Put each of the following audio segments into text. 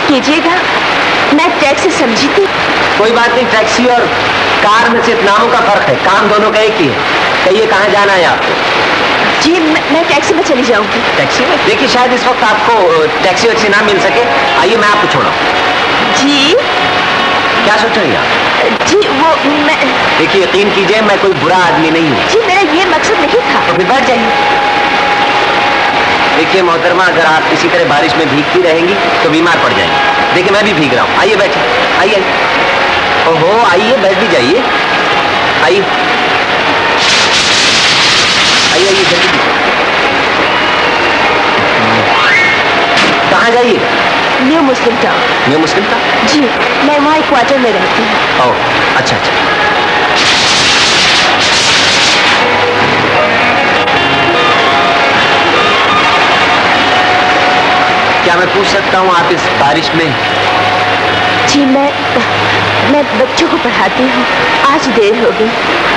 कीजिएगा, मैं टैक्सी समझी थी। कोई बात नहीं, टैक्सी और कार में सिर्फ नामों का फर्क है, काम दोनों का एक ही है। कहिए कहाँ जाना है आपको? जी मैं टैक्सी में चली जाऊंगी। टैक्सी में? देखिए शायद इस वक्त आपको टैक्सी वैक्सी ना मिल सके, आइए मैं आपको छोड़ा। जी क्या सोच रही हैं आप? जी वो मैं, देखिए यकीन कीजिए मैं कोई बुरा आदमी नहीं हूँ। जी मेरा ये मकसद नहीं था। तो फिर बैठ जाइए। देखिए मोहतरमा, अगर आप इसी तरह बारिश में भीगती रहेंगी तो बीमार पड़ जाएंगी। देखिए मैं भी भीग रहा हूँ, आइए बैठिए, आइए। ओहो आइए, बैठ भी जाइए, आइए आइए आइए, जल्दी। कहाँ जाइए? न्यू मुस्लिम टाउन। न्यू मुस्लिम टाउन? जी मैं वहाँ एक क्वार्टर में रहती हूँ। ओह अच्छा अच्छा। क्या मैं पूछ सकता हूँ आप इस बारिश में? जी मैं बच्चों को पढ़ाती हूँ। आज देर हो गई,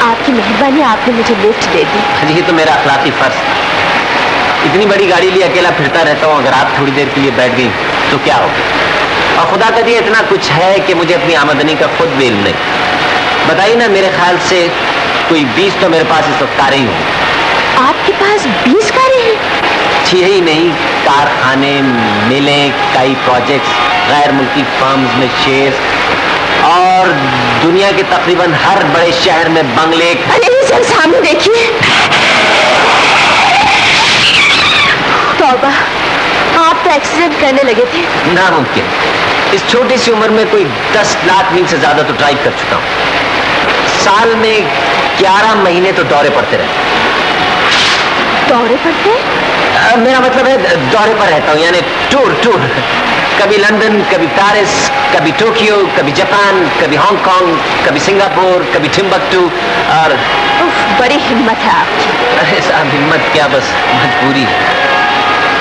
आपकी मेहरबानी, आपने मुझे लिफ्ट दे दी। ये तो मेरा अखलाकी फर्ज। इतनी बड़ी गाड़ी लिए अकेला फिरता रहता हूँ, अगर आप थोड़ी देर के लिए बैठ गई तो क्या होगा? और खुदा का दिया इतना कुछ है कि मुझे अपनी आमदनी का खुद भी इल्म नहीं। बताइए ना, मेरे ख्याल से कोई 20 तो मेरे पास इस वक्त कारें ही हों। आपके पास 20 कारें हैं? जी ही नहीं, कारखाने, मिलें, कई प्रोजेक्ट्स, गैर मुल्की फर्म्स में शेयर और दुनिया के तकरीबन हर बड़े शहर में बंगले। अरे सर सामने देखिए। तौबा, आप तो एक्सीडेंट करने लगे थे। नामुमकिन, इस छोटी सी उम्र में कोई 10 लाख मील से ज्यादा तो ड्राइव कर चुका हूँ। साल में 11 महीने तो दौरे पड़ते रहे। दौरे पड़ते? मेरा मतलब है दौरे पर रहता हूँ, यानी टूर। कभी लंदन, कभी पेरिस, कभी टोक्यो, कभी जापान, कभी हांगकांग, कभी सिंगापुर, कभी टिम्बकटू। और बड़ी हिम्मत है आपकी। अरे साहब हिम्मत क्या, बस मजबूरी है।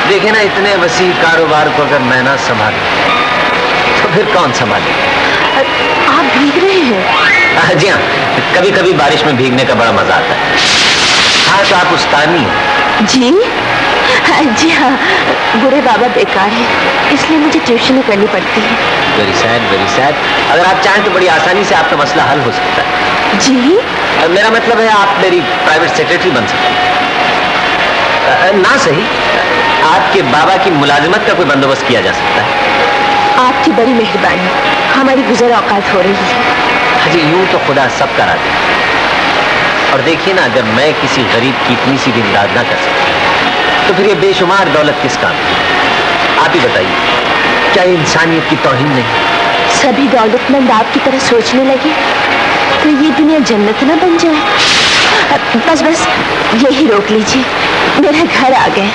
देखे ना, इतने वसी कारोबार को अगर मैं ना संभालूं तो फिर कौन संभाले? आप भीग रहे हैं? जी हाँ, कभी कभी बारिश में भीगने का बड़ा मजा आता है। हाँ तो आप उस्तानी हैं? जी जी हाँ, बुरे बाबा बेकार है, इसलिए मुझे ट्यूशन करनी पड़ती है। Very sad, very sad. अगर आप चाहें तो बड़ी आसानी से आपका मसला हल हो सकता है। जी मेरा मतलब है आप मेरी प्राइवेट सेक्रेटरी बन सकती हैं। ना सही, आपके बाबा की मुलाजिमत का कोई बंदोबस्त किया जा सकता है। आपकी बड़ी मेहरबानी, हमारी गुजर औकात हो रही है। हाजी यूं तो खुदा सब करा दे। और देखिए ना, अगर मैं किसी गरीब की इतनी सी भी इमदाद ना कर सकती तो फिर ये बेशुमार दौलत किस काम की? आप ही बताइए, क्या ये इंसानियत की तौहीन नहीं? सभी दौलतमंद आपकी तरह सोचने लगे तो ये दुनिया जन्नत ना बन जाए। बस बस यही रोक लीजिए, मेरे घर आ गए।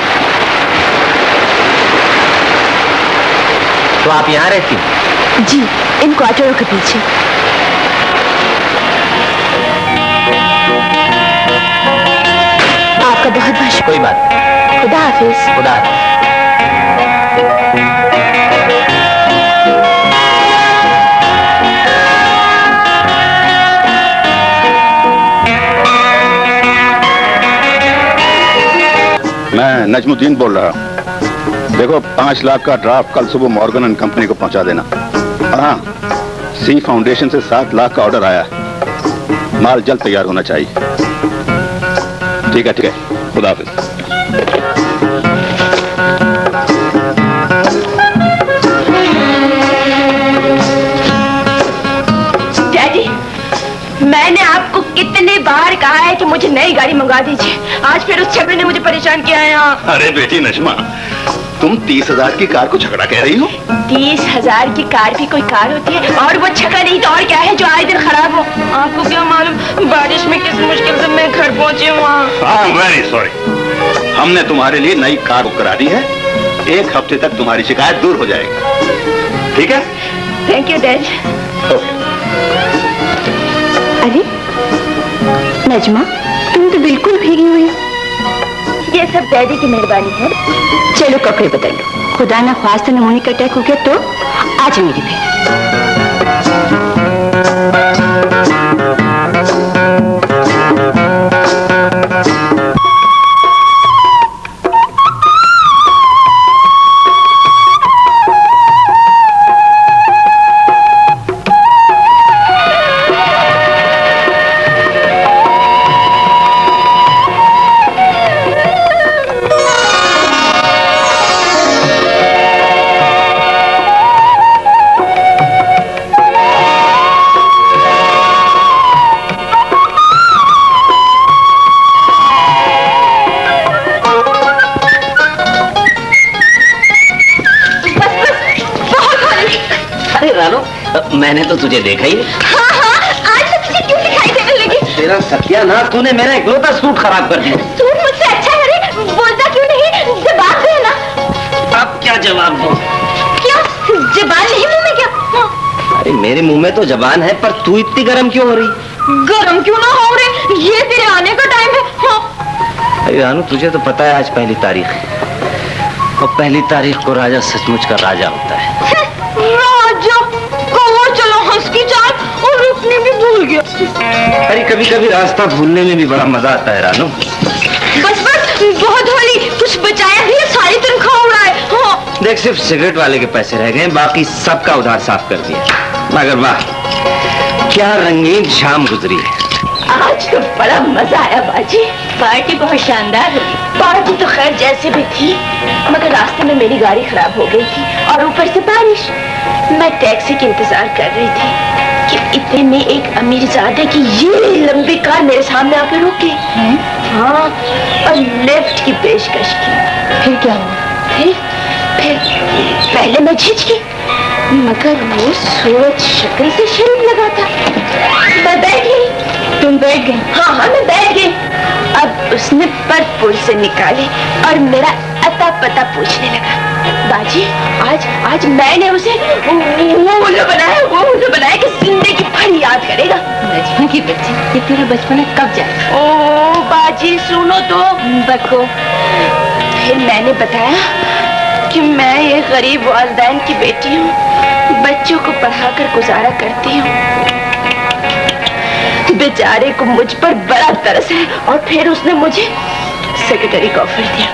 तो आप यहाँ रहती हैं? जी, इन क्वार्टरों के पीछे। आपका बहुत बहुत कोई बात नहीं। खुदा हाफिज। खुदा हाफिज। मैं नजमुद्दीन बोल रहा हूँ। देखो 5 लाख का ड्राफ्ट कल सुबह मॉर्गन एंड कंपनी को पहुंचा देना। और हाँ, सी फाउंडेशन से 7 लाख का ऑर्डर आया, माल जल्द तैयार होना चाहिए। ठीक है, खुदा हाफिज। डैडी, मैंने आपको कितने बार कहा है कि मुझे नई गाड़ी मंगा दीजिए, आज फिर उस छपरी ने मुझे परेशान किया है यहाँ। अरे बेटी नजमा, तुम 30,000 की कार को झगड़ा कह रही हो? 30,000 की कार भी कोई कार होती है, और वो छक्का नहीं तो और क्या है जो आए दिन खराब हो। आपको क्या मालूम बारिश में किस मुश्किल से मैं घर पहुंची हूँ वहाँ। Very sorry. हमने तुम्हारे लिए नई कार बुक करा दी है, 1 हफ्ते तक तुम्हारी शिकायत दूर हो जाएगी। ठीक है? Thank you dad. अरे नजमा, तुम तो बिल्कुल भीगी हुई हो। ये सब डैडी की मेहरबानी है। चलो कपड़े बदल लो, खुदा ना ख्वास्ता नमूने का अटैक हो गया तो आज मेरी फिर। मैंने तो तुझे देखा ही नहीं। हाँ हाँ, आज मैं तुझे क्यों दिखाई देने लगी? तेरा सत्यानाश, तूने मेरा इकलौता सूट खराब कर दिया। सूट मुझसे अच्छा है रे, बोलता क्यों नहीं? जवाब दे ना। अब क्या जवाब दूं? क्या जबान नहीं मुंह में क्या? हाँ। अरे मेरे मुंह में तो जबान है, पर तू इतनी गर्म क्यों हो रही? गरम क्यों ना हो रे, ये तेरे आने का टाइम है। हाँ। अरे रानू, तुझे तो पता है आज पहली तारीख है, और पहली तारीख को राजा सचमुच का राजा होता है। राजा कौवा चलो हंस की चाल और रुकने भी भूल गया। अरे कभी कभी रास्ता भूलने में भी बड़ा मजा आता है रानू। बस बस बहुत होली, कुछ बचाया भी है, सारी तनख्वाह उड़ाए। हाँ। देख, सिर्फ सिगरेट वाले के पैसे रह गए, बाकी सबका उधार साफ कर दिया। मगर वाह, क्या रंगीन शाम गुजरी है। आज तो बड़ा मजा आया बाजी, पार्टी बहुत शानदार हुई। पार्टी तो खैर जैसे भी थी, मगर रास्ते में मेरी गाड़ी खराब हो गई थी और ऊपर से बारिश। मैं टैक्सी के इंतजार कर रही थी कि इतने में एक अमीरजादे की ये लंबी कार मेरे सामने आकर रुकी। हाँ, और लिफ्ट की पेशकश की। फिर क्या हुआ? फिर पहले मैं झिझकी, मगर वो सूरज शक्ल से शरीफ लगा था। मैं बैठ गई। तुम बैठ गई? हाँ हाँ, मैं बैठ गई। अब उसने पर्स से निकाले और मेरा अता पता पूछने लगा। बाजी, आज मैंने उसे वो उल्लू बनाया कि जिंदगी भर याद करेगा। नजमा की बच्ची, ये तेरा बचपना कब जाए? ओ बाजी सुनो तो। बको। फिर मैंने बताया कि मैं एक गरीब वालिदैन की बेटी हूँ, बच्चों को पढ़ाकर गुजारा करती हूँ। बेचारे को मुझ पर बड़ा तरस है। और फिर उसने मुझे सेक्रेटरी का ऑफर दिया।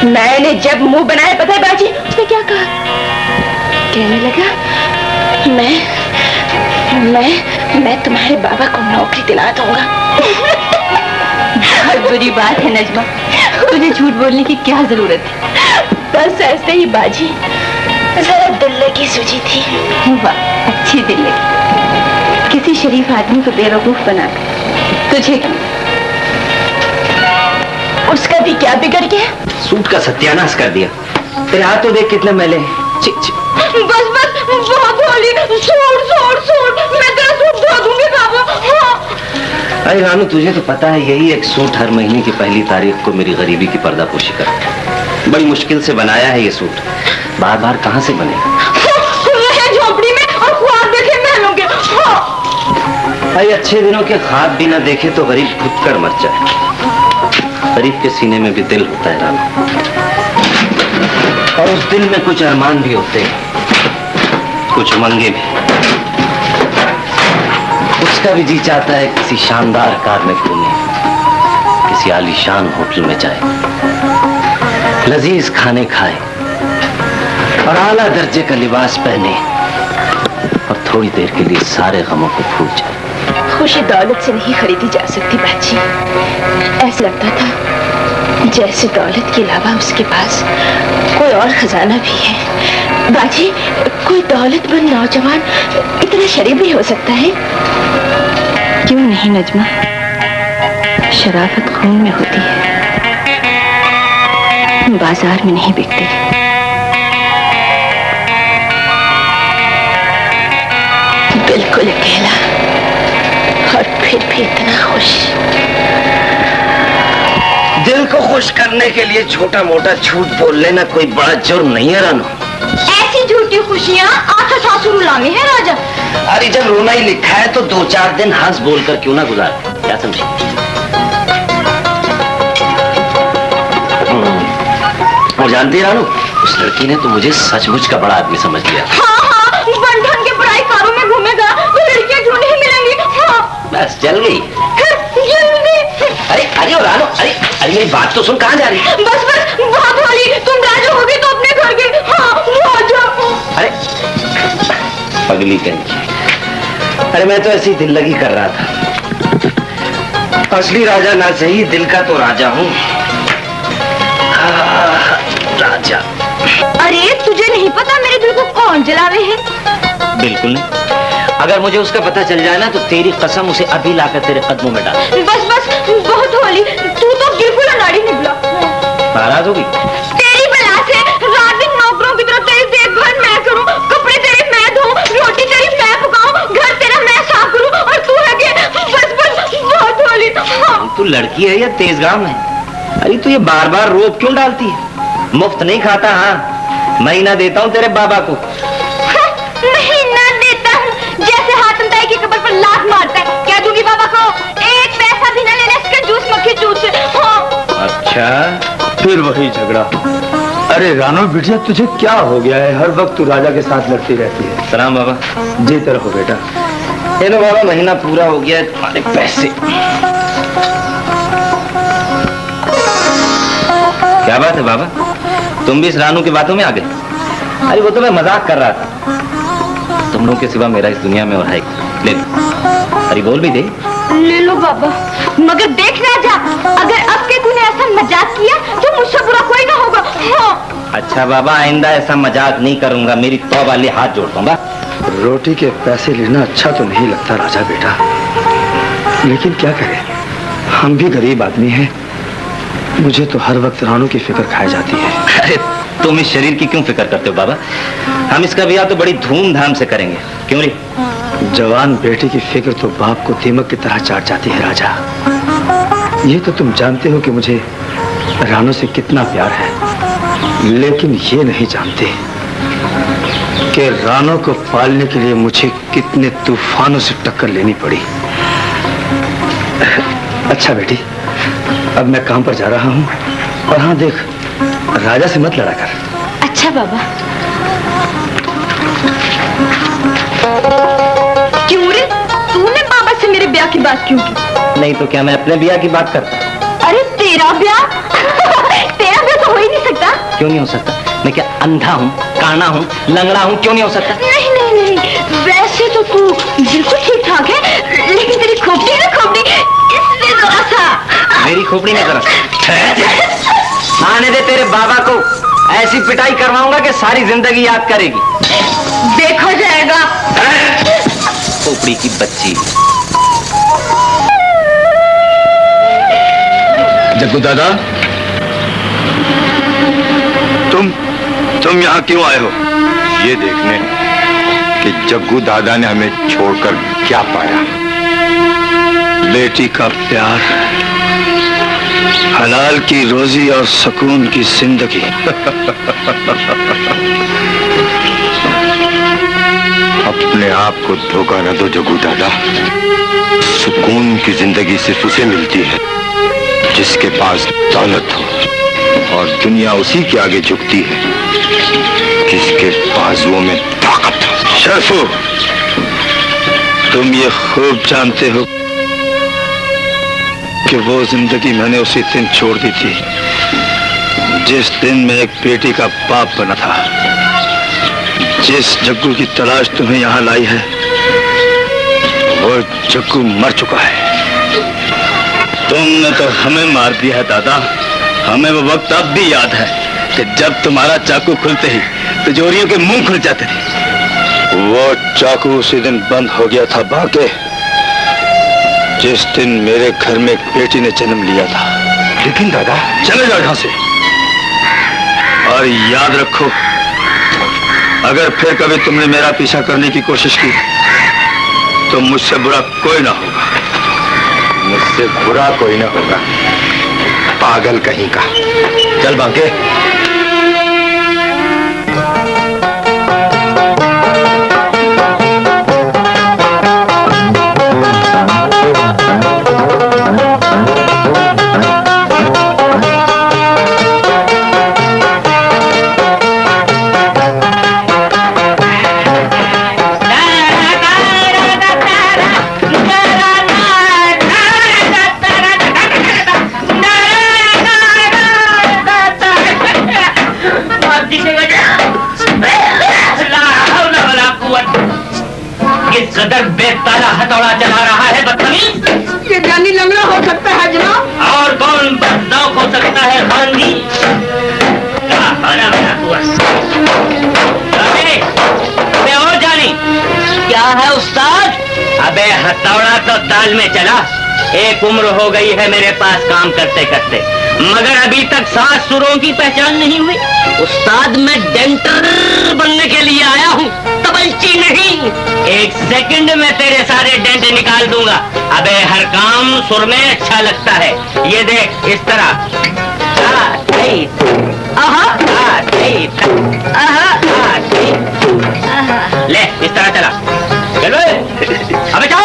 मैंने जब मुंह बनाया, पता है बाजी उसने क्या कहा? कहने लगा, मैं तुम्हारे बाबा को नौकरी दिला दूंगा। बहुत बुरी बात है नजमा, तुझे झूठ बोलने की क्या जरूरत है? बस ऐसे ही बाजी, जरा दिल लगी सूझी थी। वाह, अच्छी दिल लगी। किसी शरीफ आदमी को बेवकूफ बनाकर तुझे उसका भी क्या बिगड़ गया? सूट का सत्यानाश कर दिया। तेरे हाथ तो देख कितने मैले। बस बहुत होली, सूट मैं तेरा सूट धो दूंगी बाबा। हाँ। अरे रानू, तुझे तो पता है यही एक सूट हर महीने की पहली तारीख को मेरी गरीबी की पर्दापोशी करता है। बड़ी मुश्किल से बनाया है ये सूट, बार बार कहाँ से बनेगा? झोपड़ी में और ख्वाब देखे महलों के। हाँ। भाई, अच्छे दिनों के ख्वाब भी ना देखे तो गरीब खुद कर मर जाए। गरीब के सीने में भी दिल होता है रानू, और उस दिल में कुछ अरमान भी होते हैं, कुछ उमंगे भी। उसका भी जी चाहता है किसी शानदार कार में घूमे, किसी आलीशान होटल में जाए, लजीज खाने खाए और आला दर्जे का लिबास पहने, और थोड़ी देर के लिए सारे गमों को भूल जाए। खुशी दौलत से नहीं खरीदी जा सकती बाजी। ऐसा लगता था जैसे दौलत के अलावा उसके पास कोई और खजाना भी है। बाजी, कोई दौलतमंद नौजवान इतना शरीफ भी हो सकता है? क्यों नहीं नजमा, शराफत खून में होती है, बाजार में नहीं बिकती। बिल्कुल अकेला और फिर भी इतना खुश। दिल को खुश करने के लिए छोटा मोटा झूठ बोल लेना कोई बड़ा जुर्म नहीं है रानू। ऐसी झूठी खुशियाँ आधा सासुर लाने हैं राजा। अरे जब रोना ही लिखा है तो 2-4 दिन हंस बोलकर क्यों ना गुजार, क्या समझे? और जानती रानू, उस लड़की ने तो मुझे सचमुच का बड़ा आदमी समझ लिया। हाँ, बंधन के बड़ाई कारों में घूमेगा तो लड़कियां क्यों नहीं मिलेंगी? हाँ। बस चल गई। अरे रानू, अरे मेरी बात तो सुन, कहाँ जा रही? बस बहुत होली, तुम राजा होगे तो अपने घर के। हाँ, राजा। अरे पगली कहीं। अरे मैं तो ऐसी दिल लगी कर रहा था। असली राजा ना सही, दिल का तो राजा हूँ। राजा। अरे तुझे नहीं पता मेरे दिल को कौन जला रहे हैं? बिल्कुल नहीं। अगर मुझे उसका पता चल जाए ना तो तेरी कसम उसे अभी लाकर तेरे कदमों में डाल। बस बहुत होली, तू तो बिल्कुल अनाड़ी निकला। नाराज होगी? तेरी बला से रात दिन नौकरों की तरफ तेरी देखभाल मैं करूं, कपड़े तेरे मैं धोऊं, रोटी तेरी मैं लड़की है या तेज गांव है? अरे तू ये बार बार रोप क्यों डालती है? मुफ्त नहीं खाता। हाँ, महीना देता हूँ तेरे बाबा को। महीना देता हूँ? जैसे हाथम ताई की कब्र पर लात मारता है। क्या दूंगी बाबा को? एक पैसा भी ना लेने इसका जूस मक्खी जूस। हाँ। अच्छा, फिर वही झगड़ा। अरे रानो बिटिया, तुझे क्या हो गया है? हर वक्त तू राजा के साथ लड़ती रहती है। सलाम बाबा। जीते रहो बेटा। ये लो बाबा, महीना पूरा हो गया है, तुम्हारे पैसे। क्या बात है बाबा, तुम भी इस रानू की बातों में आ गए? अरे वो तो मैं मजाक कर रहा था। तुम लोगों के सिवा मेरा इस दुनिया में और है। ले लो। अरे बोल भी दे। ले लो बाबा, मगर देख राजा, अगर अब के तूने ऐसा मजाक किया तो मुझसे बुरा कोई ना होगा। हाँ। अच्छा बाबा, आइंदा ऐसा मजाक नहीं करूंगा। मेरी तौबा ले, हाथ जोड़ दूंगा। रोटी के पैसे लेना अच्छा तो नहीं लगता राजा बेटा, लेकिन क्या करें, हम भी गरीब आदमी हैं। मुझे तो हर वक्त रानू की फिक्र खाई जाती है। अरे तुम इस शरीर की क्यों फिक्र करते हो बाबा? हम इसका ब्याह तो बड़ी धूमधाम से करेंगे, क्यों रे? जवान बेटी की फिक्र तो बाप को दीमक की तरह चाट जाती है राजा। ये तो तुम जानते हो कि मुझे रानू से कितना प्यार है, लेकिन ये नहीं जानते कि रानू को पालने के लिए मुझे कितने तूफानों से टक्कर लेनी पड़ी। अच्छा बेटी, अब मैं काम पर जा रहा हूँ, और हाँ देख, राजा से मत लड़ा कर। अच्छा बाबा। क्यों रे, तूने बाबा से मेरे ब्याह की बात क्यों की? नहीं तो क्या मैं अपने ब्याह की बात करता? अरे तेरा ब्याह? तेरा ब्याह तो हो ही नहीं सकता। क्यों नहीं हो सकता? मैं क्या अंधा हूँ, काना हूँ, लंगड़ा हूँ? क्यों नहीं हो सकता? नहीं नहीं नहीं, वैसे तो तू बिल्कुल ठीक ठाक है, लेकिन तेरी खोपड़ी है ना, खोपड़ी, इसलिए जरा सा। मेरी खोपड़ी में जरा आने दे। तेरे बाबा को ऐसी पिटाई करवाऊंगा कि सारी जिंदगी याद करेगी। देखा जाएगा। खोपड़ी की बच्ची। जग्गू दादा, तुम यहाँ क्यों आए हो? ये देखने कि जग्गू दादा ने हमें छोड़कर क्या पाया। बेटी का प्यार, हलाल की रोजी और सुकून की जिंदगी। अपने आप को धोखा न दो जग्गू दादा। सुकून की जिंदगी सिर्फ उसे मिलती है जिसके पास दौलत हो, और दुनिया उसी के आगे झुकती है जिसके बाजुओं में ताकत हो। शर्फू, तुम ये खूब जानते हो कि वो जिंदगी मैंने उसी दिन छोड़ दी थी जिस दिन मैं एक बेटी का बाप बना था। जिस जग्गू की तलाश तुम्हें यहाँ लाई है, वो जग्गू मर चुका है। तुमने तो हमें मार दिया है दादा। हमें वो वक्त अब भी याद है कि जब तुम्हारा चाकू खुलते ही तिजोरियों के मुंह खुल जाते थे। वो चाकू उसी दिन बंद हो गया था बाके, जिस दिन मेरे घर में एक बेटी ने जन्म लिया था। लेकिन दादा, चले जाओ यहाँ से, और याद रखो, अगर फिर कभी तुमने मेरा पीछा करने की कोशिश की तो मुझसे बुरा कोई ना होगा। मुझसे बुरा कोई ना होगा, पागल कहीं का। चल बांके। कदर बेताला हथौड़ा चला रहा है बदतमीज। ये जानी लंगड़ा हो सकता है जनाब। और कौन बदनाम हो सकता है खानगी? और जानी क्या है उस्ताद? अबे हथौड़ा तो ताल में चला। एक उम्र हो गई है मेरे पास काम करते करते, मगर अभी तक 7 सुरों की पहचान नहीं हुई। उस्ताद मैं डेंटर बनने के लिए आया हूँ। पलटी नहीं, 1 सेकंड में तेरे सारे डेंट निकाल दूंगा। अबे हर काम सुर में अच्छा लगता है। ये देख इस तरह, ले इस तरह चला, चलो अबे चल।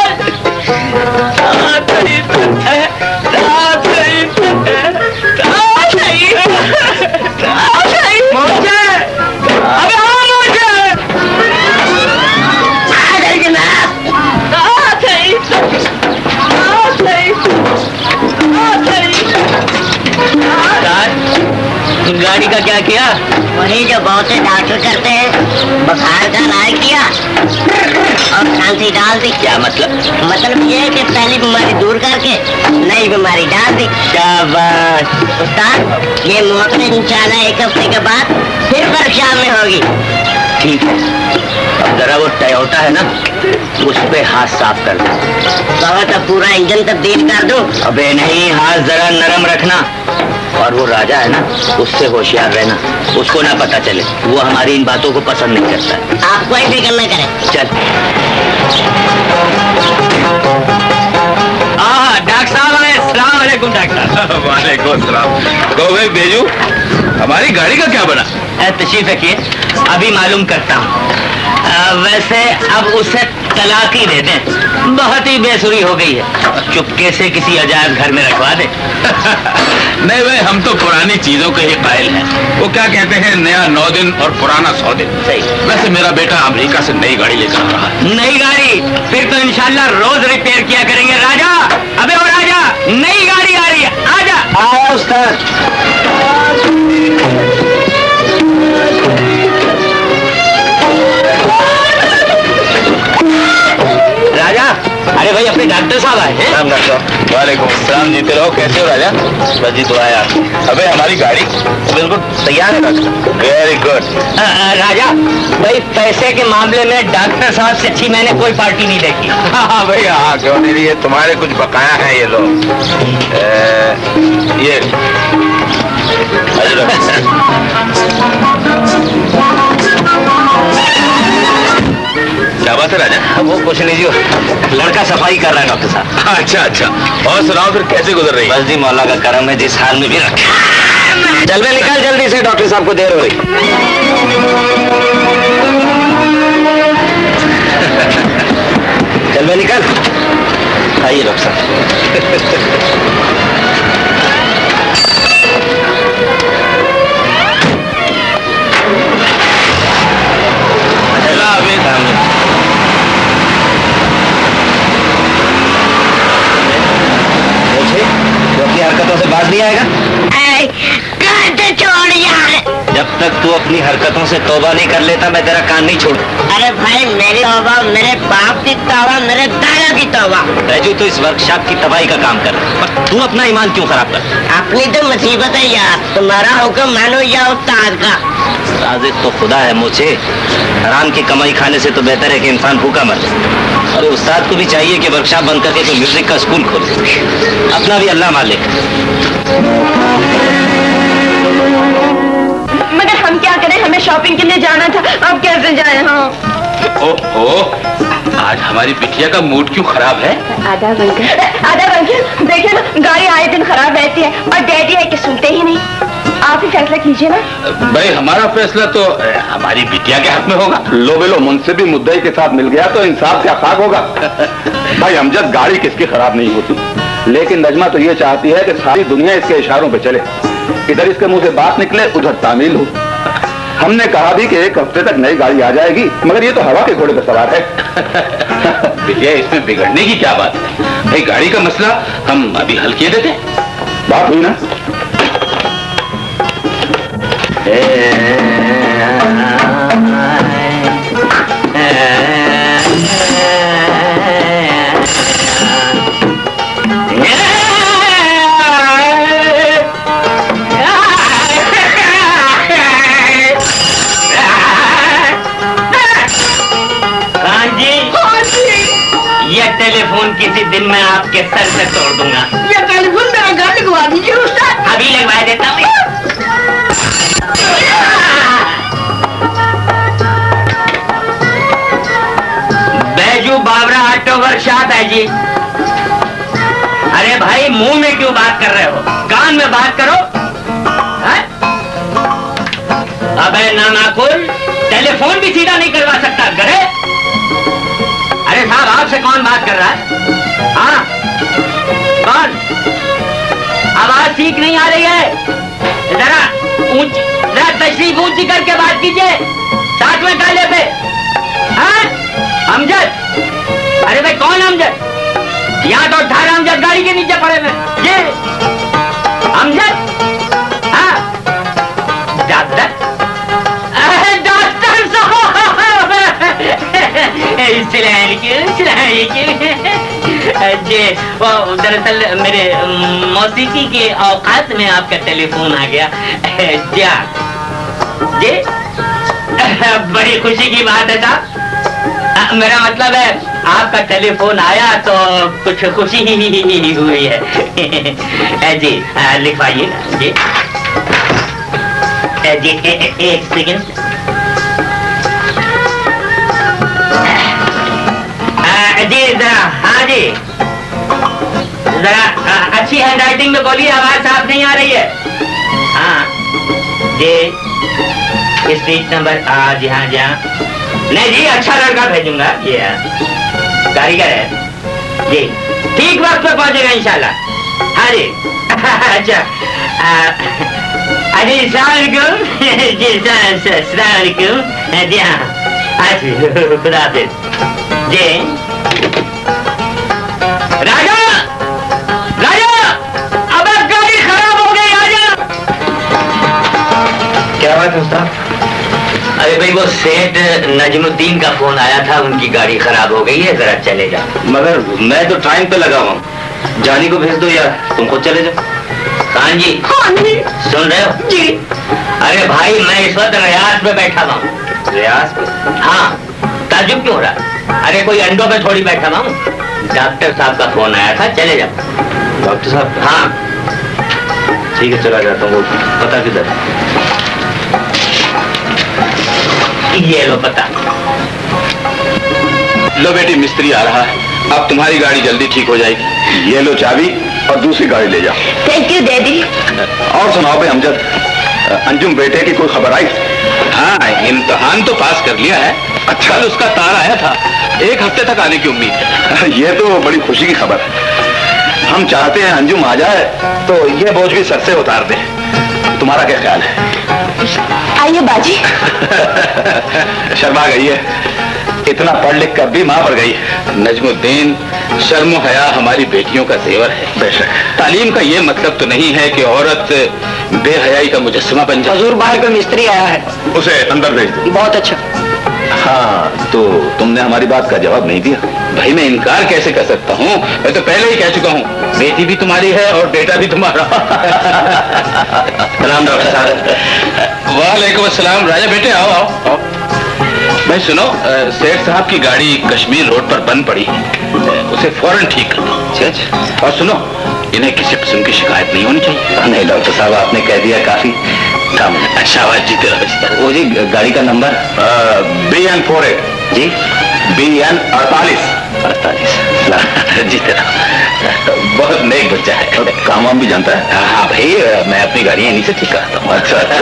गाड़ी का क्या किया? वही जो बहुत से डॉक्टर करते हैं, बुखार का इलाज किया और खांसी डाल दी। क्या मतलब? मतलब ये है कि पहली बीमारी दूर करके नई बीमारी डाल दी। शाबाश। उस्ताद, ये मोटर इंशाल्लाह 1 हफ्ते के बाद फिर वर्कशॉप में होगी। ठीक है, अब जरा वो टयोटा है ना, उस पे हाथ साफ कर दो। कहो तो पूरा इंजन तब्दील कर दूं? अबे नहीं, हाथ जरा नरम रखना। और वो राजा है ना, उससे होशियार रहना, उसको ना पता चले। वो हमारी इन बातों को पसंद नहीं करता। आप कोई फिक्र न करें। चल। डॉक्टर साहब आए। अस्सलाम वालेकुम डॉक्टर। वालेकुम सलाम। तो भाई बेजू, हमारी गाड़ी का क्या बना? तशरीफ रखिए, अभी मालूम करता हूँ। वैसे अब उसे तलाक ही दे दें, बहुत ही बेसुरी हो गई है। चुपके से किसी अजायब घर में रखवा दे। नहीं भाई, हम तो पुरानी चीजों के ही कायल हैं। वो क्या कहते हैं, नया 9 दिन और पुराना 100 दिन। सही। वैसे मेरा बेटा अमेरिका से नई गाड़ी लेकर आ रहा है। नई गाड़ी? फिर तो इंशाल्लाह रोज रिपेयर किया करेंगे। राजा, अबे ओ राजा, नई गाड़ी आ रही है, आजा। आया उस्ताद। राजा, अरे भाई अपने डॉक्टर साहब आए हैं। डॉक्टर वालेकुम सलाम। जीते रहो। कैसे हो राजा? बस जी दुआ है आपकी। अबे हमारी गाड़ी बिल्कुल तैयार है डॉक्टर। Very good. राजा भाई, पैसे के मामले में डॉक्टर साहब से अच्छी मैंने कोई पार्टी नहीं देखी। हाँ भाई, हाँ क्यों नहीं, ये तुम्हारे कुछ बकाया है ये लोग। ये क्या बात है राजा? वो कुछ नहीं जी, लड़का सफाई कर रहा है डॉक्टर साहब। अच्छा अच्छा, और सुनाओ फिर कैसे गुजर रही है? बस जी मौला का करम है, जिस हाल में भी रखा। चल बे निकल जल्दी से, डॉक्टर साहब को देर हो रही। चल बे निकल। आइए डॉक्टर साहब। हरकतों से बाज नहीं आएगा। छोड़ यार। जब तक तू अपनी हरकतों से तौबा नहीं कर लेता, मैं तेरा कान नहीं छोड़। अरे भाई, मेरी तौबा मेरे बाप की तौबा, मेरे दादा की तौबा। राजू, तो इस वर्कशॉप की तबाही का काम कर, पर तू अपना ईमान क्यों खराब कर? अपनी तो मुसीबत है यार, तुम्हारा हुक्म मानो या उस्ताद का। राज़िक तो खुदा है मुझे, हराम की कमाई खाने से तो बेहतर है कि इंसान भूखा मर जाए। अरे उस्ताद को भी चाहिए कि वर्कशॉप बंद करके कोई म्यूजिक का स्कूल खोले, अपना भी अल्लाह मालिक। मगर हम क्या करें, हमें शॉपिंग के लिए जाना था, अब कैसे जाए? हाँ। ओहो, आज हमारी बिटिया का मूड क्यों खराब है? आधा बंकर देखिए ना, गाड़ी आए दिन खराब रहती है और डैडी है कि सुनते ही नहीं। आप ही फैसला कीजिए ना। भाई हमारा फैसला तो हमारी बिटिया के हाथ में होगा। लो बेलो, मुझसे भी मुद्दई के साथ मिल गया तो इंसाफ क्या खाक होगा। भाई अमजद, गाड़ी किसकी खराब नहीं होती, लेकिन नजमा तो ये चाहती है कि सारी दुनिया इसके इशारों पे चले। इधर इसके मुंह से बात निकले, उधर तामील हो। हमने कहा भी कि 1 हफ्ते तक नई गाड़ी आ जाएगी, मगर ये तो हवा के घोड़े पर सवार है। बिटिया, इसमें बिगड़ने की क्या बात है? भाई गाड़ी का मसला हम अभी हल किए देते। बात हुई ना? टेलीफोन किसी दिन मैं आपके सर से तोड़ दूंगा। ये टेलीफोन मेरा घर लगवा दीजिए उस्ताद। अभी लगवा देता हूँ। खदशात है जी। अरे भाई मुंह में क्यों बात कर रहे हो, कान में बात करो। है? अबे नामाकुल, टेलीफोन भी सीधा नहीं करवा सकता गधे। अरे साहब आपसे कौन बात कर रहा है? हाँ कौन? आवाज ठीक नहीं आ रही है, जरा ऊंची, जरा तशरीफ ऊंची करके बात कीजिए। साथ में काले पे। हाँ अमजद, अरे भाई कौन अमजद? यहाँ तो 18 अमजद गाड़ी के नीचे पड़े हैं। ये अमजद? हाँ डॉक्टर, डॉक्टर साहब जी, वो दरअसल मेरे मौसीकी के औकात में आपका टेलीफोन आ गया। जी बड़ी खुशी की बात है साहब, मेरा मतलब है आपका टेलीफोन आया तो कुछ खुशी ही हुई है। जी लिखवाइए जी। जी एक सेकेंड। जी जरा, हाँ जी जरा अच्छी हैंडराइटिंग में बोलिए, आवाज साफ नहीं आ रही है। हाँ जी स्ट्रीट नंबर, जी हाँ जी हाँ। नहीं जी अच्छा लड़का भेजूंगा, ये कारीगर है जी, ठीक वक्त पे पहुंचेगा इंशाल्लाह। हाँ जी अच्छा जी सलामुअलैकुम जी, सलामुअलैकुम जी हाँ, खुदा हाफिज जी। राजा, राजा अब गाड़ी खराब हो गई, राजा। क्या बात है उस्ताद? अरे भाई वो सेठ नजमुद्दीन का फोन आया था, उनकी गाड़ी खराब हो गई है, जरा चले जाओ। मगर मैं तो टाइम पे लगा हुआ, जानी को भेज दो या तुम खुद चले जाओ। खान जी, सुन रहे हो जी? अरे भाई मैं इस वक्त रियाज पे बैठा हुआ हूँ। रियाज पे? हाँ, ताजुब क्यों हो रहा? अरे कोई अंडों पे थोड़ी बैठा हुआ हूँ। डॉक्टर साहब का फोन आया था, चले जाओ। डॉक्टर साहब? हाँ ठीक है चला जाता हूँ। पता किधर? ये लो पता। लो बेटी मिस्त्री आ रहा है, अब तुम्हारी गाड़ी जल्दी ठीक हो जाएगी। ये लो चाबी और दूसरी गाड़ी ले जाओ। Thank you daddy. और सुनाओ भाई अमजद, अंजुम बेटे की कोई खबर आई? हाँ इम्तिहान तो पास कर लिया है। अच्छा, उसका तार आया था, 1 हफ्ते तक आने की उम्मीद है। ये तो बड़ी खुशी की खबर है। हम चाहते हैं अंजुम आ जाए तो ये बोझ भी सर से उतार दे। तुम्हारा क्या ख्याल है? आइए बाजी। शर्मा गई है, इतना पढ़ लिख कर भी माँ पर गई है। नजमुद्दीन, शर्म हया हमारी बेटियों का जेवर है। बेशक तालीम का ये मतलब तो नहीं है कि औरत बेहयाई का मुजस्समा बन जाए। हजूर बाहर का मिस्त्री आया है, उसे अंदर भेज दो। बहुत अच्छा। हाँ तो तुमने हमारी बात का जवाब नहीं दिया। भाई मैं इनकार कैसे कर सकता हूँ, मैं तो पहले ही कह चुका हूँ, बेटी भी तुम्हारी है और बेटा भी तुम्हारा। सलाम डॉक्टर साहब। वालेकुम अस्सलाम। राजा बेटे आओ आओ आओ। भाई सुनो, सेठ साहब की गाड़ी कश्मीर रोड पर बंद पड़ी है, उसे फौरन ठीक कर दो। और सुनो, इन्हें किसी किस्म की शिकायत नहीं होनी चाहिए। नहीं डॉक्टर साहब, आपने कह दिया काफी। अच्छा आवाज जीते रहो। वो जी गाड़ी का नंबर BN48 जी, BN 48 जीते रहो। बहुत नेक बच्चा है, काम वाम भी जानता है। हाँ भाई, मैं अपनी गाड़ी इन्हीं से ठीक कराता हूँ। अच्छा अच्छा।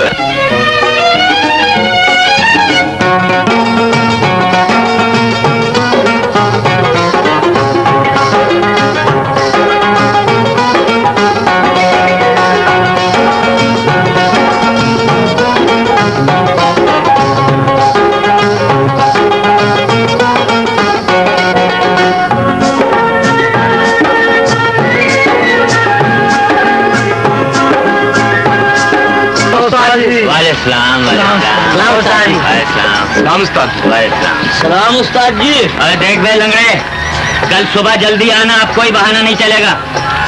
सलाम उस्ताद जी। अरे देख भाई लंगड़े, कल सुबह जल्दी आना, अब कोई बहाना नहीं चलेगा।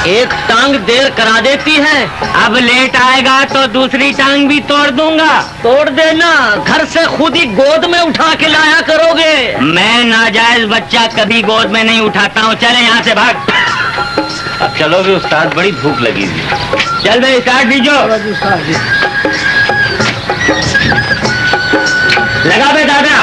एक टांग देर करा देती है, अब लेट आएगा तो दूसरी टांग भी तोड़ दूंगा। तोड़ देना, घर से खुद ही गोद में उठा के लाया करोगे। मैं नाजायज बच्चा कभी गोद में नहीं उठाता हूँ। चले यहाँ से भाग। अब चलो भी उस्ताद, बड़ी भूख लगी थी। चल भाई स्टार्ट दीजो। लगा बे दादा।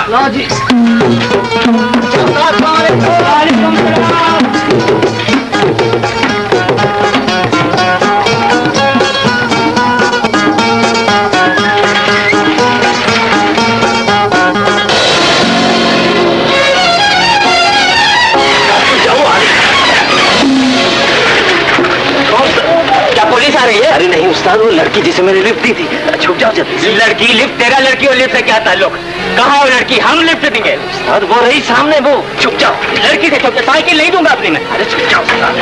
अरे नहीं उस्ताद, वो लड़की जिसे मैंने लिफ्ट दी थी। छुप जाओ जल्दी। लड़की लिफ्ट? तेरा लड़की और लिफ्ट से क्या ताल्लुक? कहाँ है वो लड़की? हम लिफ्ट देंगे। उस्ताद वो रही सामने, वो। छुप जाओ। लड़की से छुप जाओ, साइकिल नहीं दूंगा अपनी मैं। अरे छुप जाओ उस्ताद,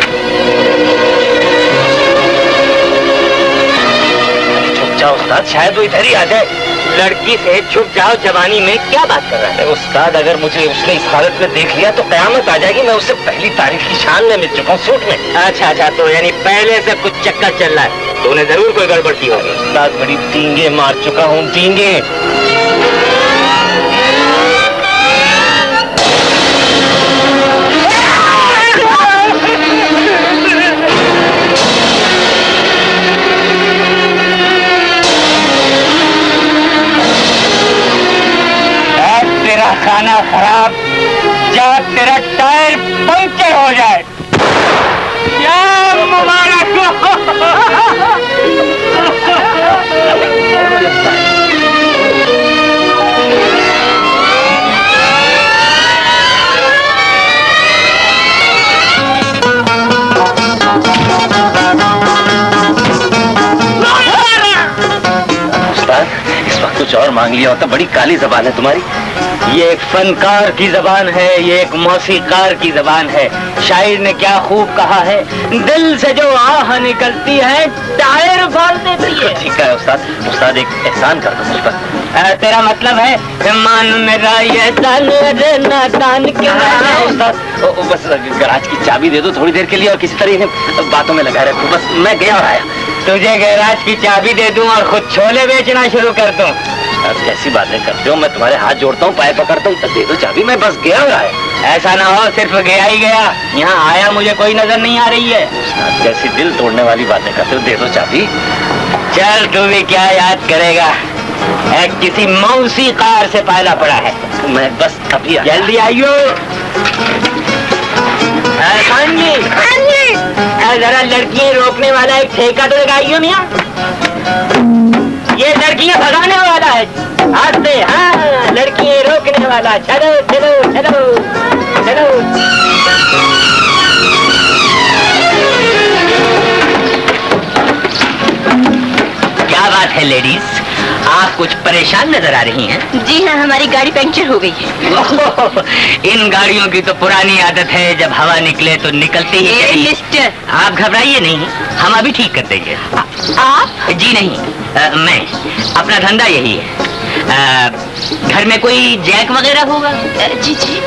छुप जाओ उस्ताद, शायद वो इधर ही आ जाए। लड़की से छुप जाओ, जवानी में क्या बात कर रहा है? उस्ताद अगर मुझे उसने इस हालत में देख लिया तो कयामत आ जाएगी। मैं उससे पहली तारीख की शान में मिल चुका हूँ, सूट में। अच्छा, तो यानी पहले से कुछ चक्कर चल रहा है। तूने जरूर कोई गड़बड़ की होगी। उस्ताद बड़ी तींगे मार चुका हूँ, तींगे। तेरा खाना खराब, जा तेरा टायर पंक्चर हो जाए। या मुबारक हो। इस वक्त कुछ और मांग लिया होता। बड़ी काली जबान है तुम्हारी। ये एक फनकार की जबान है, ये एक मौसीकार की जबान है। शायर ने क्या खूब कहा है, दिल से जो आह निकलती है टायर फाड़ देती है। ठीक है उस्ताद, उस्ताद एक एहसान कर दो मुझ पर। तेरा मतलब है मान मेरा ये दान रे नादान के। उस्ताद बस गैराज की चाबी दे दो थोड़ी देर के लिए और किसी तरह इन्हें बातों में लगा रखो। बस मैं गया और आया। तुझे गैराज की चाबी दे दूं और खुद छोले बेचना शुरू कर दूं? कैसी बातें करते हो? मैं तुम्हारे हाथ जोड़ता हूँ, पैर पकड़ता हूँ, तो दे दो चाबी। मैं बस गया और आया। ऐसा ना हो सिर्फ गया ही गया, यहाँ आया मुझे कोई नजर नहीं आ रही है। कैसी दिल तोड़ने वाली बातें करते हो। दे दो चाबी। चल तू भी क्या याद करेगा, किसी मौसी कार से पाला पड़ा है। मैं बस अभी आया। जल्दी आइयो। जरा लड़कियां रोकने वाला एक ठेका तो लगाइयो मियाँ। ये लड़कियां भगाने वाला है, हाथ से। हाँ, लड़कियां रोकने वाला। चलो चलो चलो चलो। क्या बात है लेडीज, आप कुछ परेशान नजर आ रही हैं। जी हाँ, हमारी गाड़ी पंक्चर हो गई है। इन गाड़ियों की तो पुरानी आदत है, जब हवा निकले तो निकलती ही चली। मिस्टर, आप घबराइए नहीं, हम अभी ठीक कर देंगे। आप? जी नहीं, मैं। अपना धंधा यही है। घर में कोई जैक वगैरह होगा? जी जी।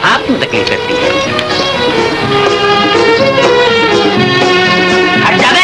आप क्यों तकलीफ करती है? हट जा बे।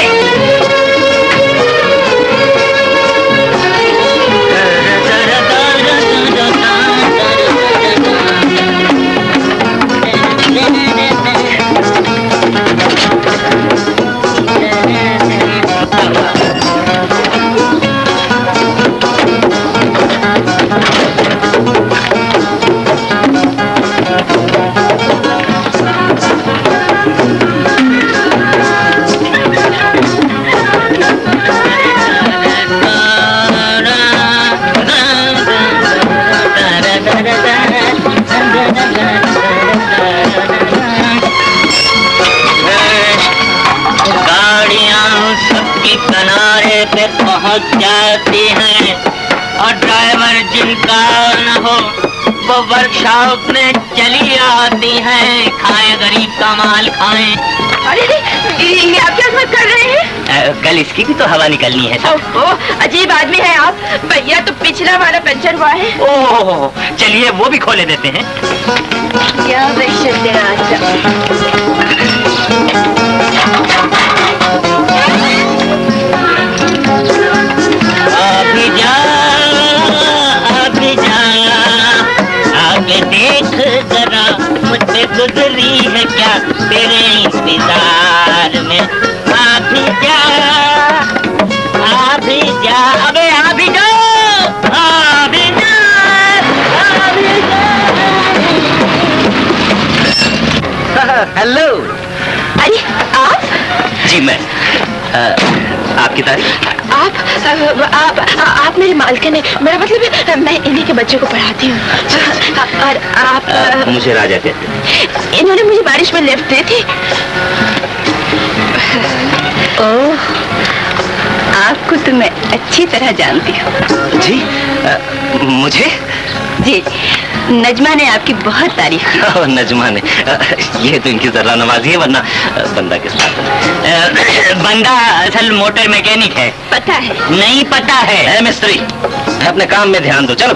किनारे पे पहुंच जाती हैं और ड्राइवर जिनका न हो वो वर्कशॉप में चली आती हैं। खाएं गरीब का माल खाएं। अरे ये आप क्या कर रहे हैं? कल इसकी भी तो हवा निकलनी है। ओहो, अजीब आदमी है आप। भैया तो पिछला वाला पंचर हुआ है। ओह, चलिए वो भी खोले देते हैं। क्या वहशत है आज। आगे देख जरा मुझसे गुजरी है क्या तेरे इंतजार में। अभी जा अभी जा, अबे अभी जा, अभी जा, अभी जा। हेलो। अरे आप? जी मैं। आपकी तारीफ? आप मेरे मालकिन है, मेरा मतलब है मैं इन्हीं के बच्चे को पढ़ाती हूँ। और आप? मुझे राजा कहते हैं। इन्होंने मुझे बारिश में लिफ्ट दी थी। ओह, आपको तो मैं अच्छी तरह जानती हूँ। जी मुझे? जी, नजमा ने आपकी बहुत तारीफ की। नजमा ने? ये तो इनकी जरा नवाजी है, वरना बंदा किस बात है? बंदा असल मोटर मैकेनिक है। पता है? नहीं पता है। मिस्त्री, अपने काम में ध्यान दो। चलो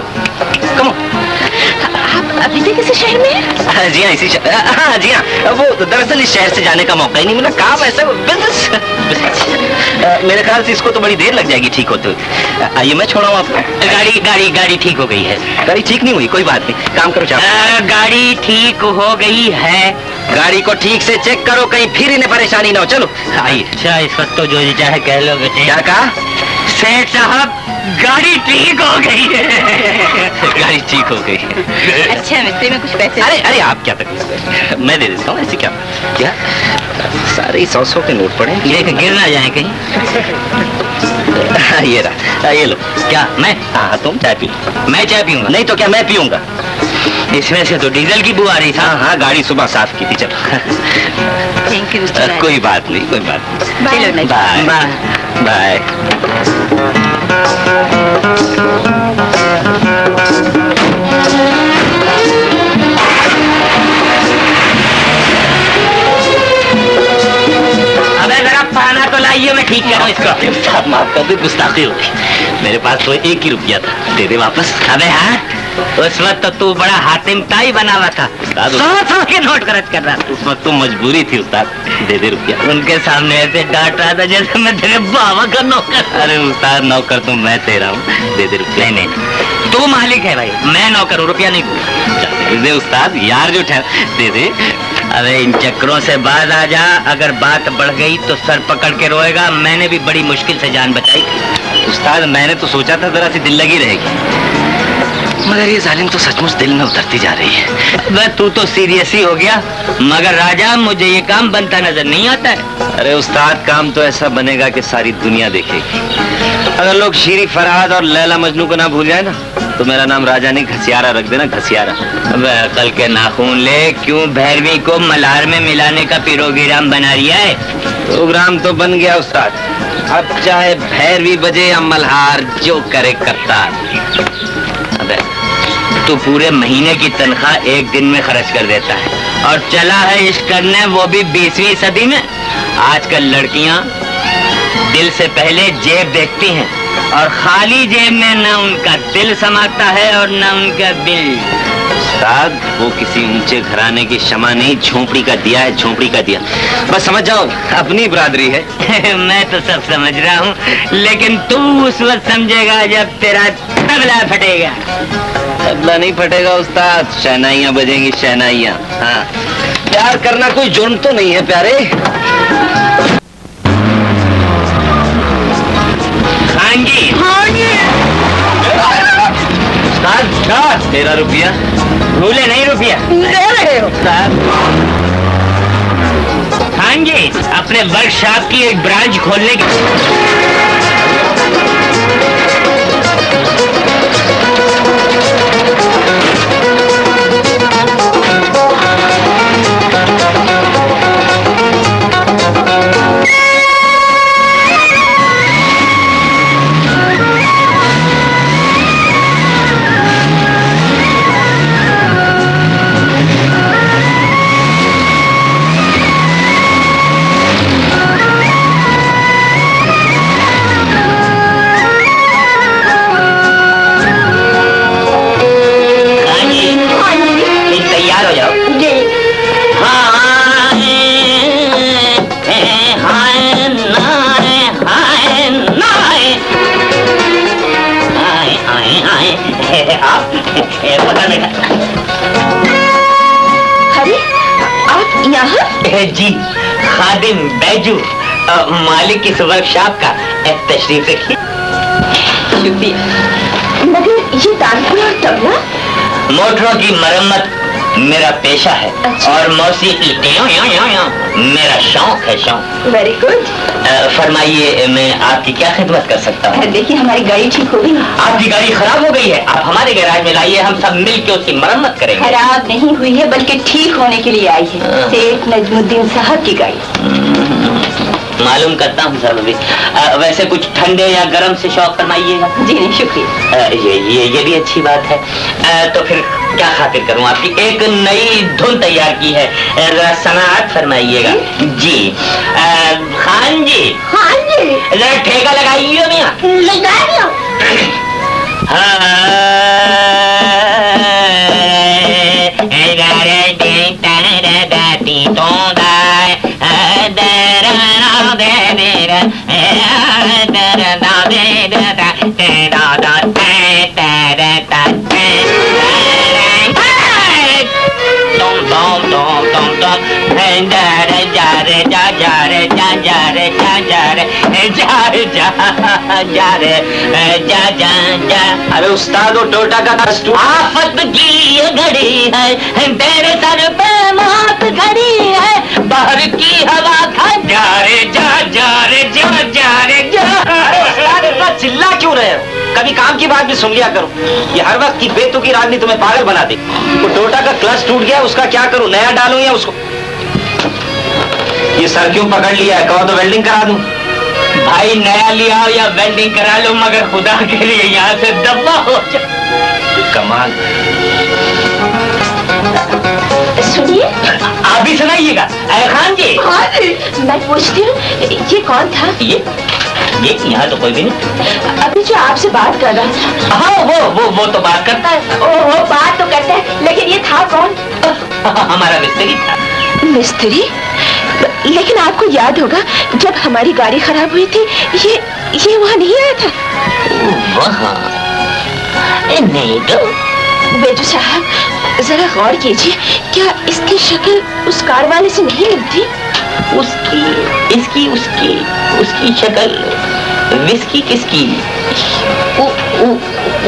कमो। आप अभी तक किसी शहर में हैं? जी हाँ, इसी शहर। हाँ जी हाँ, वो दरअसल इस शहर से जाने का मौका ही नहीं मिला। काम ऐसा बिजनेस। मेरे ख्याल से इसको तो बड़ी देर लग जाएगी ठीक होते हुए। आइए मैं छोड़ाऊँ आपको। गाड़ी ठीक हो गई है। गाड़ी ठीक नहीं हुई, कोई बात नहीं, काम करो चाहो। गाड़ी ठीक हो गई है। गाड़ी को ठीक से चेक करो, कहीं फिर इन्हें परेशानी ना हो। चलो आइए। अच्छा, इस वक्त तो जो जी चाहे कह लो बेटे। क्या कहा? सेठ साहब, गाड़ी ठीक हो गई है। गाड़ी ठीक हो गई है। अच्छा मिस्त्री, में कुछ पैसे? अरे आप क्या तकलीफ, मैं दे देता हूँ। ऐसे क्या क्या सारे 100 के नोट पड़े, लेकिन गिर ना जाए कहीं। ये रहा, ये लो। क्या मैं? हाँ तुम चाय पी लो। मैं चाय पीऊंगा? नहीं तो क्या, मैं पीऊंगा। इसमें से तो डीजल की बू आ रही था। हाँ गाड़ी सुबह साफ की थी। चलो। Thank you mister. कोई बात नहीं, कोई बात नहीं। चलो नहीं। Bye bye. अबे जरा पाना तो लाइए, मैं ठीक करूँ इसको। साहब माफ कर दे, गुस्ताखी होगी। मेरे पास तो 1 ही रुपया था, दे दे वापस। अबे हाँ, उस वक्त तो तू बड़ा हातिम ताई बना हुआ था। 100 के नोट खर्च कर रहा था। उस वक्त तो मजबूरी थी उस्ताद, दे दे रुपया। उनके सामने ऐसे डांट रहा था जैसे मैं तेरे बाबा का नौकर। अरे उस्ताद, नौकर तो मैं तेरा हूँ, दे दे रुपया। नहीं, तू मालिक है भाई, मैं नौकर हूँ, रुपया नहीं दूंगा। दे दे उस्ताद, यार जो ठहर, दे दे। अबे इन चक्करों से बाज आ जा, अगर बात बढ़ गई तो सर पकड़ के रोएगा। मैंने भी बड़ी मुश्किल से जान बचाई थी। उस्ताद मैंने तो सोचा था जरा सी दिल लगी रहेगी, मगर ये जालिम तो सचमुच दिल में उतरती जा रही है। वह तू तो सीरियस ही हो गया, मगर राजा मुझे ये काम बनता नजर नहीं आता है। अरे उस्ताद, काम तो ऐसा बनेगा कि सारी दुनिया देखेगी। अगर लोग शीरी फरहाद और लैला मजनू को ना भूल जाए ना, तो मेरा नाम राजा नहीं घसियारा रख देना, घसियारा। वह अकल के नाखून ले, क्यों भैरवी को मल्हार में मिलाने का प्रोग्राम बना लिया है? प्रोग्राम तो बन गया उस्ताद, अब चाहे भैरवी बजे या मल्हार, जो करे करतार। अबे तू पूरे महीने की तनख्वाह 1 दिन में खर्च कर देता है और चला है इश्क करने, वो भी 20वीं सदी में। आजकल लड़कियां दिल से पहले जेब देखती हैं और खाली जेब में न उनका दिल समाता है और न उनका दिल। उस्ताद, वो किसी ऊंचे घराने की शमा नहीं, झोंपड़ी का दिया है, झोंपड़ी का दिया। बस समझ जाओ, अपनी बरादरी है। मैं तो सब समझ रहा हूँ, लेकिन तू उस वक्त समझेगा जब तेरा तबला फटेगा। तबला नहीं फटेगा उस्ताद, शहनाइयाँ बजेंगी, शहनाइयाँ। हाँ, प्यार करना कोई जुर्म तो नहीं है प्यारे। खांगी उस्ताद, तेरा रुपया भूले नहीं, रुपया दे रहे हो? खांगी अपने वर्कशॉप की एक ब्रांच खोलने की। तैयार हो जाओ। जी। अरे आप यहाँ? जी, खादिम बैजू, मालिक की वर्कशॉप का तशरीफ रखिए। शुक्रिया। मगर ये तानपुरा और तबला? मोटरों की मरम्मत मेरा पेशा है। अच्छा। और मौसीकी मेरा शौक है, शौक। Very good. फरमाइए, मैं आपकी क्या खिदमत कर सकता हूँ? देखिए हमारी गाड़ी ठीक हो गई। आपकी गाड़ी खराब हो गई है, आप हमारे गैराज में लाइए, हम सब मिलकर उसकी मरम्मत करेंगे। खराब नहीं हुई है बल्कि ठीक होने के लिए आई है। सेठ नजमुद्दीन साहब की गाड़ी। मालूम करता हूँ साहब अभी। वैसे कुछ ठंडे या गर्म से शौक फरमाइएगा। जी नहीं शुक्रिया। ये भी अच्छी बात है। तो फिर क्या खातिर करूँ आपकी? एक नई धुन तैयार की है, जरा सनाहत फरमाइएगा। जी खान जी। हाँ जी। जरा ठेका लगाइए मियाँ। लगा लो। अरे उस्ताद, वो टोटा का आफत की ये घड़ी है, तेरे सर पे मौत खड़ी है, बाहर की हवा खा जा रे जा जा रे जा जा रे जा। अरे इतना चिल्ला क्यों रहे हो? कभी काम की बात भी सुन लिया करो। ये हर वक्त की बेतुकी राजनीति तुम्हें पागल बना दे। वो टोटा का क्लच टूट गया, उसका क्या करूं? नया डालूं या उसको? ये सर क्यों पकड़ लिया है? कहो तो वेल्डिंग करा दूं। भाई नया लिया हो या वेल्डिंग करा लो, मगर खुदा के लिए यहाँ से दफा हो जाओ। कमाल। सुनिए। आप भी सुनाइएगा। अरे खान जी। हाँ जी। मैं पूछती हूँ ये कौन था? ये यहाँ तो कोई भी नहीं। अभी जो आपसे बात कर रहा था। हाँ वो तो बात करता है। ओह बात तो करता है, लेकिन ये था कौन? हमारा मिस्त्री था। मिस्त्री? लेकिन आपको याद होगा जब हमारी गाड़ी खराब हुई थी, ये वहाँ नहीं आया था। वहाँ नहीं तो। बेजू साहब जरा गौर कीजिए, क्या इसकी शक्ल उस कार वाले से नहीं मिलती? उसकी शक्ल विस्की किसकी?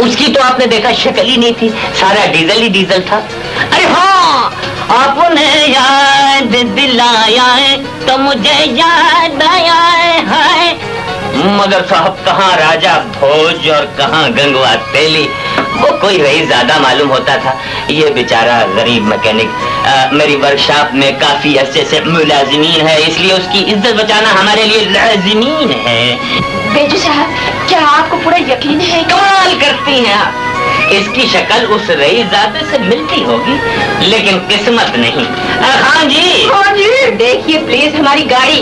उसकी तो आपने देखा शक्ल ही नहीं थी, सारा डीजल ही डीजल था। अरे हाँ, आपने याद दिलाया है तो मुझे याद आया है। मगर साहब कहाँ राजा भोज और कहाँ गंगवा तेली, वो कोई रही ज्यादा मालूम होता था। ये बेचारा गरीब मैकेनिक मेरी वर्कशॉप में काफी अरसे से मुलाजिमीन है, इसलिए उसकी इज्जत बचाना हमारे लिए लाजिमीन है। बेजू साहब क्या आपको पूरा यकीन है? कमाल करती हैं आप। इसकी शक्ल उस रईजादे से मिलती होगी, लेकिन किस्मत नहीं। हाँ जी। हाँ जी। देखिए प्लीज हमारी गाड़ी।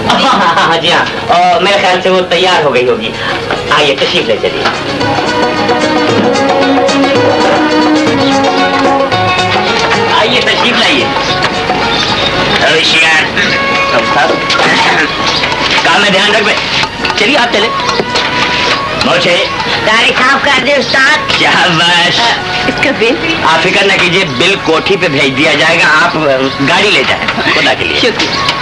हाँ जी हाँ, मेरे ख्याल से वो तैयार हो गई होगी। आइए तशरीफ ले चलिए। आइए तशरीफ लाइए। काम में ध्यान रख बे। चलिए आप चले। मोचे गाड़ी साफ कर दे उस्ताद। शाबाश। इसका बिल? आप फिक्र न कीजिए, बिल कोठी पे भेज दिया जाएगा, आप गाड़ी ले जाएं। खुदा के लिए। शुक्रिया।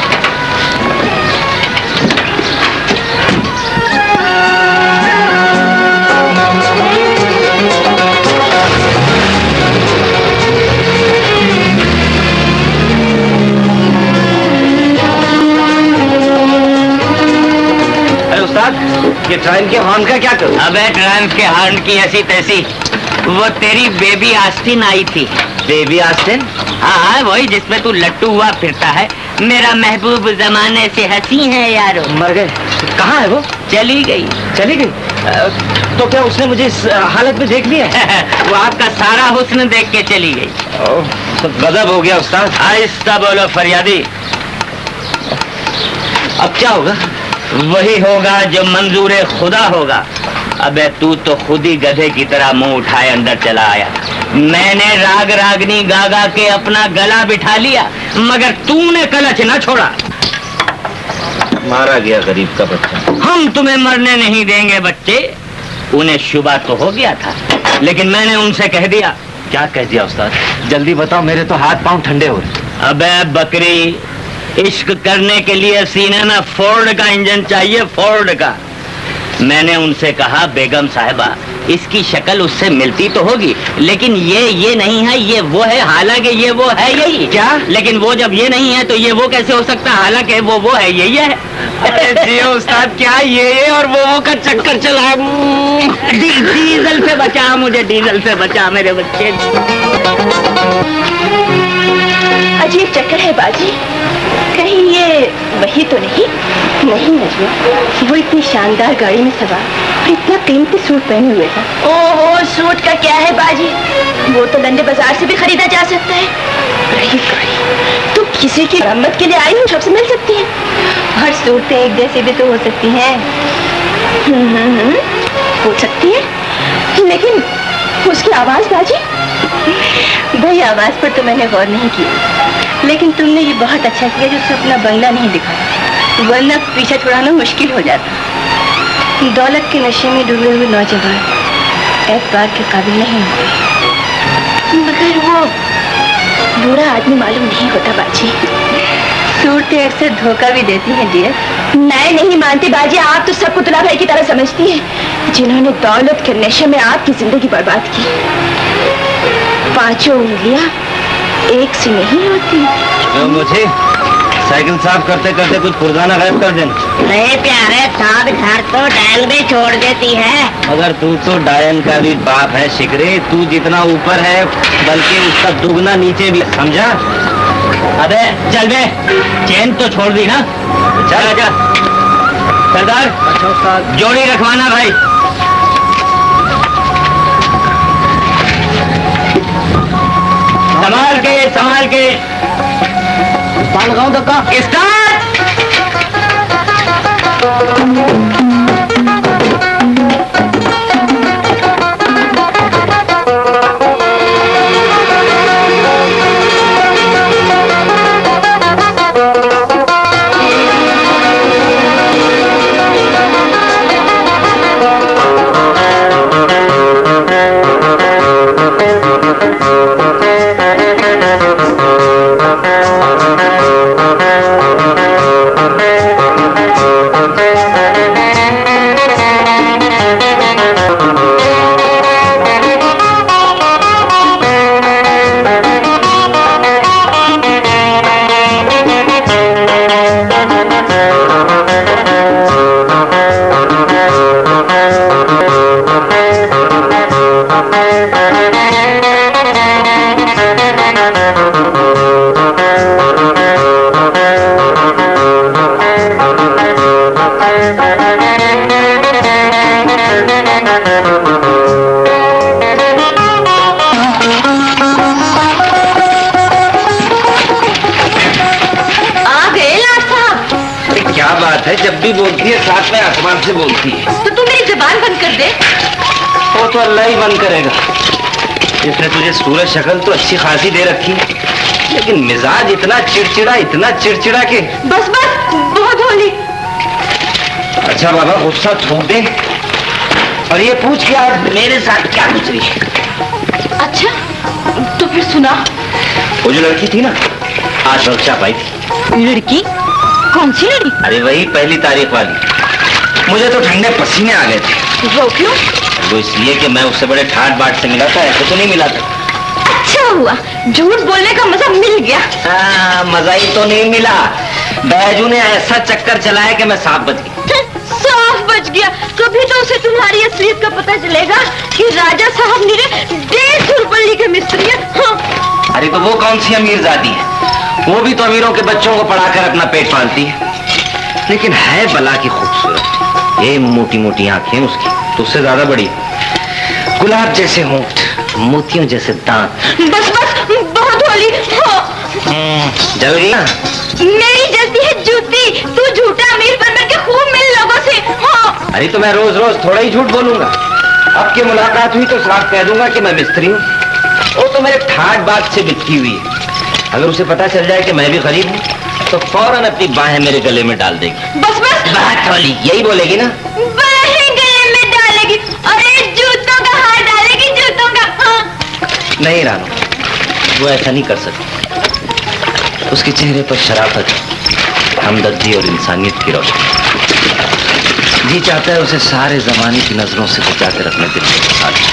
ये ट्रेन के हॉर्न का क्या करूं? अबे ट्रेन के हॉर्न की ऐसी तैसी, वो तेरी बेबी आस्तीन आई थी। बेबी आस्तीन? हाँ वही जिसमें तू लट्टू हुआ फिरता है। मेरा महबूब जमाने से हंसी है यारो। मर गए? कहाँ है वो? चली गई। चली गई? तो क्या उसने मुझे इस हालत में देख लिया? वो आपका सारा हुस्न देख के चली गई। तो गजब हो गया उस्ताद। आहिस्ता बोलो फरियादी। अब क्या होगा? वही होगा जो मंजूरे खुदा होगा। अबे तू तो खुद ही गधे की तरह मुंह उठाए अंदर चला आया। मैंने राग रागनी गागा के अपना गला बिठा लिया, मगर तूने कलच न छोड़ा। मारा गया गरीब का बच्चा। हम तुम्हें मरने नहीं देंगे बच्चे। उन्हें शुबा तो हो गया था, लेकिन मैंने उनसे कह दिया। क्या कह दिया उस्ताद? जल्दी बताओ, मेरे तो हाथ पांव ठंडे हो रहे। अबे बकरी, इश्क करने के लिए सीने में फोर्ड का इंजन चाहिए, फोर्ड का। मैंने उनसे कहा बेगम साहिबा इसकी शक्ल उससे मिलती तो होगी, लेकिन ये नहीं है, ये वो है, हालांकि ये वो है यही। क्या? लेकिन वो जब ये नहीं है तो ये वो कैसे हो सकता है, हालांकि वो है यही है। अरे जी उस्ताद, क्या ये और वो का चक्कर चला। डीजल से बचा मुझे, डीजल से बचा मेरे बच्चे। अजीब चक्कर है बाजी, कहीं ये वही तो नहीं? नहीं नजमा, वो इतनी शानदार गाड़ी में सवार और इतना कीमती सूट पहने हुए था। ओहो, सूट का क्या है बाजी, वो तो लंदे बाजार से भी खरीदा जा सकता है। रही गाड़ी तो किसी की मरम्मत के लिए आई हूँ, सबसे मिल सकती है। हर सूरतें एक जैसी भी तो हो सकती हैं। हो सकती है, लेकिन उसकी आवाज बाजी, भाई आवाज पर तो मैंने गौर नहीं किया, लेकिन तुमने ये बहुत अच्छा किया जो उसे अपना बंगला नहीं दिखाया, वरना पीछा छुड़ाना मुश्किल हो जाता। दौलत के नशे में डूबे हुए नौजवान एतबार के काबिल नहीं होते, मगर वो बुरा आदमी मालूम नहीं होता बाजी। सूरतें अक्सर धोखा भी देती हैं डियर। मैं नहीं मानती बाजी, आप तो सब पुतला भाई की तरह समझती हैं, जिन्होंने दौलत के नशे में आपकी जिंदगी बर्बाद की। पांचों उंगलियां एक सी नहीं होती। तो मुझे साइकिल साफ करते करते कुछ पुरजाना गायब कर देना। नहीं प्यारे साहब, घर तो डायन भी छोड़ देती है। मगर तू तो डायन का भी बाप है शिकरे, तू जितना ऊपर है बल्कि उसका दुगना नीचे भी, समझा? अबे चल बे, चेन तो छोड़ दी ना, चल आजा। सरदार, अच्छा उस्ताद। जोड़ी रखवाना भाई। संभाल के, संभाल के। लगाऊं धक्का। स्टार्ट। जब भी बोलती है साथ में आसमान से बोलती है। तो तू मेरी जुबान बंद कर दे। वो तो अल्लाह ही बंद करेगा। इसने तुझे सूरज शक्ल तो अच्छी खासी दे रखी, लेकिन मिजाज इतना चिड़चिड़ा के बस बस, बहुत होली। अच्छा बाबा, गुस्सा छोड़ दे और ये पूछ के आज मेरे साथ क्या गुजरी है। अच्छा तो फिर सुना। वो जो लड़की थी ना, आज वर्कशॉप आई थी। लड़की? कौन सी लड़की? अरे वही पहली तारीख वाली। मुझे तो ठंडे पसीने आ गए थे। वो क्यों? वो इसलिए कि मैं उससे बड़े ठाट बाट से मिला था, ऐसे तो नहीं मिला था। अच्छा हुआ, झूठ बोलने का मजा मिल गया। हाँ, मजा ही तो नहीं मिला। बैजू ने ऐसा चक्कर चलाया कि मैं सांप बच गया। साफ बच गया। कभी तो उसे तुम्हारी असलियत का पता चलेगा कि राजा साहब मेरे 150 रुपये के मिस्त्री हैं। हाँ। अरे तो वो कौन सी अमीरजादी है? वो भी तो अमीरों के बच्चों को पढ़ाकर अपना पेट पालती है, लेकिन है बला की खूबसूरत। ये मोटी मोटी आंखें उसकी तो उससे ज्यादा बड़ी, गुलाब जैसे होंठ, मोतियों जैसे दांत। बस बस, बहुत होली। हाँ। जल गई ना? मेरी जलती है जूती। तू झूठा अमीर बन के खूब मिल लोगों से। हाँ। अरे तो मैं रोज रोज थोड़ा ही झूठ बोलूंगा। अब की मुलाकात हुई तो साफ कह दूंगा कि मैं मिस्त्री हूँ। वो तो मेरे ठाट बाट से बिकती हुई है। अगर उसे पता चल जाए कि मैं भी गरीब हूँ तो फौरन अपनी बाहें मेरे गले में डाल देगी। बस बस, बात होली, यही बोलेगी ना? बाहें गले में डालेगी। अरे जूतों का हार डालेगी, जूतों का। हाँ। नहीं रानो, वो ऐसा नहीं कर सकती। उसके चेहरे पर शराफत, हमदर्दी और इंसानियत की रोशनी। जी चाहता है उसे सारे जमाने की नजरों से बचा कर अपने दिल में बसा ले।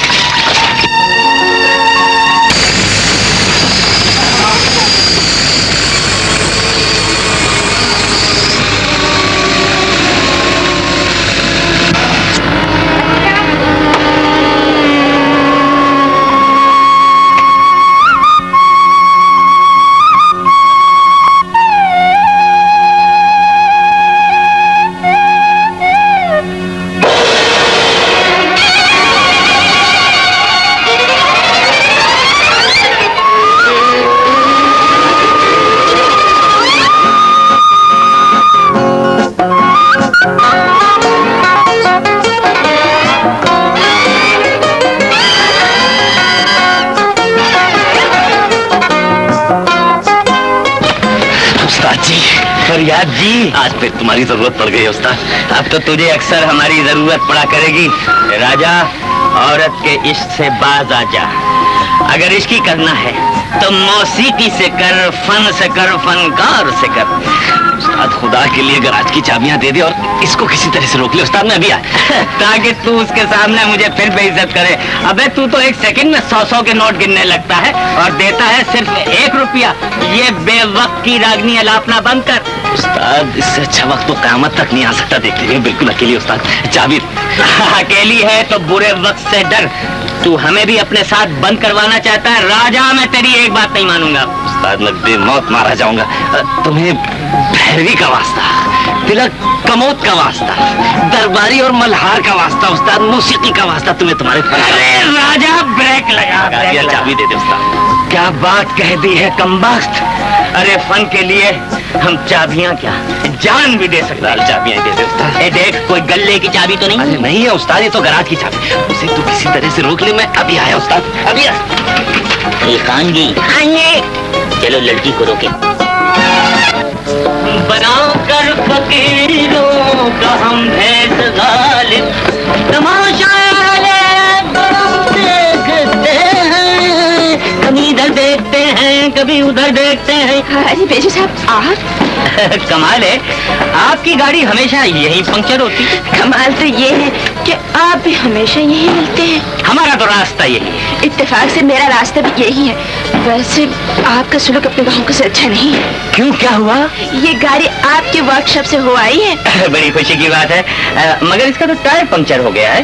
फरियाद जी, आज फिर तुम्हारी जरूरत पड़ गई उस्ताद। अब तो तुझे अक्सर हमारी जरूरत पड़ा करेगी। राजा, औरत के इश्क से बाज आ जा। अगर इश्क ही करना है तो मौसीकी से कर, फन से कर, फनकार से कर। उस्ताद खुदा के लिए गराज की चाबियां दे दे और इसको किसी तरह से रोक ले। उस्ताद मैं अभी आया ताकि तू उसके सामने मुझे फिर बेइज्जत करे। अबे तू तो एक सेकंड में 100-100 के नोट गिनने लगता है और देता है सिर्फ 1 रुपया। ये बेवक्त की रागनी अलापना बंद कर। उस्ताद इससे अच्छा वक्त तो क़यामत तक नहीं आ सकता। देख लीजिए बिल्कुल अकेली उस्ताद। चाबी अकेली है तो बुरे वक्त से डर। तू हमें भी अपने साथ बंद करवाना चाहता है। राजा, मैं तेरी एक बात नहीं मानूंगा। उस्ताद मैं बेमौत मारा जाऊंगा। तुम्हें भैरवी का वास्ता, तिलक कमोद का वास्ता, दरबारी और मल्हार का वास्ता, उस्ताद मौसीकी का वास्ता, तुम्हें तुम्हारे राजा ब्रेक लगा। चाबी दे दे उस्ताद। क्या बात कह दी है कमबख्त। अरे फन के लिए हम चाबियां क्या जान भी दे सकते हैं। चाबियां दे दे उस्ताद। देख कोई गल्ले की चाबी तो नहीं? अरे नहीं है उस्ताद, ये तो गराज की चाबी। उसे तू किसी तरह से रोक ले। मैं अभी आया उस्ताद, अभी आया। खान जी, चलो लड़की को रोके। बनाकर फकीरों का हम भेद गालिब, तमाशा देखते हैं, कभी इधर देखते हैं कभी उधर देखते हैं। अरे बेजू साहब आप कमाल है, आपकी गाड़ी हमेशा यही पंक्चर होती है। कमाल तो ये है कि आप भी हमेशा यही मिलते हैं। हमारा तो रास्ता यही है। इत्तेफाक से मेरा रास्ता भी यही है। वैसे आपका सुलूक अपने गाँव से अच्छा नहीं है। क्यों, क्या हुआ? ये गाड़ी आपके वर्कशॉप से हो आई है। बड़ी खुशी की बात है, मगर इसका तो टायर पंक्चर हो गया है।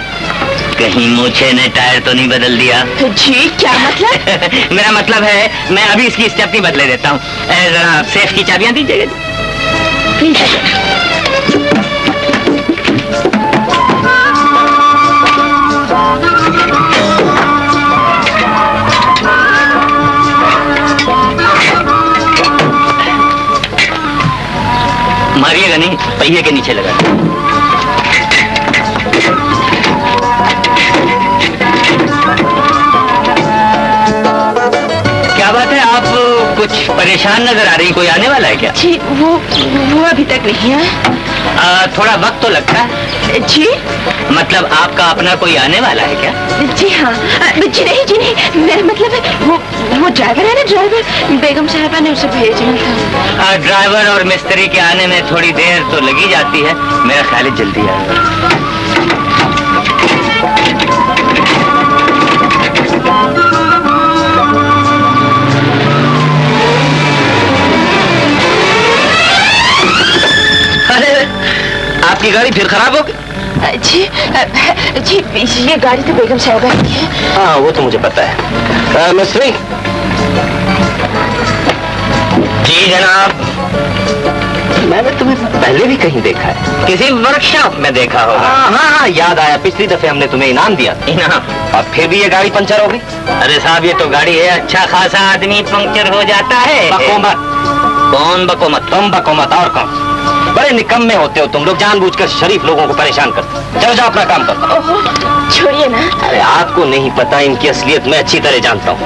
कहीं मूछे ने टायर तो नहीं बदल दिया? जी क्या मतलब? मेरा मतलब है मैं अभी इसकी स्टेपनी बदले देता हूँ। जरा सेफ की चाबियां दीजिएगा। मारिएगा नहीं, पहिए के नीचे लगा। क्या बात है, आप कुछ परेशान नजर आ रही। कोई आने वाला है क्या? जी वो अभी तक नहीं है। थोड़ा वक्त तो लगता है। जी मतलब आपका अपना कोई आने वाला है क्या? जी हाँ। जी नहीं, मेरा मतलब है वो ड्राइवर है ना, ड्राइवर बेगम साहिबा ने उसे भेजना था। ड्राइवर और मिस्त्री के आने में थोड़ी देर तो लगी जाती है। मेरा ख्याल है जल्दी आएगा। आपकी गाड़ी फिर खराब हो गई? जी ये गाड़ी तो बेगम साहिबा की है। हाँ वो तो मुझे पता है। मिस्त्री जी जनाब, मैंने तुम्हें पहले भी कहीं देखा है, किसी वर्कशॉप में देखा होगा। हाँ याद आया, पिछली दफे हमने तुम्हें इनाम दिया। इनाम? और फिर भी ये गाड़ी पंचर हो गई। अरे साहब ये तो गाड़ी है, अच्छा खासा आदमी पंक्चर हो जाता है। बकोमत। कौन बकोमत? तुम बकोमत और कौन? बड़े निकम्मे होते हो तुम लोग, जानबूझकर शरीफ लोगों को परेशान करते। चलो जाओ अपना काम करो। छोड़िए ना। अरे आपको नहीं पता, इनकी असलियत मैं अच्छी तरह जानता हूँ।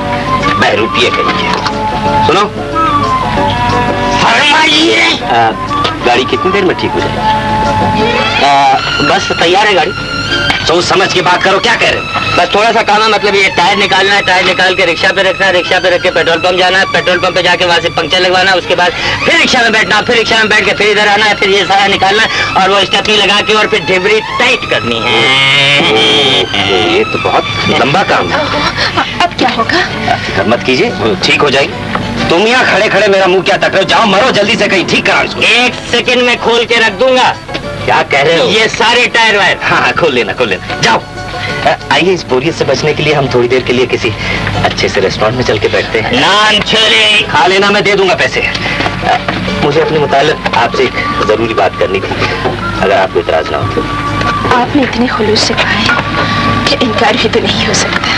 बहरूपिये कहिए। सुनो, गाड़ी कितनी देर में ठीक हो जाएगी? बस तैयार है गाड़ी। सोच समझ के बात करो, क्या कह रहे हो? बस थोड़ा सा काम है, मतलब ये टायर निकालना है, टायर निकाल के रिक्शा पे रखना है, रिक्शा पे रख के पेट्रोल पंप जाना है, पेट्रोल पंप पे जाके वहां से पंक्चर लगवाना है, उसके बाद फिर रिक्शा में बैठना, फिर रिक्शा में बैठ के फिर इधर आना है, फिर ये सारा निकालना है और वो स्टेपनी लगा के और फिर डिबरी टाइट करनी है। ये तो बहुत लंबा काम है। अब क्या होगा? फिक्र मत कीजिए, वो ठीक हो जाएगी। तुम यहाँ खड़े खड़े मेरा मुंह क्या तक रहे हो? जाओ मरो जल्दी से, कहीं ठीक कराओ इसको। 1 सेकंड में खोल के रख दूंगा। क्या कह रहे हो? ये सारे टायर वायर। हाँ खोल लेना, खोल लेना। जाओ। आइए, इस बोरियत से बचने के लिए हम थोड़ी देर के लिए किसी अच्छे से रेस्टोरेंट में चल के बैठते हैं। नान छोले खा लेना, मैं दे दूंगा पैसे। मुझे अपने मुताल्लिक आपसे एक जरूरी बात करनी थी, अगर आपको इतराज ना हो। आपने इतने खुलूस से कहा है कि इनकार भी तो नहीं हो सकता।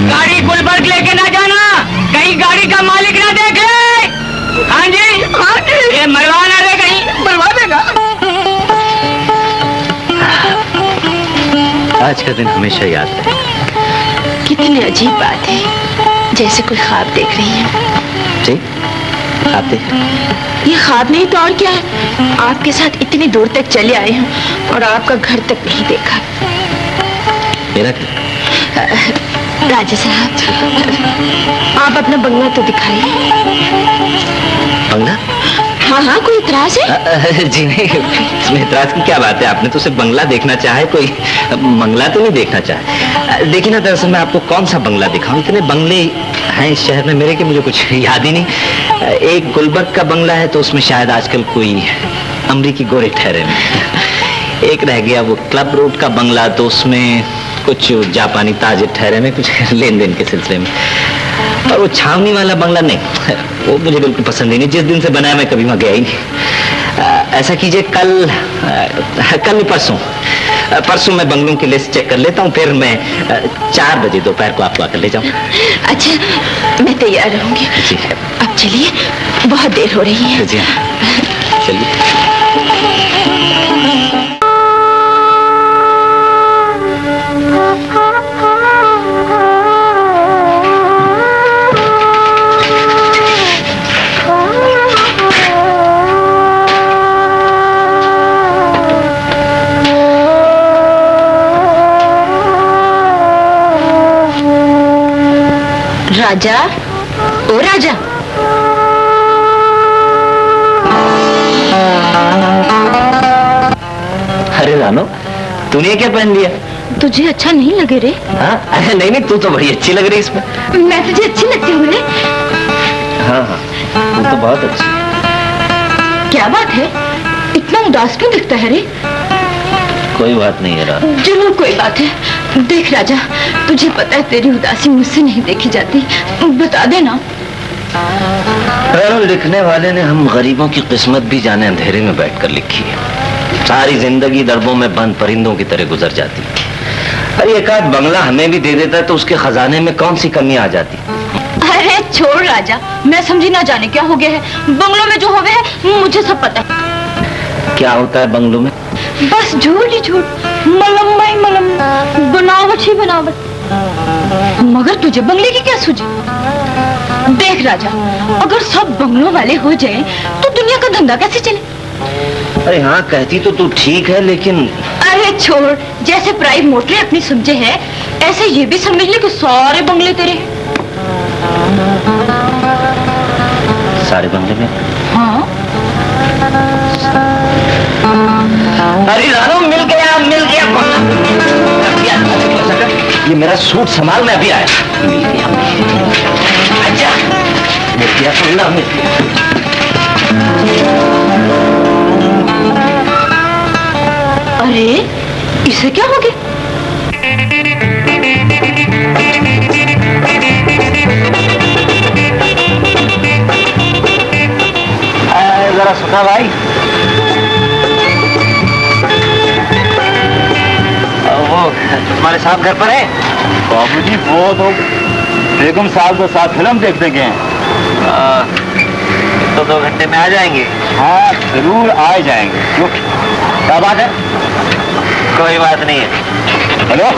गाड़ी गुलबर्ग लेके ना जाना, कहीं गाड़ी का मालिक ना देख ले। हाँ जी, हाँ जी। ये मरवा ना दे, कहीं मरवा देगा। आज का दिन हमेशा याद रहे। कितनी अजीब बात है, जैसे कोई ख्वाब देख रही है। जी, आप देख रहे हैं? ये ख्वाब नहीं तो और क्या है? आपके साथ इतनी दूर तक चले आए हैं और आपका घर तक नहीं देखा। मेरा घर? राजा साहब, आप अपना बंगला तो दिखाइए। बंगला? हाँ हाँ, कोई इतराज है? जी नहीं, इसमें इतराज की क्या बात है? आपने तो सिर्फ बंगला देखना चाहा है, कोई बंगला तो नहीं देखना चाहा। देखिए ना, दरअसल मैं आपको कौन सा बंगला दिखाऊं? इतने बंगले हैं इस शहर में मेरे कि मुझे कुछ याद ही नहीं। एक गुलबर्ग का बंगला है तो उसमें शायद आजकल कोई अमरीकी गोरे ठहरे में। एक रह गया वो क्लब रोड का बंगला, तो उसमें कुछ जापानी ताजिर ठहरे में, कुछ लेन देन के सिलसिले में। और वो छावनी वाला बंगला नहीं, वो मुझे बिल्कुल पसंद ही नहीं। जिस दिन से बनाया मैं कभी वहाँ गया ही नहीं। ऐसा कीजिए, कल नहीं परसों मैं बंगलों की लिस्ट चेक कर लेता हूँ, फिर मैं 4 बजे दोपहर को आपको आकर ले जाऊँ। अच्छा, मैं तैयार रहूंगी। जी। अब चलिए, बहुत देर हो रही है। जी हाँ, चलिए। राजा, ओ राजा। अरे रानो, तूने क्या पहन लिया? तुझे अच्छा नहीं लगे रे? हाँ, अरे नहीं नहीं, तू तो बड़ी अच्छी लग रही है इसमें। मैं तुझे अच्छी लगती हूँ रे? हाँ हाँ, तू तो बहुत अच्छी। क्या बात है, इतना उदास क्यों दिखता है रे? कोई बात नहीं है रानो। जरूर कोई बात है। देख राजा, तुझे पता है तेरी उदासी मुझसे नहीं देखी जाती, बता देना। लिखने वाले ने हम गरीबों की किस्मत भी जाने अंधेरे में बैठकर लिखी है। सारी जिंदगी दरबों में बंद परिंदों की तरह गुजर जाती। अरे एक आध बंगला हमें भी दे देता तो उसके खजाने में कौन सी कमी आ जाती। अरे छोड़ राजा, मैं समझी ना जाने क्या हो गया है। बंगलों में जो हो गया है मुझे सब पता है। क्या होता है बंगलों में? बस झूठ ही झूठ, मलम्मा ही मलम्मा, बनावट ही बनावट। मगर तुझे बंगले की क्या सूझी? देख राजा, अगर सब बंगलों वाले हो जाएं, तो दुनिया का धंधा कैसे चले? अरे हाँ, कहती तो तू ठीक है, लेकिन अरे छोड़, जैसे प्राइवेट मोटरें अपनी समझे है, ऐसे ये भी समझ ले कि सारे बंगले तेरे। सारे बंगले में? हाँ। अरे रानो, मिल गया मिल गया। ये मेरा सूट संभाल, मैं अभी आया। मिल गया, अच्छा मिल गया, सुनना मिल गया। अरे इसे क्या हो गया? जरा सुना भाई, वो तुम्हारे साहब घर पर है? बाबू जी, वो तो बेगम साहब के साथ फिल्म देखने गए हैं। तो तो 2 घंटे में आ जाएंगे। हाँ जरूर आ जाएंगे। क्यों, क्या बात है? कोई बात नहीं है। हेलो,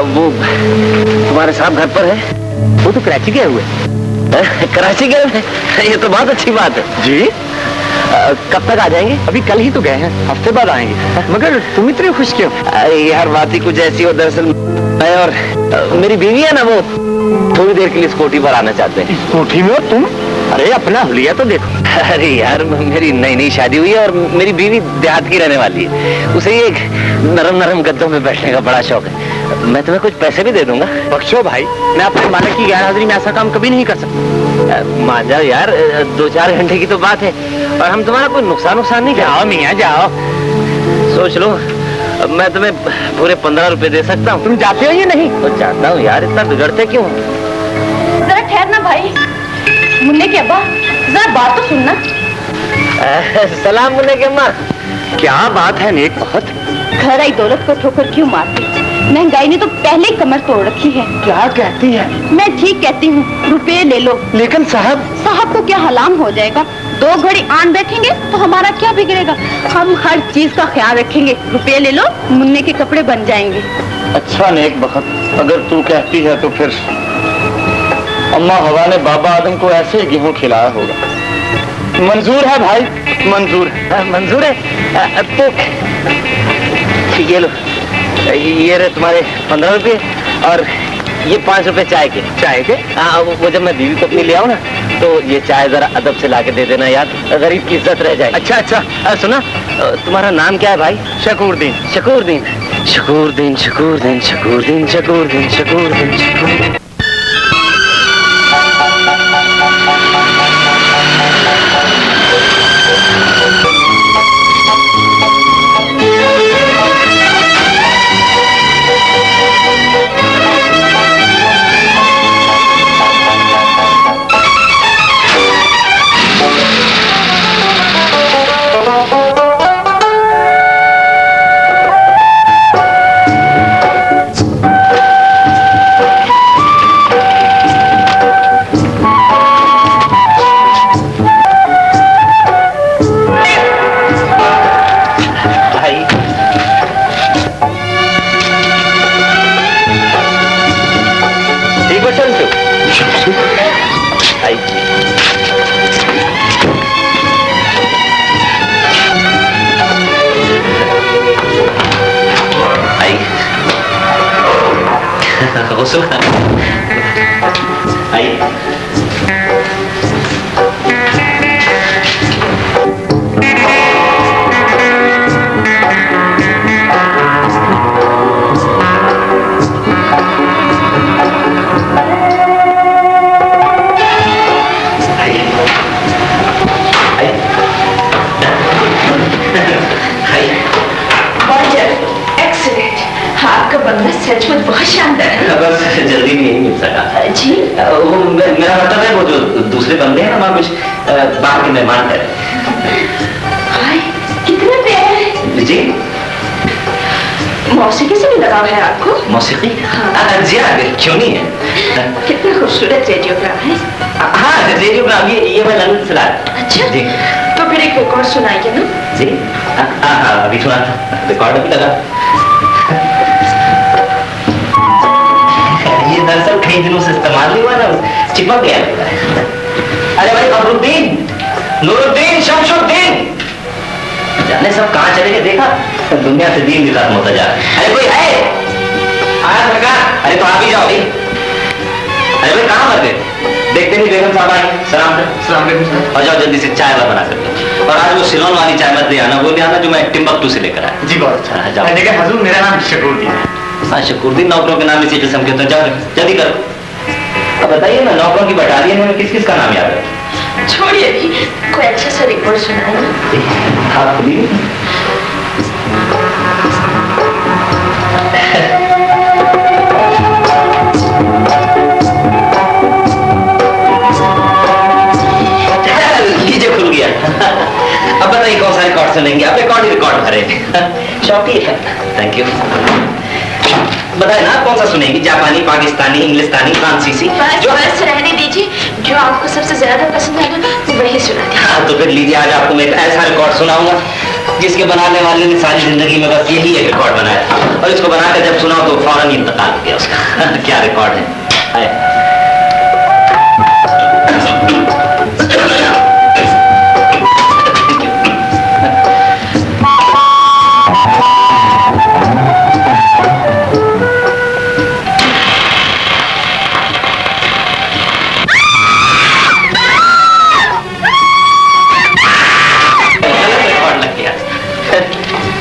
वो तुम्हारे साहब घर पर है? वो तो कराची गए हुए। कराची गए हैं? ये तो बहुत अच्छी बात है जी। कब तक आ जाएंगे? अभी कल ही तो गए हैं, हफ्ते बाद आएंगे। मगर तुम इतने खुश क्यों? अरे यार बात ही कुछ ऐसी हो, दरअसल मैं और मेरी बीवी है ना, वो थोड़ी देर के लिए स्कूटी पर आना चाहते हैं। कोठी में हो तुम? अरे अपना हुलिया तो देखो। अरे यार मेरी नई नई शादी हुई है और मेरी बीवी देहात की रहने वाली है। उसे ये नरम नरम गद्दों में बैठने का बड़ा शौक है। मैं तुम्हें कुछ पैसे भी दे दूंगा। बख्शो भाई, मैं अपने मालिक की गैर हाजिरी में ऐसा काम कभी नहीं कर सकता। मान जाओ यार, 2-4 घंटे की तो बात है और हम तुम्हारा कोई नुकसान नहीं कर। जाओ मियाँ जाओ। सोच लो, मैं तुम्हें पूरे 15 रुपए दे सकता हूँ। तुम जाते हो या नहीं? तो जाता हूँ यार, इतना बिगड़ते क्यों? जरा ठहरना भाई। मुन्ने के अब्बा, जरा बात तो सुनना। सलाम मुन्ने के अम्मा। क्या बात है नेक बहुत। घर आई दौलत को ठोकर क्यों मारती? महंगाई ने तो पहले ही कमर तोड़ रखी है। क्या कहती है? मैं ठीक कहती हूँ, रुपए ले लो। लेकिन साहब को क्या हलाम हो जाएगा? 2 घड़ी आन बैठेंगे तो हमारा क्या बिगड़ेगा? हम हर चीज का ख्याल रखेंगे। रुपए ले लो, मुन्ने के कपड़े बन जाएंगे। अच्छा नेक बहुत, अगर तू कहती है तो फिर अम्मा हवा ने बाबा आदम को ऐसे गेहूं खिलाया होगा। मंजूर है भाई, मंजूर है। मंजूर है? तो ये लो, ये रहे तुम्हारे 15 रुपये और ये 5 रुपए चाय के। चाय के? हाँ, वो जब मैं बीवी को अपनी ले आऊँ ना, तो ये चाय जरा अदब से लाके दे देना यार, गरीब की इज्जत रह जाए। अच्छा अच्छा। सुना, तुम्हारा नाम क्या है भाई? शकूरदीन। शकूरदीन। शकूरदीन शकूरदीन शकूरदीन शकूरदीन शकूरदीन शकूरदीन। सचमुच बहुत शानदार है। बस जल्दी नहीं मिल सका जी। वो मेरा मतलब है, वो जो दूसरे बंदे हैं ना, वहाँ कुछ बाहर के मेहमान है। हाय, कितने प्यारे। जी। मौसीकी से भी लगाव है आपको? मौसीकी? जी हाँ, क्यों नहीं है। कितना खूबसूरत रेडियोग्राम है। हाँ, रेडियोग्राम ये मैं लंदन से लाया। अच्छा जी। तो फिर एक रिकॉर्ड सुनाइए ना। जी हाँ, अभी सुना था, रिकॉर्ड भी लगा। ये दरअसल कई दिनों से इस्तेमाल नहीं हुआ ना, चिपक गया। अरे भाई फखरुद्दीन, नूरुद्दीन, शमशुद्दीन, जाने सब कहाँ चले गए? देखा, दुनिया से दीन दिखात होता जा रहा है। अरे कोई है? आया सरकार? अरे तो आप ही जाओ भाई। अरे भाई कहाँ मर गए? देखते नहीं बेगम साहब आई। सलाम। और जाओ जल्दी से चाय बना सकते। और आज वो सिलोन वाली चाय मत ले आना, वो ले आना जो मैं टिम्बकटू से लेकर आया। जी बहुत अच्छा। हाँ, जाओ। देखिए हजूर, मेरा नाम शकूरुद्दीन है। हाँ, शकूरुद्दीन नौकरों के नाम इसी किस्म के होते हैं। जाओ जल्दी करो। अब बताइए ना, नौकरों की बटालियन में किस किस का नाम याद है? छोड़िए अभी, कोई अच्छा सा रिपोर्ट सुनाइए। आप खुद ही लीजिए, खुल गया। अब बताइए कौन सा रिकॉर्ड सुनेंगे? आप रिकॉर्ड भरे। शौकी है। Thank you. बताए ना कौन सा सुनेंगी? जापानी, पाकिस्तानी, इंग्लिस्तानी, फ्रांसीसी? बस रहने दीजिए, जो आपको सबसे ज्यादा पसंद है ना वही सुना दीजिए। हाँ तो फिर लीजिए, आज आपको मैं एक ऐसा रिकॉर्ड सुनाऊंगा जिसके बनाने वाले ने सारी जिंदगी में बस यही एक रिकॉर्ड बनाया था, और इसको बनाकर जब सुना तो फौरन इंतकाल हो गया उसका। क्या रिकॉर्ड है?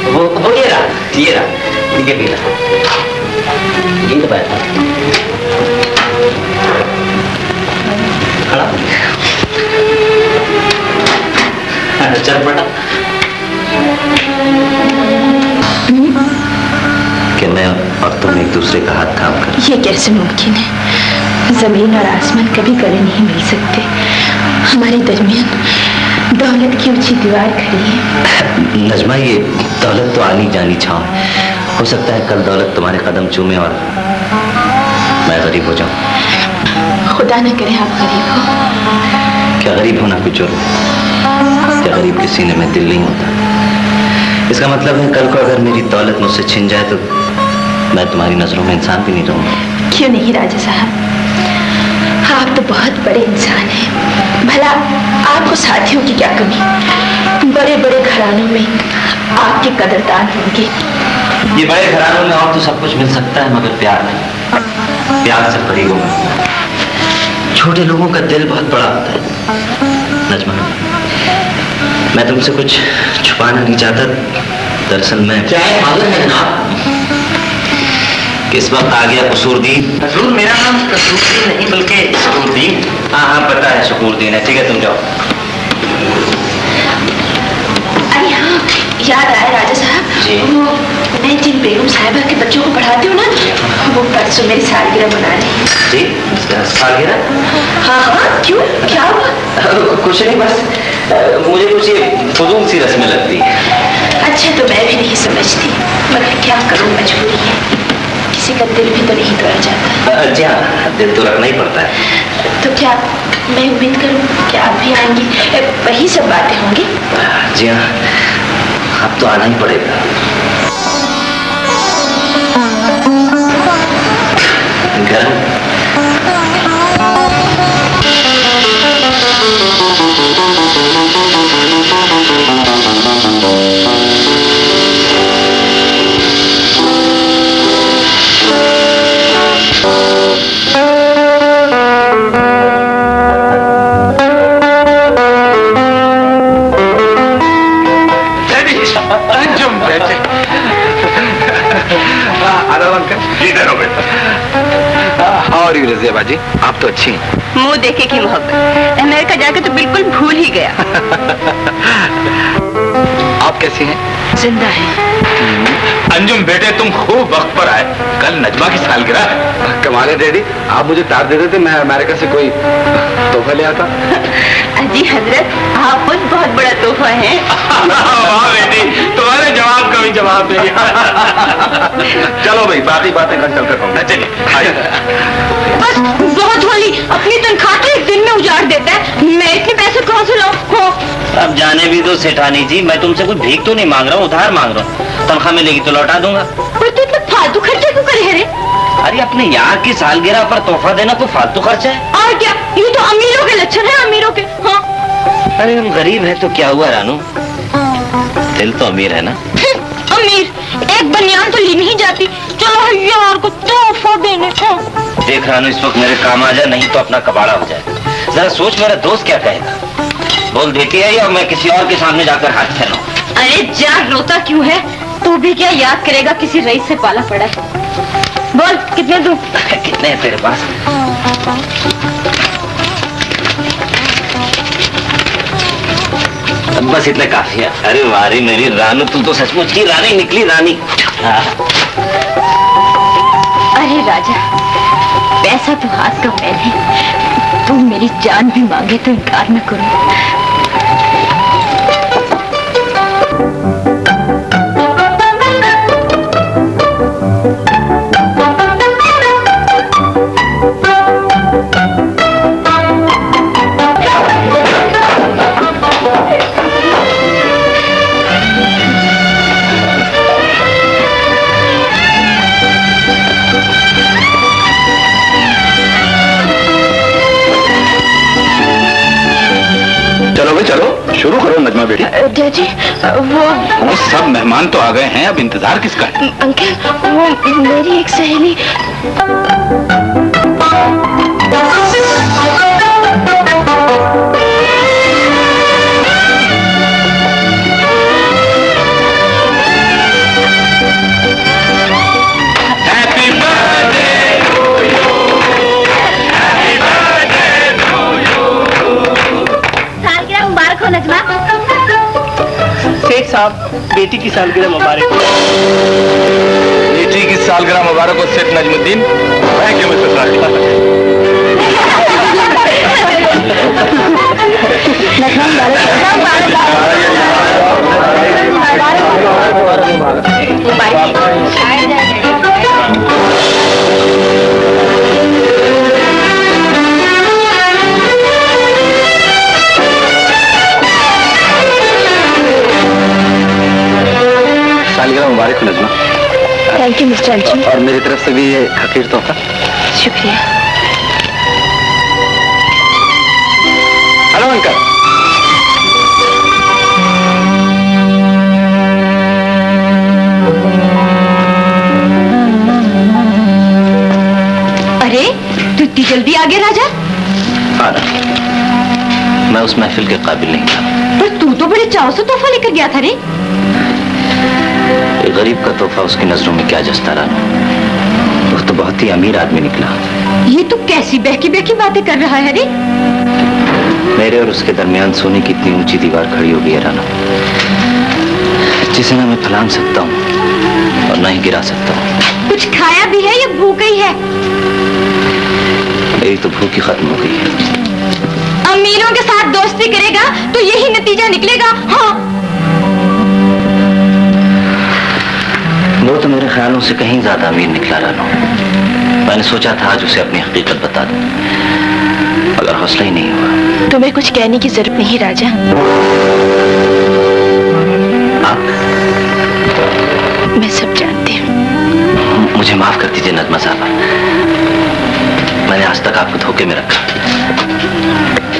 वो ये रहा, ठीक है पीला, ये तो बैठा खड़ा चल पड़ा कि मैं और तुम एक दूसरे का हाथ थाम कर। ये कैसे मुमकिन है? जमीन और आसमान कभी गले नहीं मिल सकते। हमारे दरमियान दौलत की ऊंची दीवार खड़ी है। नजमा, ये दौलत तो आनी जानी छाँव, हो सकता है कल दौलत तुम्हारे कदम चूमे और मैं गरीब हो जाऊं। खुदा न करे आप गरीब हो। क्या गरीब होना कुछ जुर्म? क्या गरीब के सीने में दिल नहीं होता? इसका मतलब है कल को अगर मेरी दौलत मुझसे छिन जाए तो मैं तुम्हारी नजरों में इंसान भी नहीं रहूंगा। क्यों नहीं राजा साहब, आप तो बहुत बड़े इंसान हैं। भला आपको साथियों की क्या कमी? बड़े बड़े घरानों में आपके कदरदान होंगे। ये बड़े घरानों में और तो सब कुछ मिल सकता है मगर प्यार नहीं। प्यार से गरीबों में छोटे लोगों का दिल बहुत बड़ा होता है। नजमा, मैं तुमसे कुछ छुपाना नहीं चाहता। दरअसल मैं चाहे हाजिर है जनाब। किस वक्त आ गया कसूरदीन? हजूर, मेरा नाम कसूरदीन नहीं बल्कि शकूरुद्दीन। हाँ पता है शकूरुद्दीन है। ठीक है तुम जाओ। अरे हाँ, याद आया राजा साहब, जी। वो मैं जिन बेगम साहिबा के बच्चों को पढ़ाती हूँ ना, वो परसों मेरी सालगिरह मना रही है। जी, सालगिरह? हाँ हाँ, क्यों, क्या हुआ? कुछ नहीं, बस मुझे कुछ ये फजूल सी रस्में लगती है। अच्छा, तो मैं भी नहीं समझती, मगर क्या करूँ, मजबूरी है। किसी का दिल भी तो नहीं तोड़ा जाता। जी हाँ, दिल तो रखना ही पड़ता है। तो क्या मैं उम्मीद करूँ कि आप भी आएंगी, वही सब बातें होंगी? जी हाँ, अब तो आना ही पड़ेगा। गरम और रजिया बाजी, आप तो अच्छी हैं। मुंह देखे की मोहब्बत, अमेरिका जाके तो बिल्कुल भूल ही गया। आप कैसी हैं? जिंदा है। अंजुम बेटे, तुम खूब वक्त पर आए। कल नजमा की सालगिरह है। कमाल है डैडी, आप मुझे तार दे देते, मैं अमेरिका से कोई तोहफा ले आता। अजी हजरत, आप खुद बहुत बड़ा तोहफा है। वाह बेटी, तुम्हारे जवाब का भी जवाब नहीं। चलो भाई, बाकी बातें घर चलकर कहूँगा। चलिए। बस बहुत होली, अपनी तनख्वाह तो एक दिन में उजाड़ देता है। मैं इतने पैसे कहाँ से लाऊं? अब जाने भी दो सेठानी जी, मैं तुमसे कुछ भीख तो नहीं मांग रहा हूँ, उधार मांग रहा हूँ। तनख्वाह मिलेगी तो लौटा दूंगा। पर तू इतना फालतू खर्चे क्यों करे रे? अरे अपने यार की सालगिरह पर तोहफा देना कोई फालतू खर्चा है? और क्या, ये तो अमीरों के लक्षण है, अमीरों के। हाँ, अरे हम गरीब हैं तो क्या हुआ रानू, दिल तो अमीर है ना। अमीर एक बनियान तो ली नहीं जाती, चलो यार को तोहफा देने। देख रानू, इस वक्त मेरे काम आ जाए, नहीं तो अपना कबाड़ा हो जाए। जरा सोच, मेरा दोस्त क्या कहेगा। बोल देती है या मैं किसी और के सामने जाकर हाथ फैलाऊं? अरे जा, रोता क्यों है? तू भी क्या याद करेगा, किसी रईस से पाला पड़ा है। बोल कितने दूं? कितने हैं तेरे पास? बस इतने काफी है। अरे वारी मेरी रानू, तू तो सचमुच की रानी निकली, रानी। अरे राजा, पैसा तो हाथ का मैल है, तू मेरी जान भी मांगे तो इनकार न करूं। चलो शुरू करो नजमा बेटी। डैडी वो सब मेहमान तो आ गए हैं, अब इंतजार किसका है? अंकल, वो मेरी एक सहेली। नजमा, सेठ साहब, बेटी की सालगिरह मुबारक। बेटी की सालगिरह मुबारक हो सेठ नजमुद्दीन। थैंक यू मिस्टर सालगिरह मुबारक हो Najma. Thank you mister Anshu. और मेरी तरफ से भी ये हकीर तोहफा। शुक्रिया। Hello uncle. अरे तू इतनी जल्दी आ गया राजा? हाँ, मैं उस महफिल के काबिल नहीं था। पर तू तो बड़े चाव से तोहफा लेकर गया था रे। एक गरीब का तोहफा उसकी नजरों में क्या जचता रहा। वो तो बहुत ही अमीर आदमी निकला। ये तू कैसी बहकी बहकी बातें कर रहा है रे? मेरे और उसके दरमियान सोने की इतनी ऊंची दीवार खड़ी हो गई है राना, जिसे ना मैं फैलान सकता हूँ और ना ही गिरा सकता हूँ। कुछ खाया भी है या भूख ही है? मेरी तो भूख ही खत्म हो गई है। अमीरों के साथ दोस्ती करेगा तो यही नतीजा निकलेगा। हाँ, वो तो मेरे ख्यालों से कहीं ज्यादा अमीर निकला रानो। मैंने सोचा था आज उसे अपनी हकीकत बता दूं, मगर हौसला ही नहीं हुआ। तुम्हें कुछ कहने की जरूरत नहीं राजा। आप? मैं सब जानती हूँ। मुझे माफ कर दीजिए नजमा साहबा, मैंने आज तक आपको धोखे में रखा।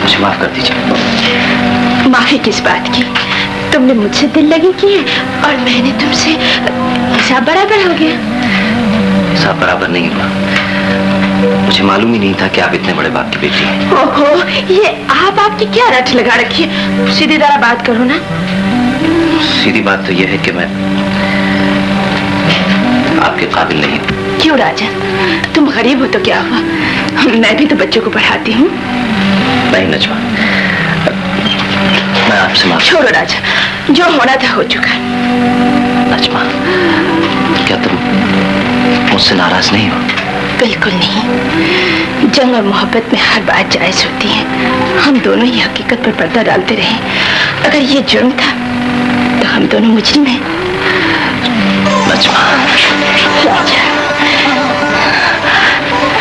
मुझे माफ कर दीजिए। माफी किस बात की? तुमने मुझसे दिल लगी की है और मैंने तुमसे हिसाब बराबर हो गया। हिसाब बराबर नहीं हुआ। मुझे मालूम ही नहीं था कि आप इतने बड़े बाप की बेटी हैं। ओहो, ये आप आपकी क्या रट लगा रखी है? सीधी तरह बात करो ना। सीधी बात तो यह है कि मैं आपके काबिल नहीं हूँ। क्यों राजा, तुम गरीब हो तो क्या हुआ? मैं भी तो बच्चों को पढ़ाती हूँ। नहीं नजमा, मैं आपसे माफ। छोड़ो राजा, जो होना था हो चुका। नजमा, क्या तुम मुझसे नाराज नहीं हो? बिल्कुल नहीं। जंग और मोहब्बत में हर बात जायज होती है। हम दोनों ही हकीकत पर पर्दा डालते रहे। अगर ये जुर्म था तो हम दोनों मुजरिम हैं। नजमा। राजा,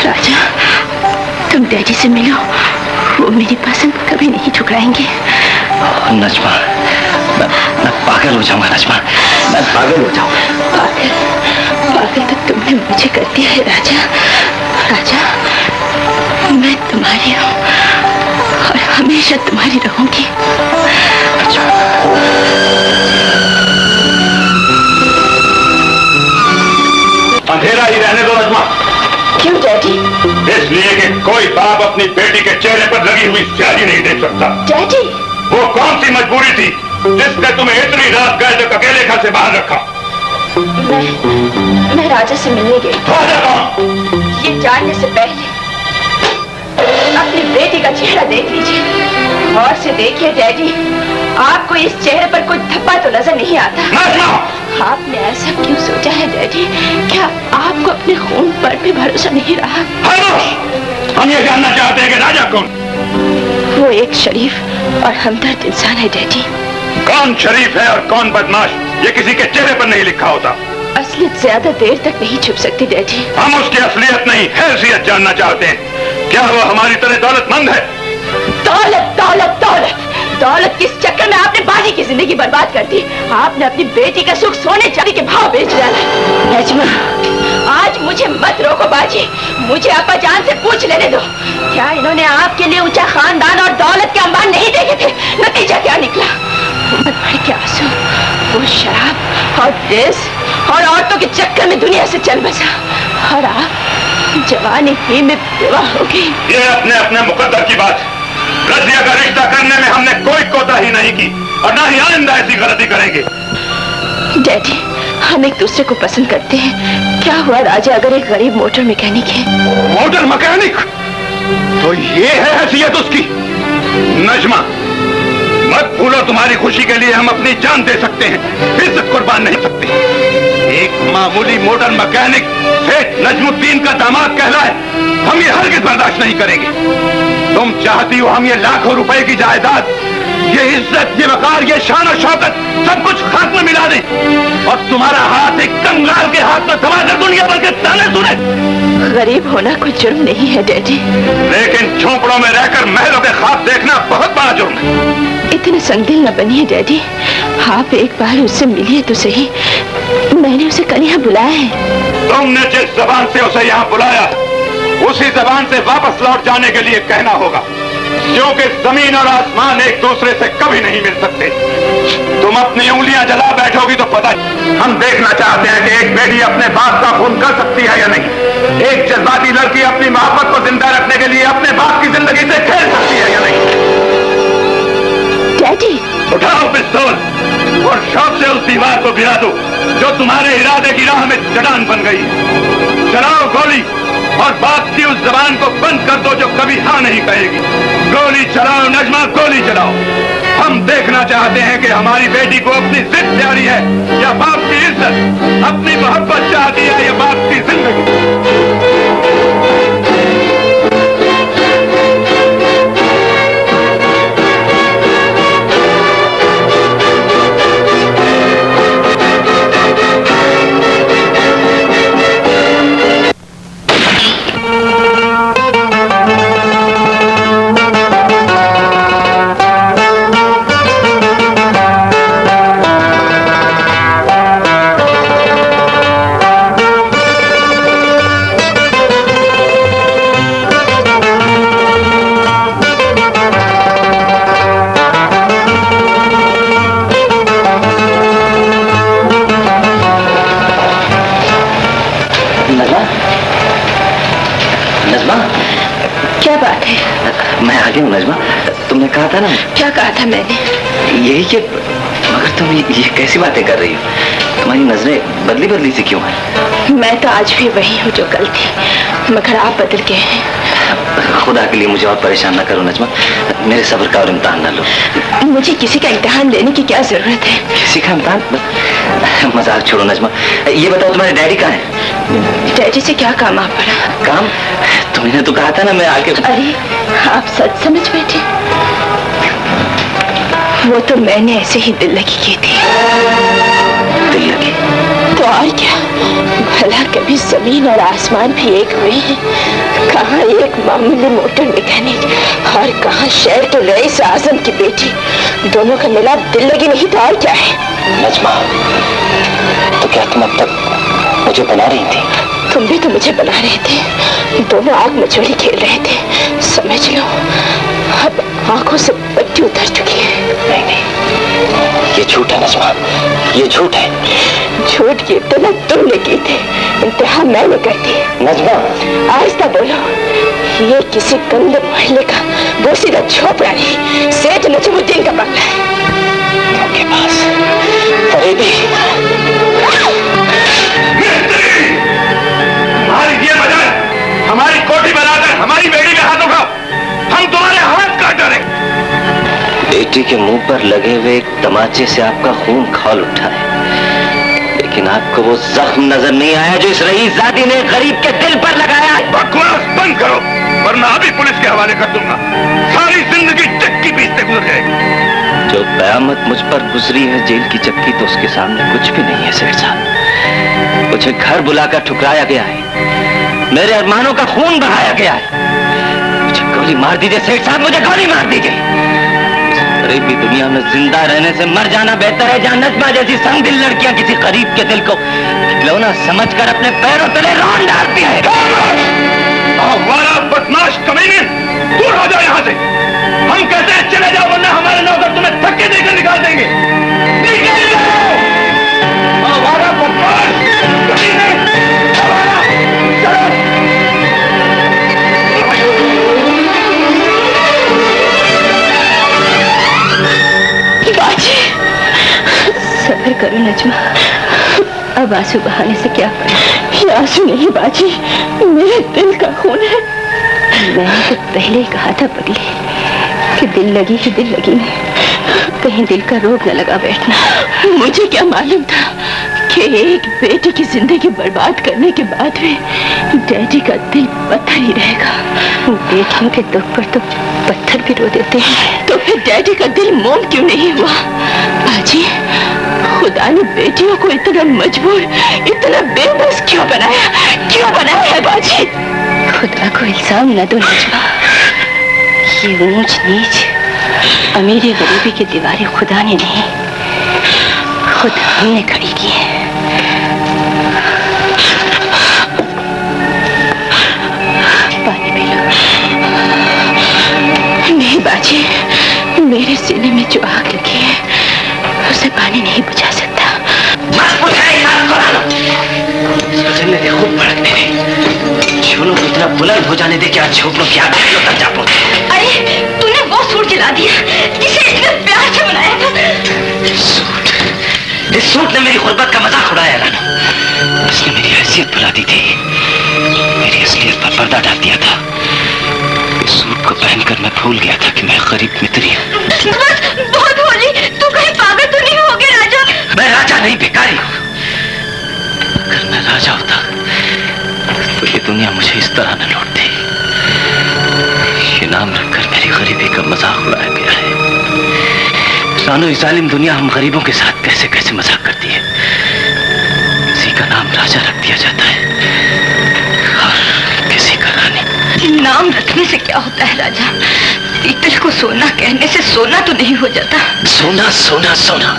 राजा, तुम डैडी से मिलो, वो मेरी पसंद कभी नहीं ठुकराएंगे। नजमा, मैं पागल हो जाऊंगा नजमा, मैं पागल हो जाऊंगा। पागल तो तुमने मुझे कर दिया है राजा। राजा, मैं तुम्हारी हूँ और हमेशा तुम्हारी रहूंगी। अंधेरा ही रहने दो नजमा। क्यों डैडी? इसलिए कि कोई बाप अपनी बेटी के चेहरे पर लगी हुई स्याही नहीं देख सकता। डैडी, वो कौन सी मजबूरी थी जिसने तुम्हें इतनी रात गए तक अकेले घर से बाहर रखा? मैं राजा से मिलने गई। राजा कौन? ये जानने से पहले अपनी बेटी का चेहरा देख लीजिए। और से देखिए डैडी, आपको इस चेहरे पर कोई धब्बा तो नजर नहीं आता। आपने ऐसा क्यों सोचा है डैडी? क्या आपको अपने खून पर भी भरोसा नहीं रहा? हम ये जानना चाहते हैं कि राजा कौन? वो एक शरीफ और हमदर्द इंसान है डैडी। कौन शरीफ है और कौन बदमाश, ये किसी के चेहरे पर नहीं लिखा होता। असलियत ज्यादा देर तक नहीं छुप सकती डैडी। हम उसकी असलियत नहीं हैसियत जानना चाहते हैं। क्या वो हमारी तरह दौलतमंद है? दौलत दौलत दौलत दौलत किस चक्कर में आपने बाजी की जिंदगी बर्बाद कर दी। आपने अपनी बेटी का सुख सोने चांदी के भाव बेच डाला। नजमा, आज मुझे मत रोको बाजी, मुझे आपा जान से पूछ लेने दो। क्या इन्होंने आपके लिए ऊंचा खानदान और दौलत के अंबार नहीं देखे थे? नतीजा क्या निकला? उम्र भर के आंसू, वो शराब और ड्रेस और औरतों के चक्कर में दुनिया से चल बसा, और आप जवानी ही में विवाह हो गई। ये अपने अपने मुकद्दर की बात। रजिया का रिश्ता करने में हमने कोई कोताही नहीं की और ना ही आइंदा ऐसी गलती करेंगे। डैडी, हम एक दूसरे को पसंद करते हैं। क्या हुआ राजा अगर एक गरीब मोटर मैकेनिक है? Motor mechanic? तो ये है हैसियत उसकी। नजमा, मत भूलो, तुम्हारी खुशी के लिए हम अपनी जान दे सकते हैं, इज्जत कुर्बान नहीं सकते। एक मामूली मोटर मैकेनिक सेठ नजमुद्दीन का दामाद कहलाए, हम ये हरगिज़ बर्दाश्त नहीं करेंगे। तुम चाहती हो हम ये लाखों रुपए की जायदाद, ये इज्जत, ये वकार, ये शान और शौकत सब कुछ खाक में मिला दें और तुम्हारा हाथ एक कंगाल के हाथ में थमा कर दुनिया भर के ताने सुने। गरीब होना कोई जुर्म नहीं है डैडी, लेकिन झोंपड़ों में रहकर महलों के ख्वाब देखना बहुत बड़ा जुर्म है। इतने संगदिल न बनिए डैडी, आप एक बार उससे मिलिए तो सही। मैंने उसे कल यहाँ बुलाया है। तुमने जिस जबान से उसे यहाँ बुलाया, उसी जबान से वापस लौट जाने के लिए कहना होगा, क्योंकि जमीन और आसमान एक दूसरे से कभी नहीं मिल सकते। तुम अपनी उंगलियां जला बैठोगी तो पता। हम देखना चाहते हैं कि एक बेटी अपने बाप का खून कर सकती है या नहीं। एक जज्बाती लड़की अपनी मोहब्बत को जिंदा रखने के लिए अपने बाप की जिंदगी से खेल सकती है या नहीं। डैडी, उठाओ पिस्तौल और शौक से उस दीवार को गिरा दो जो तुम्हारे इरादे की राह में चट्टान बन गई है। चलाओ गोली और बात की उस जबान को बंद कर दो जो कभी हाँ नहीं कहेगी। गोली चलाओ नजमा, गोली चलाओ। हम देखना चाहते हैं कि हमारी बेटी को अपनी जिद प्यारी है या बाप की इज्जत, अपनी मोहब्बत चाहती है या बाप की जिंदगी। क्या बात है? मैं आ गया हूँ नजमा। तुमने कहा था ना। क्या कहा था मैंने? यही कि मगर तुम ये कैसी बातें कर रही हो? तुम्हारी नजरें बदली बदली सी क्यों है? मैं तो आज भी वही हूँ जो कल थी, मगर आप बदल गए हैं। खुदा के लिए मुझे और परेशान ना करो नजमा, मेरे सब्र का और इम्तिहान ना लो। मुझे किसी का इम्तिहान लेने की क्या जरूरत है? किसी का इम्तिहान? मजाक छोड़ो नजमा, ये बताओ तुम्हारे डैडी कहाँ हैं? डैडी से क्या काम आ पड़ा? काम? तुमने तो कहा था ना मैं आके। अरे आप सच समझ बैठे। वो तो मैंने ऐसे ही दिल लगी की थी। दिल लगी? तो और क्या, भला कभी जमीन और आसमान भी एक हुए हैं? कहाँ एक मामूली मोटर मैकेनिक और कहाँ शहर के रईस आजम की बेटी, दोनों का मिलाप दिल लगी नहीं तो और क्या है? नजमा, तो क्या तुम अब तक मुझे बना रही थी? तुम भी तो मुझे बना रहे थे, दोनों आग मचोली खेल रहे थे। समझ लो अब आंखों से पट्टी उतर चुकी है। नहीं नहीं, ये झूठ है नजमा, ये झूठ है। झूठ की इब्तदा तुमने की थी, इंतहा मैंने कर दी। नजमा, आहिस्ता बोलो, ये किसी गंदे मोहल्ले का वो सीधा झोपड़ा नहीं, सेठ नजमुद्दीन का बंगला है। आपके पास फरेबी। हमारी ये मजाक, हमारी कोठी बनाकर हमारी बेटी के हाथ उठाओ, हम तुम्हारे हाथ काट डालेंगे। बेटी के मुंह पर लगे हुए एक तमाचे से आपका खून खौल उठा है, लेकिन आपको वो जख्म नजर नहीं आया जो इस रईसजादी ने गरीब के दिल पर लगाया। बकवास बंद करो, वरना अभी पुलिस के हवाले कर दूंगा। सारी जिंदगी चक्की पीसते गुजर जाएगी। जो कयामत मुझ पर गुजरी है जेल की चक्की, तो उसके सामने कुछ भी नहीं है सेठ साहब। मुझे घर बुलाकर ठुकराया गया है, मेरे अरमानों का खून बहाया गया है। मुझे गोली मार दीजिए सेठ साहब, मुझे गोली मार दीजिए। गरीबी दुनिया में जिंदा रहने से मर जाना बेहतर है, जहां नजमा जैसी संगदिल लड़कियां किसी गरीब के दिल को खिलौना समझकर अपने पैरों तले रौंद डालती है। हमारा बदमाश कमीने, दूर हो जाओ यहाँ से। हम कहते हैं चले जाओ, वरना हमारे नौकर तुम्हें धक्के देकर निकाल देंगे। निकल जाओ, हमारा बदमाश कमीने, हमारा चलो। सब्र करो नजमा, अब आंसू बहाने से क्या करें? ये आंसू नहीं बाजी, मेरे दिल का खून है। मैंने तो पहले ही कहा था पगली कि दिल लगी कि दिल लगी नहीं, कहीं दिल का रोग न लगा बैठना। मुझे क्या मालूम था कि एक बेटी की जिंदगी बर्बाद करने के बाद भी डैडी का दिल पत्थर ही रहेगा। बेटियों के दुख पर तो पत्थर भी रो देते हैं, तो फिर डैडी का दिल मोम क्यों नहीं हुआ? बाजी, खुदा ने बेटियों को इतना मजबूर, इतना बेबस क्यों बनाया है बाजी? खुदा को इल्जाम न दो नजमा, ये ऊंच नीच, अमीरी गरीबी की दीवारें खुदा ने नहीं, खुद हमने खड़ी की है। पानी पी लो। नहीं बाजी, मेरे सीने में जो आग लगी है उसे पानी नहीं बुझा सकता। जलने दे, खूब भड़कने दे, झोलों को इतना बुलंद हो जाने दे कि आज झोपड़ों की आग तक जा पहुंचे। अरे तूने वो सूट जला दिया जिसे इतने प्यार से बनाया था। सूट? इस सूट ने मेरी गुर्बत का मजाक उड़ाया रानू। इसने मेरी हैसियत भुला दी थी, मेरी असलियत पर पर्दा डाल दिया था। इस सूट को पहनकर मैं भूल गया था कि मैं गरीब मित्री हूँ। बहुत बोली, तू कहीं पागल तो नहीं हो गया राजा? मैं राजा नहीं, भिखारी हूँ। अगर मैं राजा होता तो ये दुनिया मुझे इस तरह न लौटती। ये नाम रखकर मेरी गरीबी का मजाक उड़ाया गया है। रानू, इस जालिम दुनिया हम गरीबों के साथ कैसे कैसे मजाक करती है। किसी का नाम राजा रख दिया जाता है और किसी का रानी। नाम रखने से क्या होता है राजा? पीतल को सोना कहने से सोना तो नहीं हो जाता। सोना सोना सोना,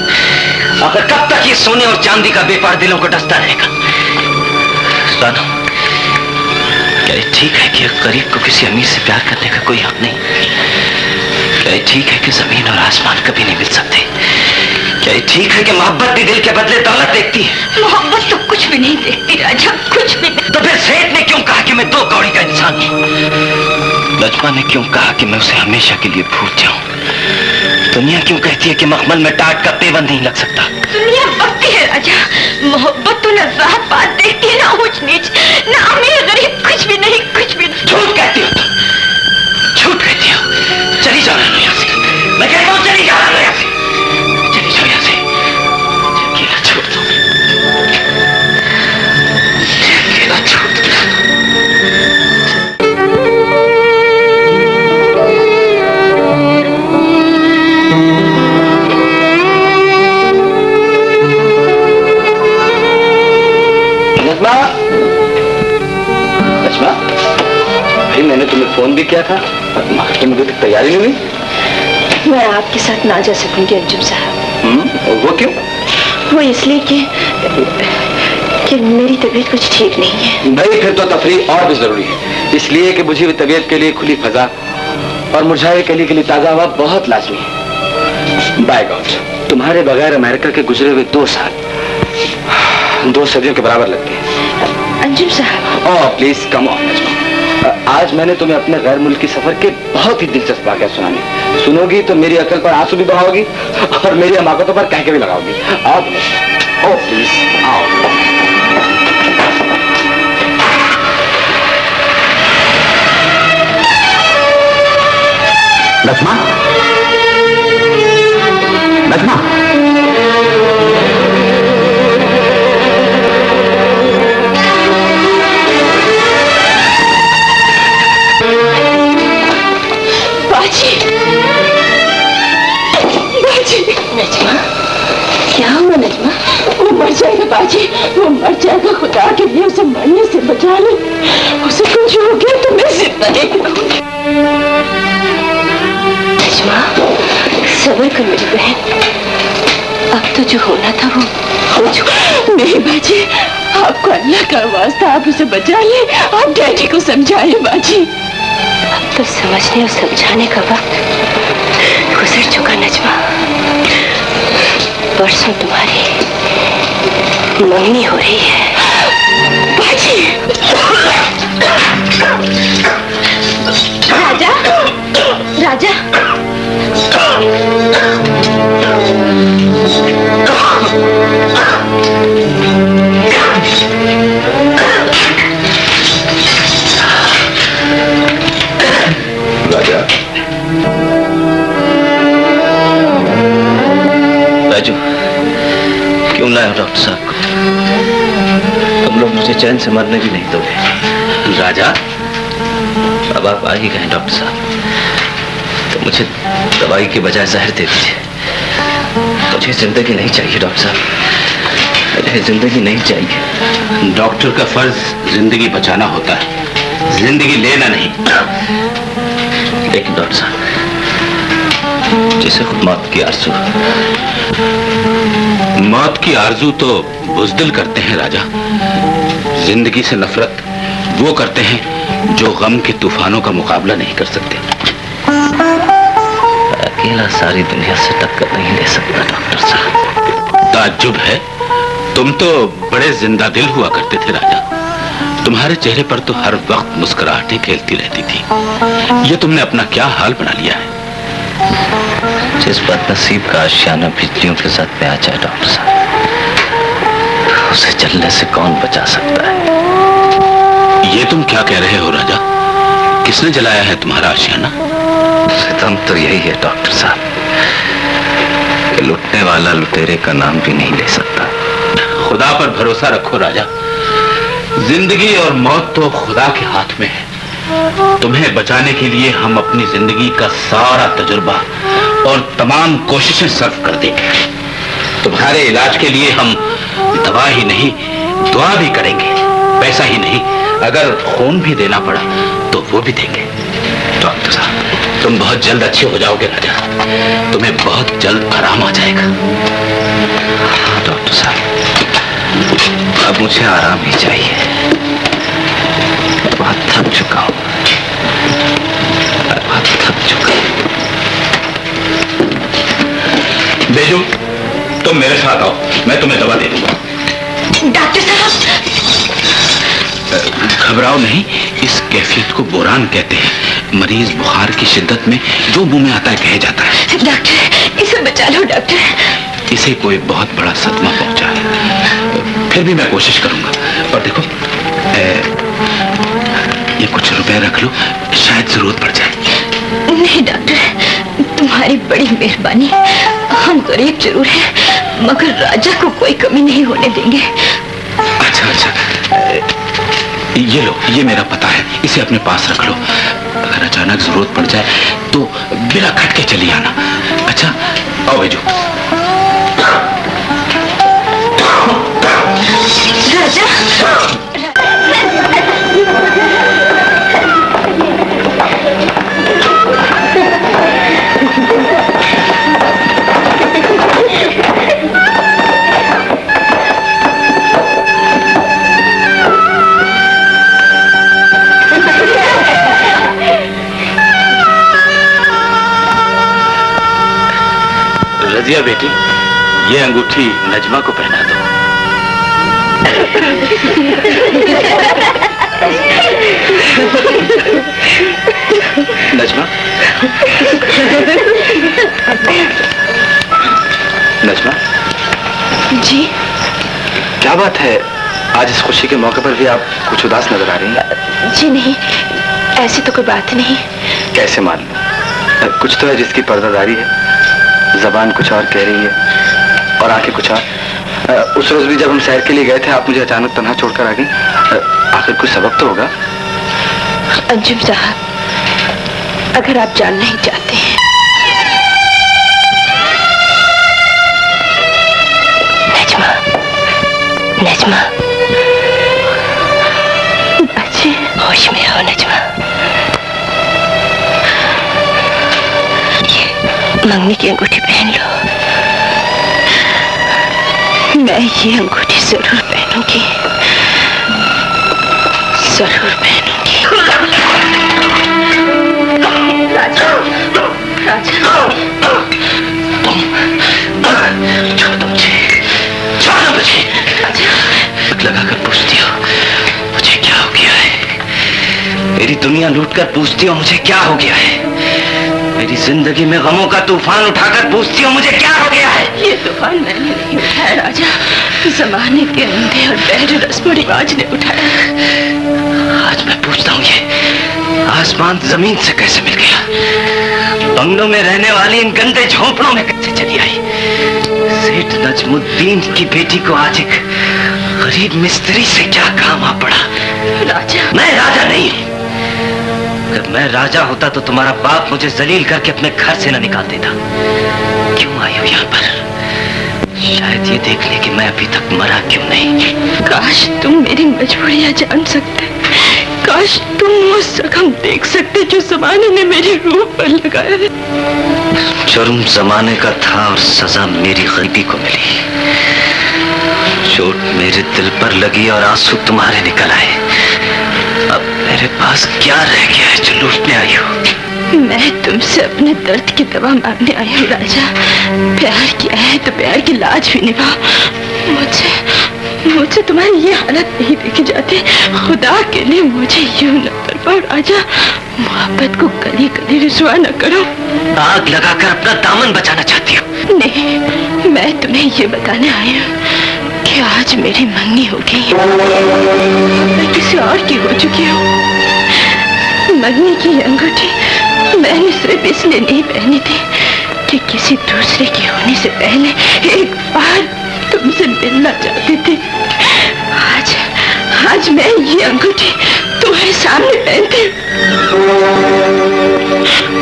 आखिर कब तक ये सोने और चांदी का व्यापार दिलों को डसता रहेगा? रानू, क्या ये ठीक है कि एक गरीब को किसी अमीर से प्यार करने का कोई हक नहीं? क्या ये ठीक है कि जमीन और आसमान कभी नहीं मिल सकते? क्या ये ठीक है कि मोहब्बत भी दिल के बदले दौलत देखती है? मोहब्बत तो कुछ भी नहीं देखती राजा, कुछ भी नहीं। तो फिर सेठ ने क्यों कहा कि मैं दो कौड़ी का इंसान हूं? लज्मा ने क्यों कहा कि मैं उसे हमेशा के लिए भूल जाऊं? दुनिया क्यों कहती है कि मखमल में टाट का पेवन नहीं लग सकता? दुनिया बकती है राजा, मोहब्बत तो न जात पात देखती है, ना ऊंच नीच, ना अमीर गरीब, कुछ भी नहीं, कुछ भी नहीं। झूठ कहती हो तुम, झूठ कहती हो। चली जाओ यहाँ से, मैं कहता हूँ चली जाओ यहाँ से, चली जाओ यहाँ से। अकेला छोड़ दो, अकेला छोड़ दो। मैंने तुम्हें फोन भी किया था, तुम अभी तक तैयारी नहीं हुई। मैं आपके साथ ना जा सकूंगी अंजुम साहब। वो क्यों? वो इसलिए कि मेरी तबीयत कुछ ठीक नहीं है। भाई फिर तो तफरीह और भी जरूरी है, इसलिए कि बुझी हुई तबीयत के लिए खुली फजा और मुरझाए कली के लिए ताजा हवा बहुत लाजमी है। बाय गॉड, तुम्हारे बगैर अमेरिका के गुजरे हुए 2 साल 2 सदियों के बराबर लगते हैं। अंजुम साहब, ओह प्लीज कम ऑन। आज मैंने तुम्हें अपने गैर मुल्की सफर के बहुत ही दिलचस्प वाकया सुनाने। सुनोगी तो मेरी अकल पर आंसू भी बहाओगी और मेरी हमाकतों पर कहके भी लगाओगी। आओ ओ प्लीज आओ। नजमा, नजमा, बाजी, बाजी, नजमा, क्या हुआ नजमा? वो मर जाएगा बाजी, वो मर जाएगा। खुदा के लिए उसे मरने से बचा ले। उसे कुछ हो गया तो मैं जिंदा नहीं रहूंगी। नजमा, सब्र कर मेरी बहन। अब तो जो होना था वो हो चुका। नहीं बाजी, आपको अल्लाह का वास्ता, आप उसे बचा ले। आप डैडी को समझाए बाजी। अब तो समझने और समझाने का वक्त गुजर चुका नजमा। परसों तुम्हारी मंगनी हो रही है बाजी। राजा, राजा, राजा, राजू, क्यों लाए हो डॉक्टर साहब को? तुम लोग मुझे चैन से मरने भी नहीं दोगे। राजा, अब आप आ ही गए डॉक्टर साहब, तो मुझे दवाई के बजाय जहर दे दीजिए। मुझे जिंदगी नहीं चाहिए डॉक्टर साहब, मुझे जिंदगी नहीं चाहिए। डॉक्टर का फर्ज जिंदगी बचाना होता है, जिंदगी लेना नहीं। लेकिन डॉक्टर साहब, जिसे खुद मौत की आरज़ू, मौत की आरजू तो बुज़दिल करते हैं राजा। जिंदगी से नफरत वो करते हैं जो गम के तूफानों का मुकाबला नहीं कर सकते। अकेला सारी दुनिया से टक्कर नहीं ले सकता डॉक्टर साहब। ताज्जुब है, तुम तो बड़े जिंदा दिल हुआ करते थे राजा। तुम्हारे चेहरे पर तो हर वक्त मुस्कुराहटें खेलती रहती थी। ये तुमने अपना क्या हाल बना लिया है? जिस बदनसीब का आशियाना बिजलियों के साथ में आ जाए डॉक्टर साहब, उसे जलने से कौन बचा सकता है? ये तुम क्या कह रहे हो राजा? किसने जलाया है तुम्हारा आशियाना? सितम तो यही है डॉक्टर साहब कि लुटने वाला लुटेरे का नाम भी नहीं ले सकता। खुदा पर भरोसा रखो राजा। जिंदगी और मौत तो खुदा के हाथ में है। तुम्हें बचाने के लिए हम अपनी जिंदगी का सारा तजुर्बा और तमाम कोशिशें सर्व कर देंगे। तुम्हारे इलाज के लिए हम दवा ही नहीं, दुआ भी करेंगे। पैसा ही नहीं, अगर खून भी देना पड़ा तो वो भी देंगे। डॉक्टर साहब, तुम बहुत जल्द अच्छे हो जाओगे राजा। तुम्हें बहुत जल्द आराम आ जाएगा। हाँ डॉक्टर साहब, अब मुझे आराम ही चाहिए। बहुत थक चुका हूँ, बहुत थक चुका हूँ। बेजू, तुम मेरे साथ आओ, मैं तुम्हें दवा दे दूंगा। डॉक्टर साहब, घबराओ नहीं, इस कैफियत को बोरान कहते हैं। मरीज बुखार की शिद्दत में जो मुंह में आता है कह जाता है। डॉक्टर, इसे बचा लो डॉक्टर। इसे कोई बहुत बड़ा सदमा पहुंचा है। फिर भी मैं कोशिश करूंगा। और देखो, ये कुछ रुपए रख लो, शायद जरूरत पड़ जाए। नहीं डॉक्टर, तुम्हारी बड़ी मेहरबानी। हम गरीब जरूर हैं, मगर राजा को कोई कमी नहीं होने देंगे। अच्छा अच्छा, ये लो, ये मेरा पता है, इसे अपने पास रख लो। अगर अचानक जरूरत पड़ जाए तो बिना खटके चली आना। अच्छा, आओ बेजू। राजा, रजिया बेटी, ये अंगूठी नजमा को पहना दो। नजमा, नजमा जी क्या बात है, आज इस खुशी के मौके पर भी आप कुछ उदास नजर आ रही हैं। जी नहीं, ऐसी तो कोई बात नहीं। कैसे मान लो, कुछ तो है जिसकी पर्दादारी है, जबान कुछ और कह रही है और आंखें कुछ और। उस रोज भी जब हम सैर के लिए गए थे, आप मुझे अचानक तन्हा छोड़कर आ गई। आखिर कुछ सबब तो होगा। अंजुम साहब, अगर आप जानना ही चाहते हैं, नजमा, नजमा, अच्छे होश में आओ नजमा। ये मंगनी की अंगूठी पहन लो। मैं ये अंगूठी जरूर पहनूंगी, जरूर पहनूंगी। राजा, राजा, छोड़ दो मुझे, छोड़ दो मुझे। लगाकर पूछती हो मुझे क्या हो गया है, मेरी दुनिया लूटकर पूछती हो मुझे क्या हो गया है, मेरी जिंदगी में गमों का तूफान उठाकर पूछती हो मुझे क्या हो गया है। ये तूफान मैंने नहीं उठाया राजा, जमाने के अंधे और बहरे रस्म रिवाज ने उठाया। आज मैं पूछता हूँ, ये आसमान जमीन से कैसे मिल गया, बंगलों में रहने वाली इन गंदे झोंपड़ों में कैसे चली आई। सेठ नजमुद्दीन की बेटी को आज एक गरीब मिस्त्री से क्या काम आ पड़ा। राजा, मैं राजा नहीं हूं। अगर मैं राजा होता तो तुम्हारा बाप मुझे जलील करके अपने घर से न निकाल देता। क्यों आई हो यहाँ पर? शायद ये देखने कि मैं अभी तक मरा क्यों नहीं। काश तुम मेरी मजबूरियां जान सकते, काश तुम वो जख्म देख सकते जो जमाने ने मेरी रूह पर लगाया है। जुर्म जमाने का था और सजा मेरी गरीबी को मिली। चोट मेरे दिल पर लगी और आंसू तुम्हारे निकल आए। अब मेरे पास क्या रह गया है जो लूटने आई हो? मैं तुमसे अपने दर्द की दवा मांगने आई हूँ राजा। प्यार किया है तो प्यार की लाज भी निभाओ। मुझे तुम्हारी ये हालत नहीं देखी जाती। खुदा के लिए मुझे यूं न कर पाओ राजा। मोहब्बत को गली गली रुसवा न करो। आग लगाकर अपना दामन बचाना चाहती हो? नहीं, मैं तुम्हें ये बताने आई हूँ कि आज मेरी मंगनी हो गई, मैं किसी और की हो चुकी हूँ। मंगनी की अंगूठी मैंने सिर्फ इसलिए नहीं पहनी थी कि किसी दूसरे की होने से पहले एक बार तुमसे मिलना चाहती थी। आज मैं ये अंगूठी तुम्हारे सामने पहनती हूँ।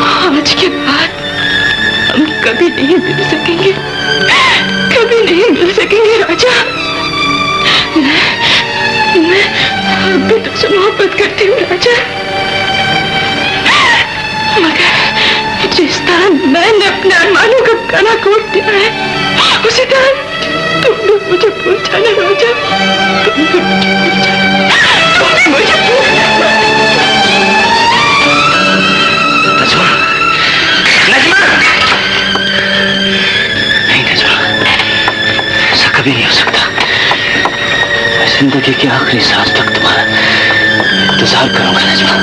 आज के बाद हम कभी नहीं मिल सकेंगे, कभी नहीं मिल सकेंगे राजा। मैं अभी तुमसे मोहब्बत करती हूँ राजा, मगर जिस तरह मैंने अपने अरमानों का गला घोट दिया है, उसी तरह तुम भी मुझे भूल जाना राजा। तुम भी मुझे भूल जाना। नजमा, नजमा, नहीं नजमा, ऐसा कभी नहीं हो सकता। मैं जिंदगी के आखिरी सांस तक तुम्हारा इंतजार करूंगा नजमा।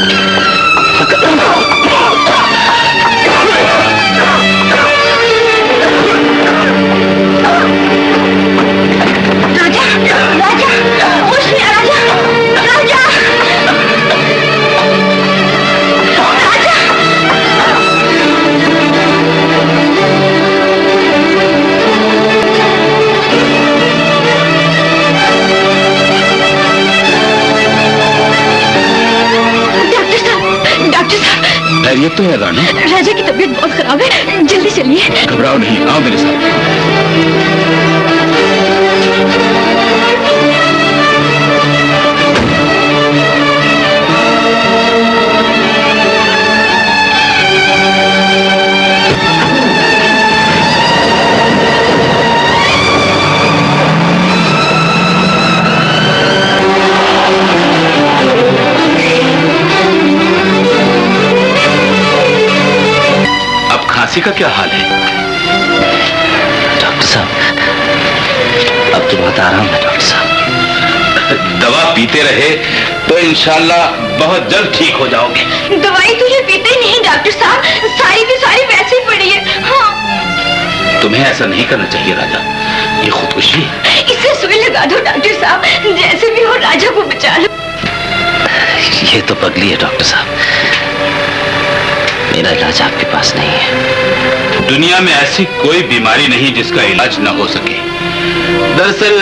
खैरियत तो है रानी? राजा की तबीयत बहुत खराब है, जल्दी चलिए। घबराओ नहीं, आओ मेरे साथ। खांसी का क्या हाल है? डॉक्टर साहब, अब तो बहुत आराम है डॉक्टर साहब। दवा पीते रहे तो इंशाल्लाह बहुत जल्द ठीक हो जाओगे। दवाई तो ये पीते नहीं डॉक्टर साहब, सारी की सारी वैसे ही पड़ी है। हाँ। तुम्हें ऐसा नहीं करना चाहिए राजा, ये खुदकुशी है। इसे सुई लगा दो डॉक्टर साहब, जैसे भी हो राजा को बचा लो। ये तो पगली है डॉक्टर साहब, मेरा इलाज आपके पास नहीं है। दुनिया में ऐसी कोई बीमारी नहीं जिसका इलाज न हो सके। दरअसल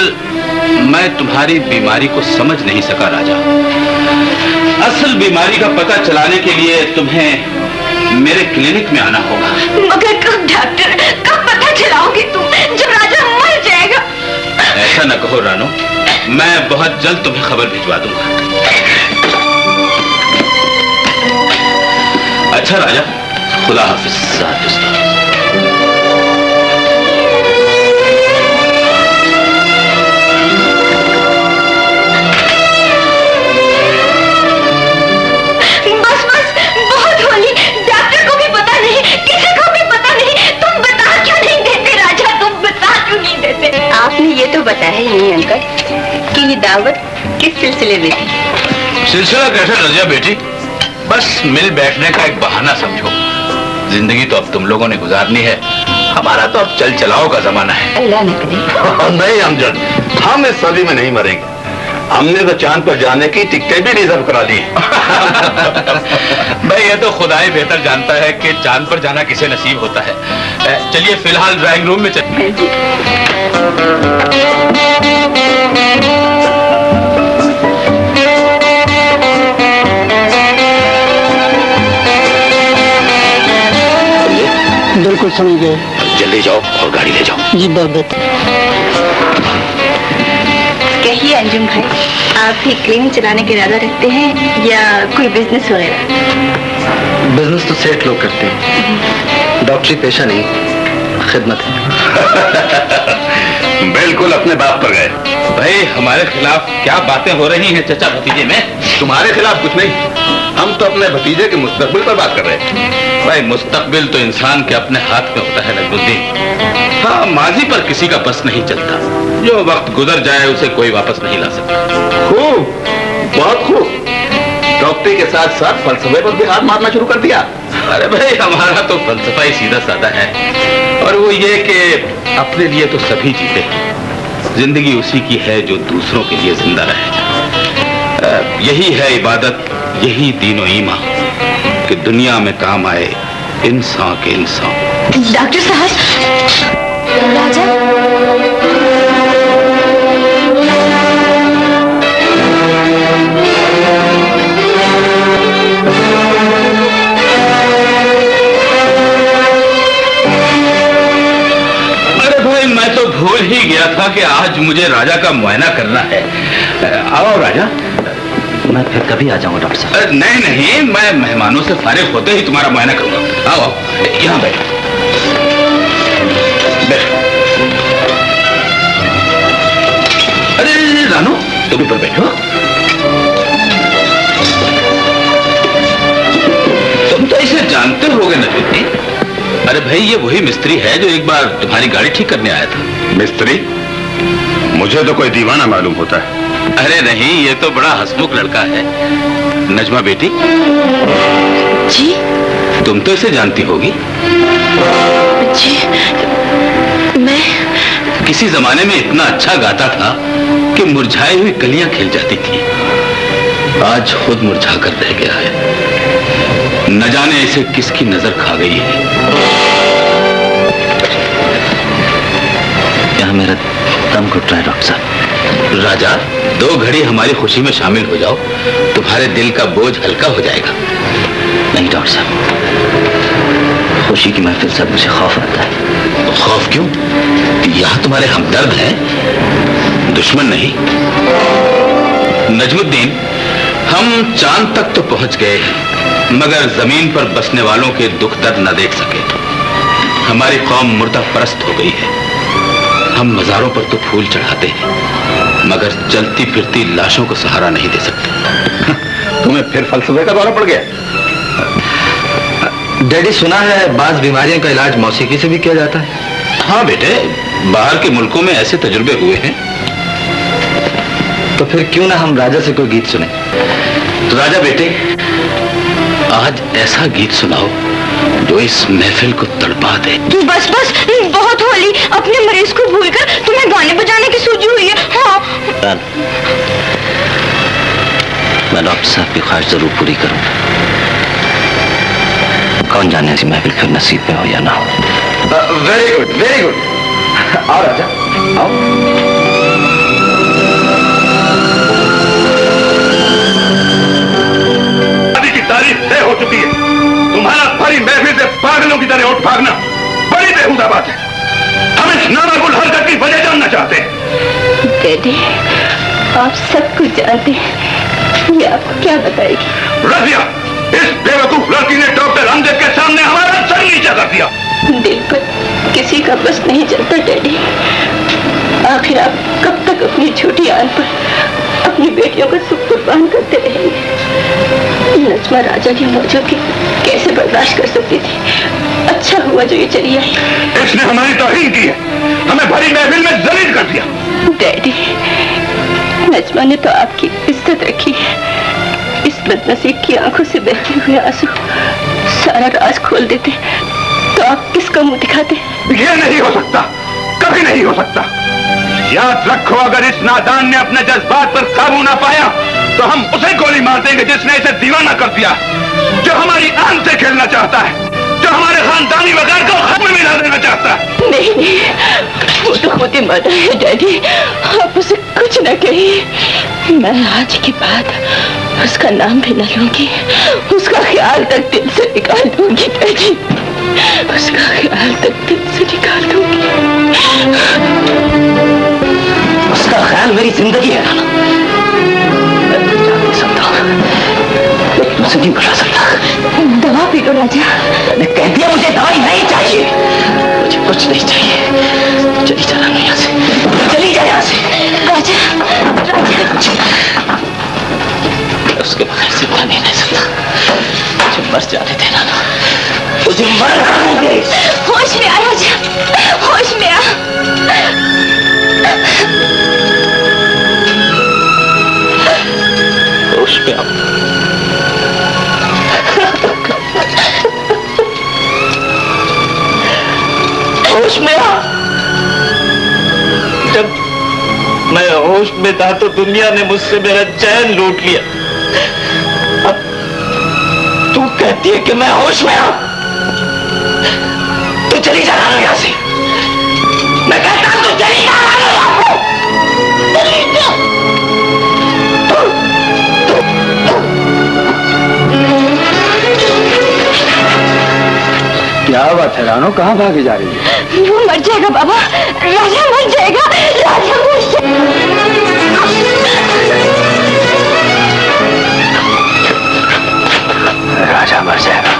मैं तुम्हारी बीमारी को समझ नहीं सका राजा। असल बीमारी का पता चलाने के लिए तुम्हें मेरे क्लिनिक में आना होगा। मगर कब डॉक्टर, कब पता चलाओगे तुम, जब राजा मर जाएगा? ऐसा न कहो रानो, मैं बहुत जल्द तुम्हें खबर भिजवा दूंगा। अच्छा राजा, खुदा हाफिज। आपने ये तो बताया ही नहीं अंकल कि ये दावत किस सिलसिले में थी। सिलसिला कैसे रजिया बेटी, बस मिल बैठने का एक बहाना समझो। जिंदगी तो अब तुम लोगों ने गुजारनी है, हमारा तो अब चल चलाओ का जमाना है। अल्लाह न करे। नहीं अमजद, हम इस सदी में नहीं मरेंगे। हमने तो चांद पर जाने की टिकटें भी रिजर्व करा दी। भाई ये तो खुदा ही बेहतर जानता है कि चांद पर जाना किसे नसीब होता है। चलिए फिलहाल ड्राइंग रूम में चलिए। बिल्कुल समझ गए। जल्दी जाओ और गाड़ी ले जाओ। जी बहुत। कहिए अंजुम भाई, आप भी क्लिनिक चलाने का इरादा रखते हैं या कोई बिजनेस वगैरह? बिजनेस तो सेठ लोग करते हैं, डॉक्टरी पेशा नहीं, खिदमत है। बिल्कुल अपने बाप पर गए। भाई हमारे खिलाफ क्या बातें हो रही हैं चचा भतीजे में? तुम्हारे खिलाफ कुछ नहीं, हम तो अपने भतीजे के मुस्तकबिल पर बात कर रहे हैं। भाई मुस्तकबिल तो इंसान के अपने हाथ में होता है नजरुद्दीन। हाँ, माजी पर किसी का बस नहीं चलता, जो वक्त गुजर जाए उसे कोई वापस नहीं ला सकता। खूब, बहुत खूब। डॉक्टरी के साथ साथ फलसफे पर भी हाथ मारना शुरू कर दिया। अरे भाई हमारा तो फलसफा ही सीधा साधा है, और वो ये कि अपने लिए तो सभी जीते हैं, जिंदगी उसी की है जो दूसरों के लिए जिंदा रहे। यही है इबादत, यही दीनो ईमा कि दुनिया में काम आए इंसान के इंसान। डॉक्टर साहब, राजा मैं तो भूल ही गया था कि आज मुझे राजा का मुआयना करना है। आओ राजा। मैं फिर कभी आ जाऊंगा डॉक्टर साहब। नहीं नहीं, मैं मेहमानों से फारिग होते ही तुम्हारा मुआयना करूंगा। आओ आओ, यहाँ बैठो। अरे रानू, तुम ऊपर बैठो। तुम तो इसे जानते होगे नजरुद्दीन। अरे भाई ये वही मिस्त्री है जो एक बार तुम्हारी गाड़ी ठीक करने आया था। मिस्त्री? मुझे तो कोई दीवाना मालूम होता है। अरे नहीं, ये तो बड़ा हंसमुख लड़का है। नजमा बेटी जी, तुम तो इसे जानती होगी। जी मैं किसी जमाने में इतना अच्छा गाता था कि मुरझाई हुई कलियां खिल जाती थी। आज खुद मुरझा कर रह गया है। न जाने इसे किसकी नजर खा गई है। यहाँ मेरा दम घुट रहा है डॉक्टर साहब। राजा, 2 घड़ी हमारी खुशी में शामिल हो जाओ, तुम्हारे दिल का बोझ हल्का हो जाएगा। नहीं डॉक्टर साहब, खुशी की महफिल से मुझे खौफ आता है। तो खौफ क्यों? यहाँ तुम्हारे हमदर्द हैं, दुश्मन नहीं। नजमुद्दीन, हम चांद तक तो पहुंच गए हैं, मगर जमीन पर बसने वालों के दुख दर्द न देख सके। हमारी कौम मुर्दा परस्त हो गई है। हम मजारों पर तो फूल चढ़ाते हैं, मगर चलती फिरती लाशों को सहारा नहीं दे सकते। तुम्हें फिर फलसफे का दौरा पड़ गया? डैडी, सुना है बाज बीमारियों का इलाज मौसीकी से भी किया जाता है। हाँ बेटे, बाहर के मुल्कों में ऐसे तजुर्बे हुए हैं। तो फिर क्यों ना हम राजा से कोई गीत सुने? तो राजा बेटे, आज ऐसा गीत सुनाओ जो इस महफिल को तड़पा दे। बस बस, बहुत होली। अपने मरीज को भूलकर तुम्हें गाने बजाने की सूझी हुई है। हाँ। मैं डॉक्टर साहब की ख्वाहिश जरूर पूरी करूंगा। कौन जाने ऐसी महफिल फिर नसीब में हो या ना हो। Very good, very good. आओ राजा, आओ। तारीफ तय हो चुकी है। तुम्हारा भरी महफिल से पागलों की तरह उठ भागना बड़ी बेहुदा बात है। हम इस नामाकुल हरकत की वजह जानना चाहते हैं। डैडी, आप सब कुछ जानते हैं, ये आपको क्या बताएगी? रजिया, इस बेवकूफ लड़की ने डॉक्टर अमजद के सामने हमारा सर नीचा कर दिया। दिल पर किसी का बस नहीं चलता डैडी। आखिर आप कब तक अपनी झूठी आन पर अपनी बेटियों का सुख कुर्बान करते रहेंगे? नजमा राजा की मौजूदगी कैसे बर्दाश्त कर सकती थी? अच्छा हुआ जो ये चली आई। इसने हमारी तौहीन की है, हमें भरी महफिल में जलील कर दिया। डैडी, नजमा ने तो आपकी इज्जत रखी है। इस बदनसीब की आंखों से बहते हुए आंसू सारा राज खोल देते, तो आप किसका मुंह दिखाते? ये नहीं हो सकता, कभी नहीं हो सकता। याद रखो, अगर इस नादान ने अपने जज्बात पर काबू ना पाया तो हम उसे गोली मार देंगे जिसने इसे दीवाना कर दिया, जो हमारी आन से खेलना चाहता है, जो हमारे खानदानी वकार को खत्म मिला देना चाहता है। नहीं नहीं, वो तो खुद ही मरा है डैडी, आप उसे कुछ न कहिए। मैं आज के बाद उसका नाम भी न लूंगी, उसका ख्याल तक दिल से निकाल दूंगी डैडी, उसका ख्याल तक दिल से निकाल दूंगी। उसका ख्याल मेरी जिंदगी है राना। मैं तो जा नहीं सकता, लेकिन उसे नहीं बुला सकता। दवा पी लो राजा। मैंने कह दिया मुझे दवाई नहीं चाहिए, मुझे कुछ नहीं चाहिए। चली जा राना यहाँ से, चली जा यहाँ से। राजा, राजा, उसके बगैर जिंदा नहीं रह सकता। मुझे मर जाने दे राना, मुझे मर जाने दे। होश में आ राजा, होश में आ। होश में आ। होश में आ। जब मैं होश में था तो दुनिया ने मुझसे मेरा चैन लूट लिया। अब तू कहती है कि मैं होश में हूं, तो चली जा रहा हूं यहां से। मैं कहता हूं तो चली जा रहा हूं, चली जा। क्या बात है रानो, कहाँ भागे जा रही है? वो मर जाएगा बाबा, राजा मर जाएगा, राजा मर जाएगा। राजा मर जाएगा।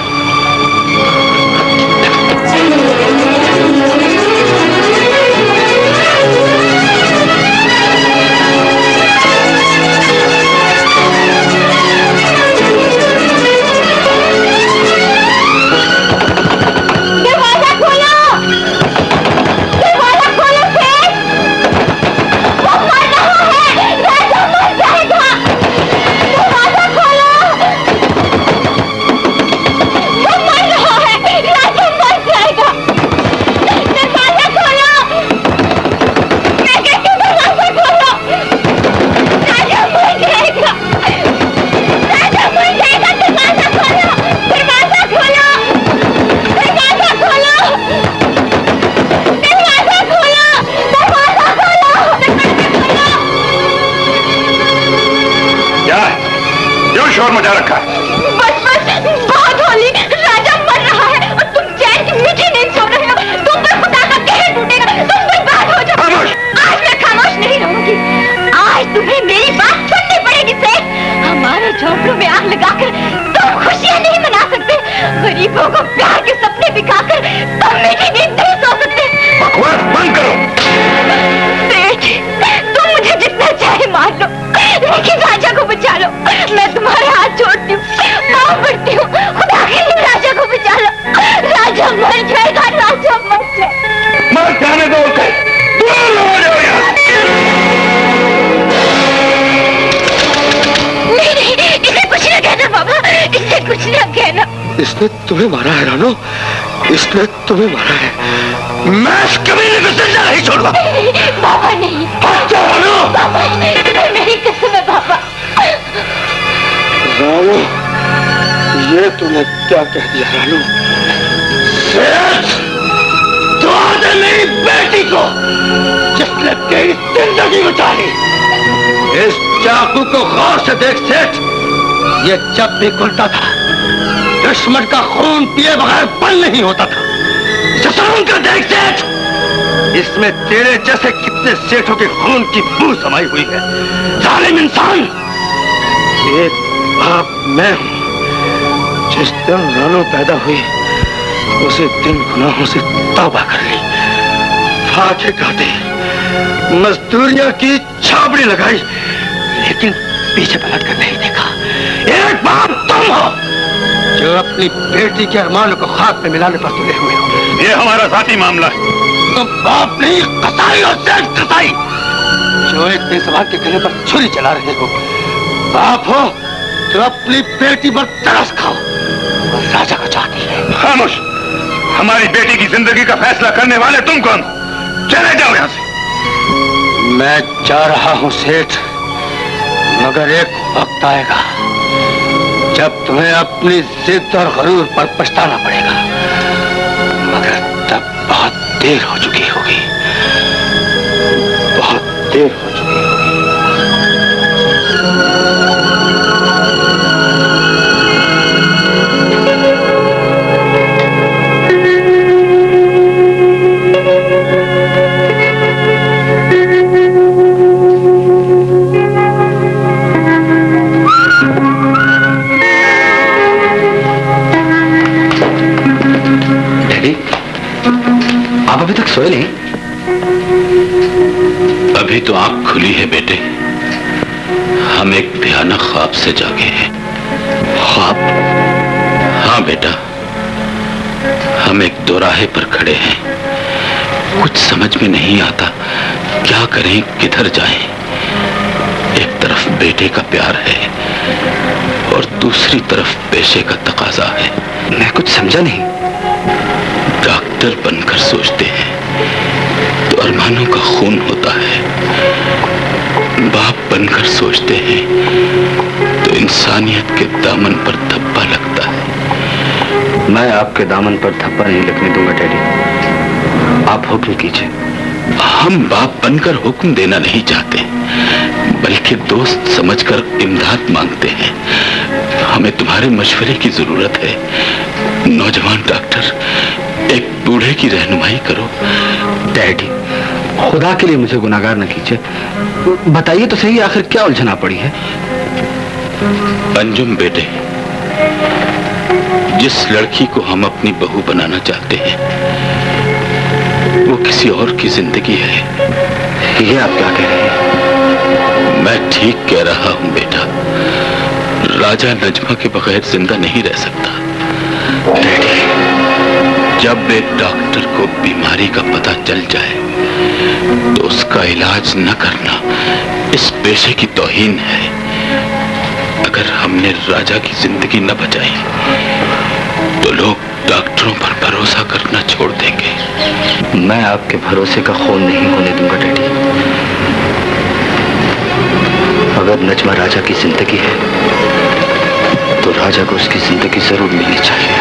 शोर मचा रखा है। बस बस, बहुत होली, राजा मर रहा है और तुम चैन की मीठी नींद सो रहे हो। तुम पर खुदा का कहर टूटेगा, तुम बर्बाद हो जाओ। आज मैं खामोश नहीं रहूंगी, आज तुम्हें मेरी बात सुननी पड़ेगी। से हमारे झोंपड़ों में आग लगाकर तुम खुशियां नहीं मना सकते, गरीबों को प्यार के सपने दिखाकर तुम मीठी नींद नहीं सो सकते। बकवास बंद करो। सेठ, तुम मुझे जितना चाहे मार लो, लेकिन राजा को बचा लो। मैं तुम्हारे हाथ जोड़ती हूँ, माफ करती हूँ, खुदा के लिए राजा को बचा लो। राजा मर जाएगा, राजा मर जाएगा। मर जाने दो उसे, दूर हो जाओ यहाँ से। नहीं नहीं, इसे कुछ इसने तुम्हें मारा है रानो, इसने तुम्हें मारा है। मैं इस कमीने को जिंदा नहीं छोड़ूंगा। बाबा नहीं, बाबा मेरी कसम है बाबा। रानो, ये तूने क्या कह दिया रानो? तो दे मेरी बेटी को जिसने तेरी जिंदगी बचा ली। इस चाकू को गौर से देख सेठ, ये जब भी खुलता था दुश्मन का खून पिए बगैर बंद नहीं होता था। जसून का देख सेठ, इसमें तेरे जैसे कितने सेठों के खून की बू समाई हुई है। जालिम इंसान, एक बाप मैं हूं। जिस दिन रानो पैदा हुई उसी दिन गुनाहों से तौबा कर ली, फाके काटे, मजदूरियां की छाबड़ी लगाई, लेकिन पीछे पलट कर नहीं देखा। एक बाप तुम हो जो अपनी बेटी के अरमानों को खाक में मिलाने पर तुले हुए हो। ये हमारा जाती मामला है। तुम बाप नहीं, कसाई और सेठ कसाई, जो एक बेसवार के गले पर छुरी चला रहे हो। बाप हो तो अपनी बेटी पर तरस खाओ और राजा को चाहती है। खामोश, हमारी बेटी की जिंदगी का फैसला करने वाले तुम कौन? चले जाओ यहाँ से। मैं जा रहा हूँ सेठ, मगर एक वक्त आएगा जब तुम्हें अपनी जिद और गरूर पर पछताना पड़ेगा, मगर तब बहुत देर हो चुकी होगी, बहुत देर हो चुकी होगी। आप अभी तक सोए नहीं? अभी तो आंख खुली है बेटे। हम एक भयानक ख्वाब से जागे हैं। ख्वाब? हाँ बेटा, हम एक दोराहे पर खड़े हैं। कुछ समझ में नहीं आता क्या करें, किधर जाएं। एक तरफ बेटे का प्यार है और दूसरी तरफ पेशे का तकाजा है। मैं कुछ समझा नहीं। डॉक्टर बनकर सोचते हैं तो अरमानों का खून होता है, बाप बनकर सोचते हैं तो इंसानियत के दामन पर धब्बा लगता है। मैं आपके दामन पर धब्बा नहीं लगने दूंगा डैडी, आप हुक्म कीजिए। हम बाप बनकर हुक्म देना नहीं चाहते, बल्कि दोस्त समझकर इमदाद मांगते हैं। हमें तुम्हारे मशवरे की जरूरत है। नौजवान डॉक्टर, एक बूढ़े की रहनुमाई करो। डैडी, खुदा के लिए मुझे गुनाहगार न कीजिए। बताइए तो सही, आखिर क्या उलझना पड़ी है? अंजुम बेटे, जिस लड़की को हम अपनी बहू बनाना चाहते हैं वो किसी और की जिंदगी है। ये आप क्या कह रहे हैं? मैं ठीक कह रहा हूं बेटा। राजा नजमा के बगैर जिंदा नहीं रह सकता। डैडी, जब एक डॉक्टर को बीमारी का पता चल जाए तो उसका इलाज न करना इस पेशे की तौहीन है। अगर हमने राजा की जिंदगी न बचाई तो लोग डॉक्टरों पर भरोसा करना छोड़ देंगे। मैं आपके भरोसे का खून नहीं होने दूंगा डैडी। अगर नजमा राजा की जिंदगी है तो राजा को उसकी जिंदगी जरूर मिलनी चाहिए।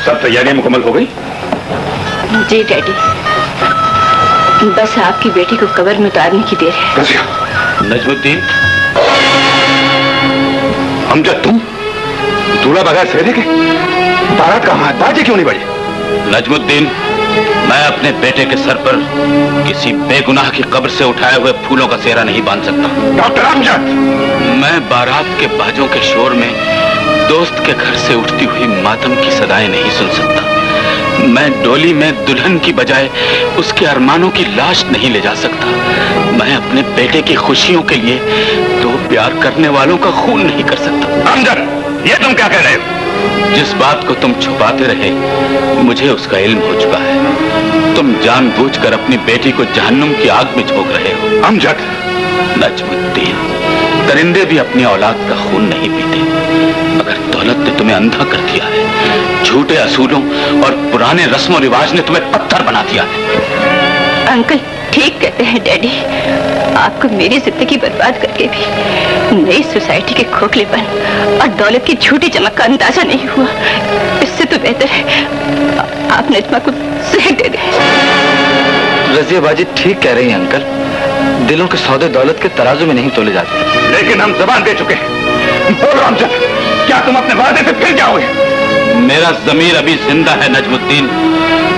सब तैयारियां मुकम्मल हो गई? जी डैडी, बस आपकी बेटी को कब्र में उतारने की देर है। नजमुद्दीन, अमजद, तुम दूल्हा बगैर सेहरे के? बारात कहाँ है? ताजे क्यों नहीं बड़ी? नजमुद्दीन, मैं अपने बेटे के सर पर किसी बेगुनाह की कब्र से उठाए हुए फूलों का सेहरा नहीं बांध सकता। डॉक्टर अमजद, मैं बारात के बाजों के शोर में दोस्त के घर से उठती हुई मातम की सदाएं नहीं सुन सकता। मैं डोली में दुल्हन की बजाय उसके अरमानों की लाश नहीं ले जा सकता। मैं अपने बेटे की खुशियों के लिए दो प्यार करने वालों का खून नहीं कर सकता। अमजद, ये तुम क्या कह रहे हो? जिस बात को तुम छुपाते रहे, मुझे उसका इल्म हो चुका है। तुम जानबूझकर अपनी बेटी को जहन्नुम की आग में झोंक रहे हो। अमजद, नजमुद्दीन, दरिंदे भी अपनी औलाद का खून नहीं पीते। मगर दौलत ने तुम्हें अंधा कर दिया है। झूठे असूलों और पुराने रस्मों रिवाज ने तुम्हें पत्थर बना दिया है। अंकल ठीक कहते हैं डैडी। आपको मेरी जिंदगी बर्बाद करके भी नई सोसाइटी के खोखलेपन और दौलत की झूठी चमक का अंदाजा नहीं हुआ। इससे तो बेहतर है आप नजमा को जहर दे दें। रजिया बाजी ठीक कह रही हैं अंकल। दिलों के सौदे दौलत के तराजू में नहीं तोले जाते। लेकिन हम जबान दे चुके हैं। बोलो अमजद, क्या तुम अपने वादे से फिर जाओगे? मेरा जमीर अभी जिंदा है नजमुद्दीन।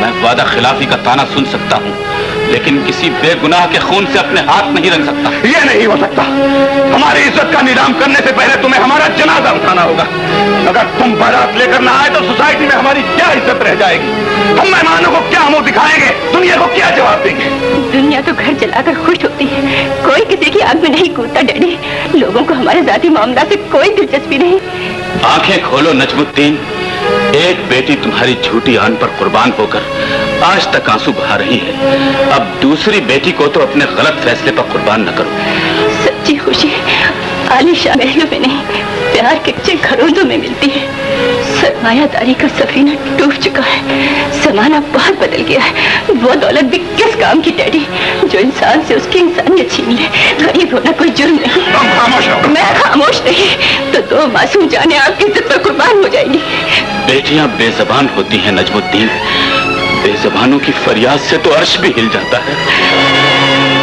मैं वादा खिलाफी का ताना सुन सकता हूँ, लेकिन किसी बेगुनाह के खून से अपने हाथ नहीं रंग सकता। ये नहीं हो सकता। हमारी इज्जत का नीलाम करने से पहले तुम्हें हमारा जनाजा उठाना होगा। अगर तुम बारात लेकर ना आए तो सोसाइटी में हमारी क्या इज्जत रह जाएगी? हम मेहमानों को क्या मुंह दिखाएंगे? दुनिया को क्या जवाब देंगे? दुनिया तो घर जलाकर खुश होती है, कोई किसी की आग में नहीं कूदता डैडी। लोगों को हमारे जाती मामला से कोई दिलचस्पी नहीं। आंखें खोलो नजमुद्दीन। एक बेटी तुम्हारी झूठी आन पर कुर्बान होकर आज तक आंसू बहा रही है। अब दूसरी बेटी को तो अपने गलत फैसले पर कुर्बान न करो। सच्ची खुशी आलीशान महलों में नहीं, प्यार के कच्चे घरों में मिलती है। सरमायादारी का सफीना डूब चुका है। जमाना बहुत बदल गया है। वो दौलत भी किस काम की डैडी, जो इंसान से उसकी इंसानियत छीन ले। गरीब होना कोई जुर्म नहीं। खामोश हो। मैं खामोश नहीं तो दो मासूम जाने आपकी इज्जत पर कुर्बान हो जाएंगी। बेटियां बेजबान होती हैं नजमुद्दीन। बेजबानों की फरियाद से तो अर्श भी हिल जाता है।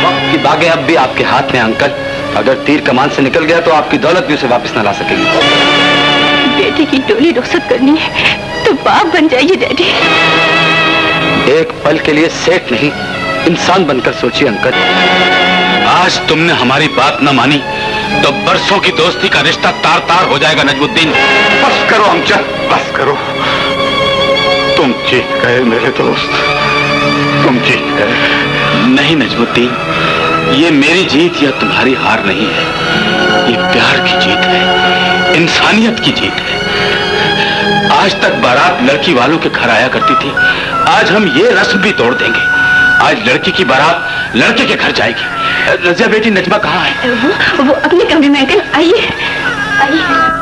वक्त की बागें अब भी आपके हाथ में अंकल। अगर तीर कमान से निकल गया तो आपकी दौलत भी उसे वापस न ला सकेगी। बेटी की डोली रुखसत करनी है तो बाप बन जाइए डैडी। एक पल के लिए सेठ नहीं, इंसान बनकर सोचिए अंकल। आज तुमने हमारी बात न मानी तो बरसों की दोस्ती का रिश्ता तार तार हो जाएगा नजमुद्दीन। बस करो अमजद, बस करो। तुम जीत गए मेरे दोस्त, तुम जीत गए। नहीं नजमुद्दीन, ये मेरी जीत या तुम्हारी हार नहीं है। ये प्यार की जीत है, इंसानियत की जीत है। आज तक बारात लड़की वालों के घर आया करती थी, आज हम ये रस्म भी तोड़ देंगे। आज लड़की की बारात लड़के के घर जाएगी। रजिया बेटी नजमा कहाँ है? वो अपने कमरे में। अंकल आइए आइए।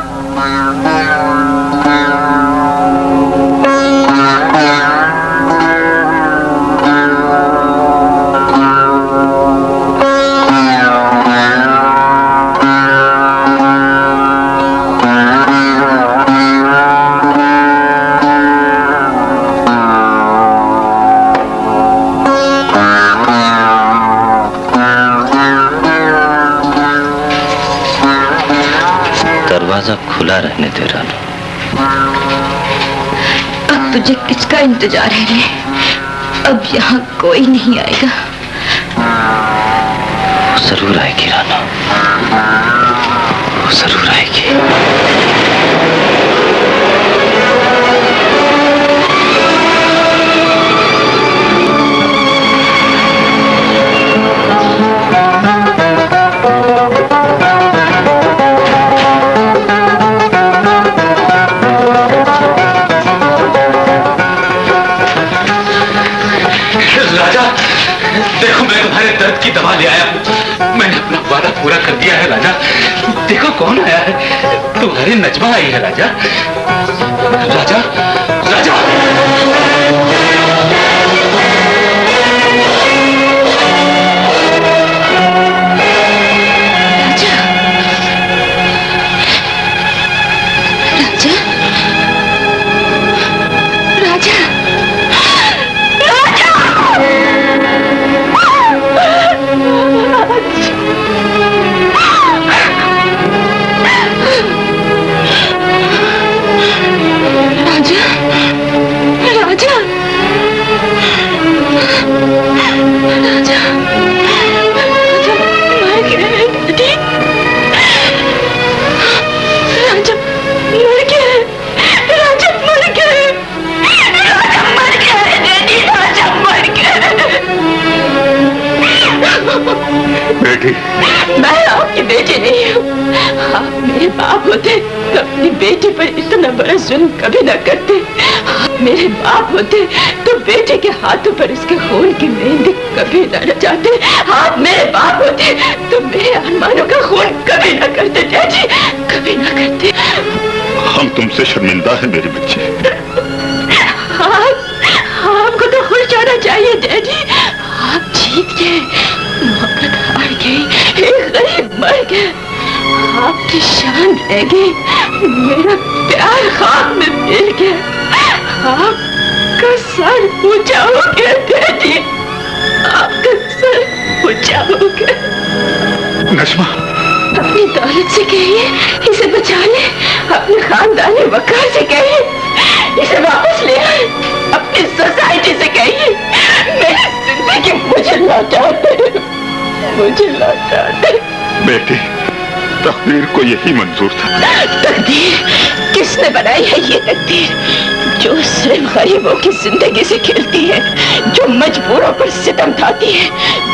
दरवाजा खुला रहने दे रानू। अब तुझे किसका इंतजार है रे? अब यहाँ कोई नहीं आएगा। वो जरूर आएगी रानू, वो जरूर आएगी। देखो मैं तुम्हारे दर्द की दवा ले आया हूँ। मैंने अपना वादा पूरा कर दिया है राजा। देखो कौन आया है, तुम्हारी नजमा आई है राजा। राजा राजा राजा बेटी। मैं आपकी बेटी नहीं हूँ। आप मेरे बाप होते तो अपनी बेटी पर इतना बड़ा जुल्म कभी न करते। आप मेरे बाप होते तो बेटे के हाथों पर उसके खून की मेहंदी कभी न रचाते। आप मेरे बाप होते तो मेरे अरमानों का खून कभी न करते डैडी, कभी न करते। हम तुमसे शर्मिंदा है मेरी बच्ची। आपको तो खुश होना चाहिए डैडी। आप जीत गए, मोहब्बत हार गई, एक गरीब मर गया, आपकी शान रह गई, मेरा प्यार खाक में मिल गया। आपका सर ऊंचा हो गया डैडी, आपका सर ऊंचा हो गया। नजमा, अपनी दौलत से कहिए इसे बचा ले, अपने खानदानी वकार से कहिए इसे वापस ले आए, अपनी सोसाइटी से कहिए मेरी जिंदगी मुझे लौटा दे, मुझे लौटा दे। बेटी, तकदीर को यही मंजूर था। तकदीर किसने बनाई है ये तकदीर जो सिर्फ गरीबों की जिंदगी से खेलती है, जो मजबूरों पर सितम ढाती है,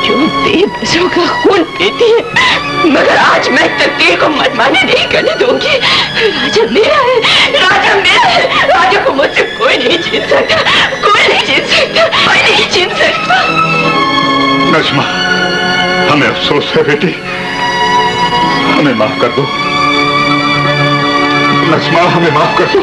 जो बेबसों का खून पीती है। मगर आज मैं तकदीर को मनमानी नहीं करने दूंगी। राजा मेरा है, राजा मेरा है, राजा को मुझसे कोई नहीं छीन सकता, कोई नहीं छीन सकता, कोई नहीं छीन सकता। नजमा, हमें अफसोस है बेटी, हमें माफ कर दो। नजमा, हमें माफ कर दो।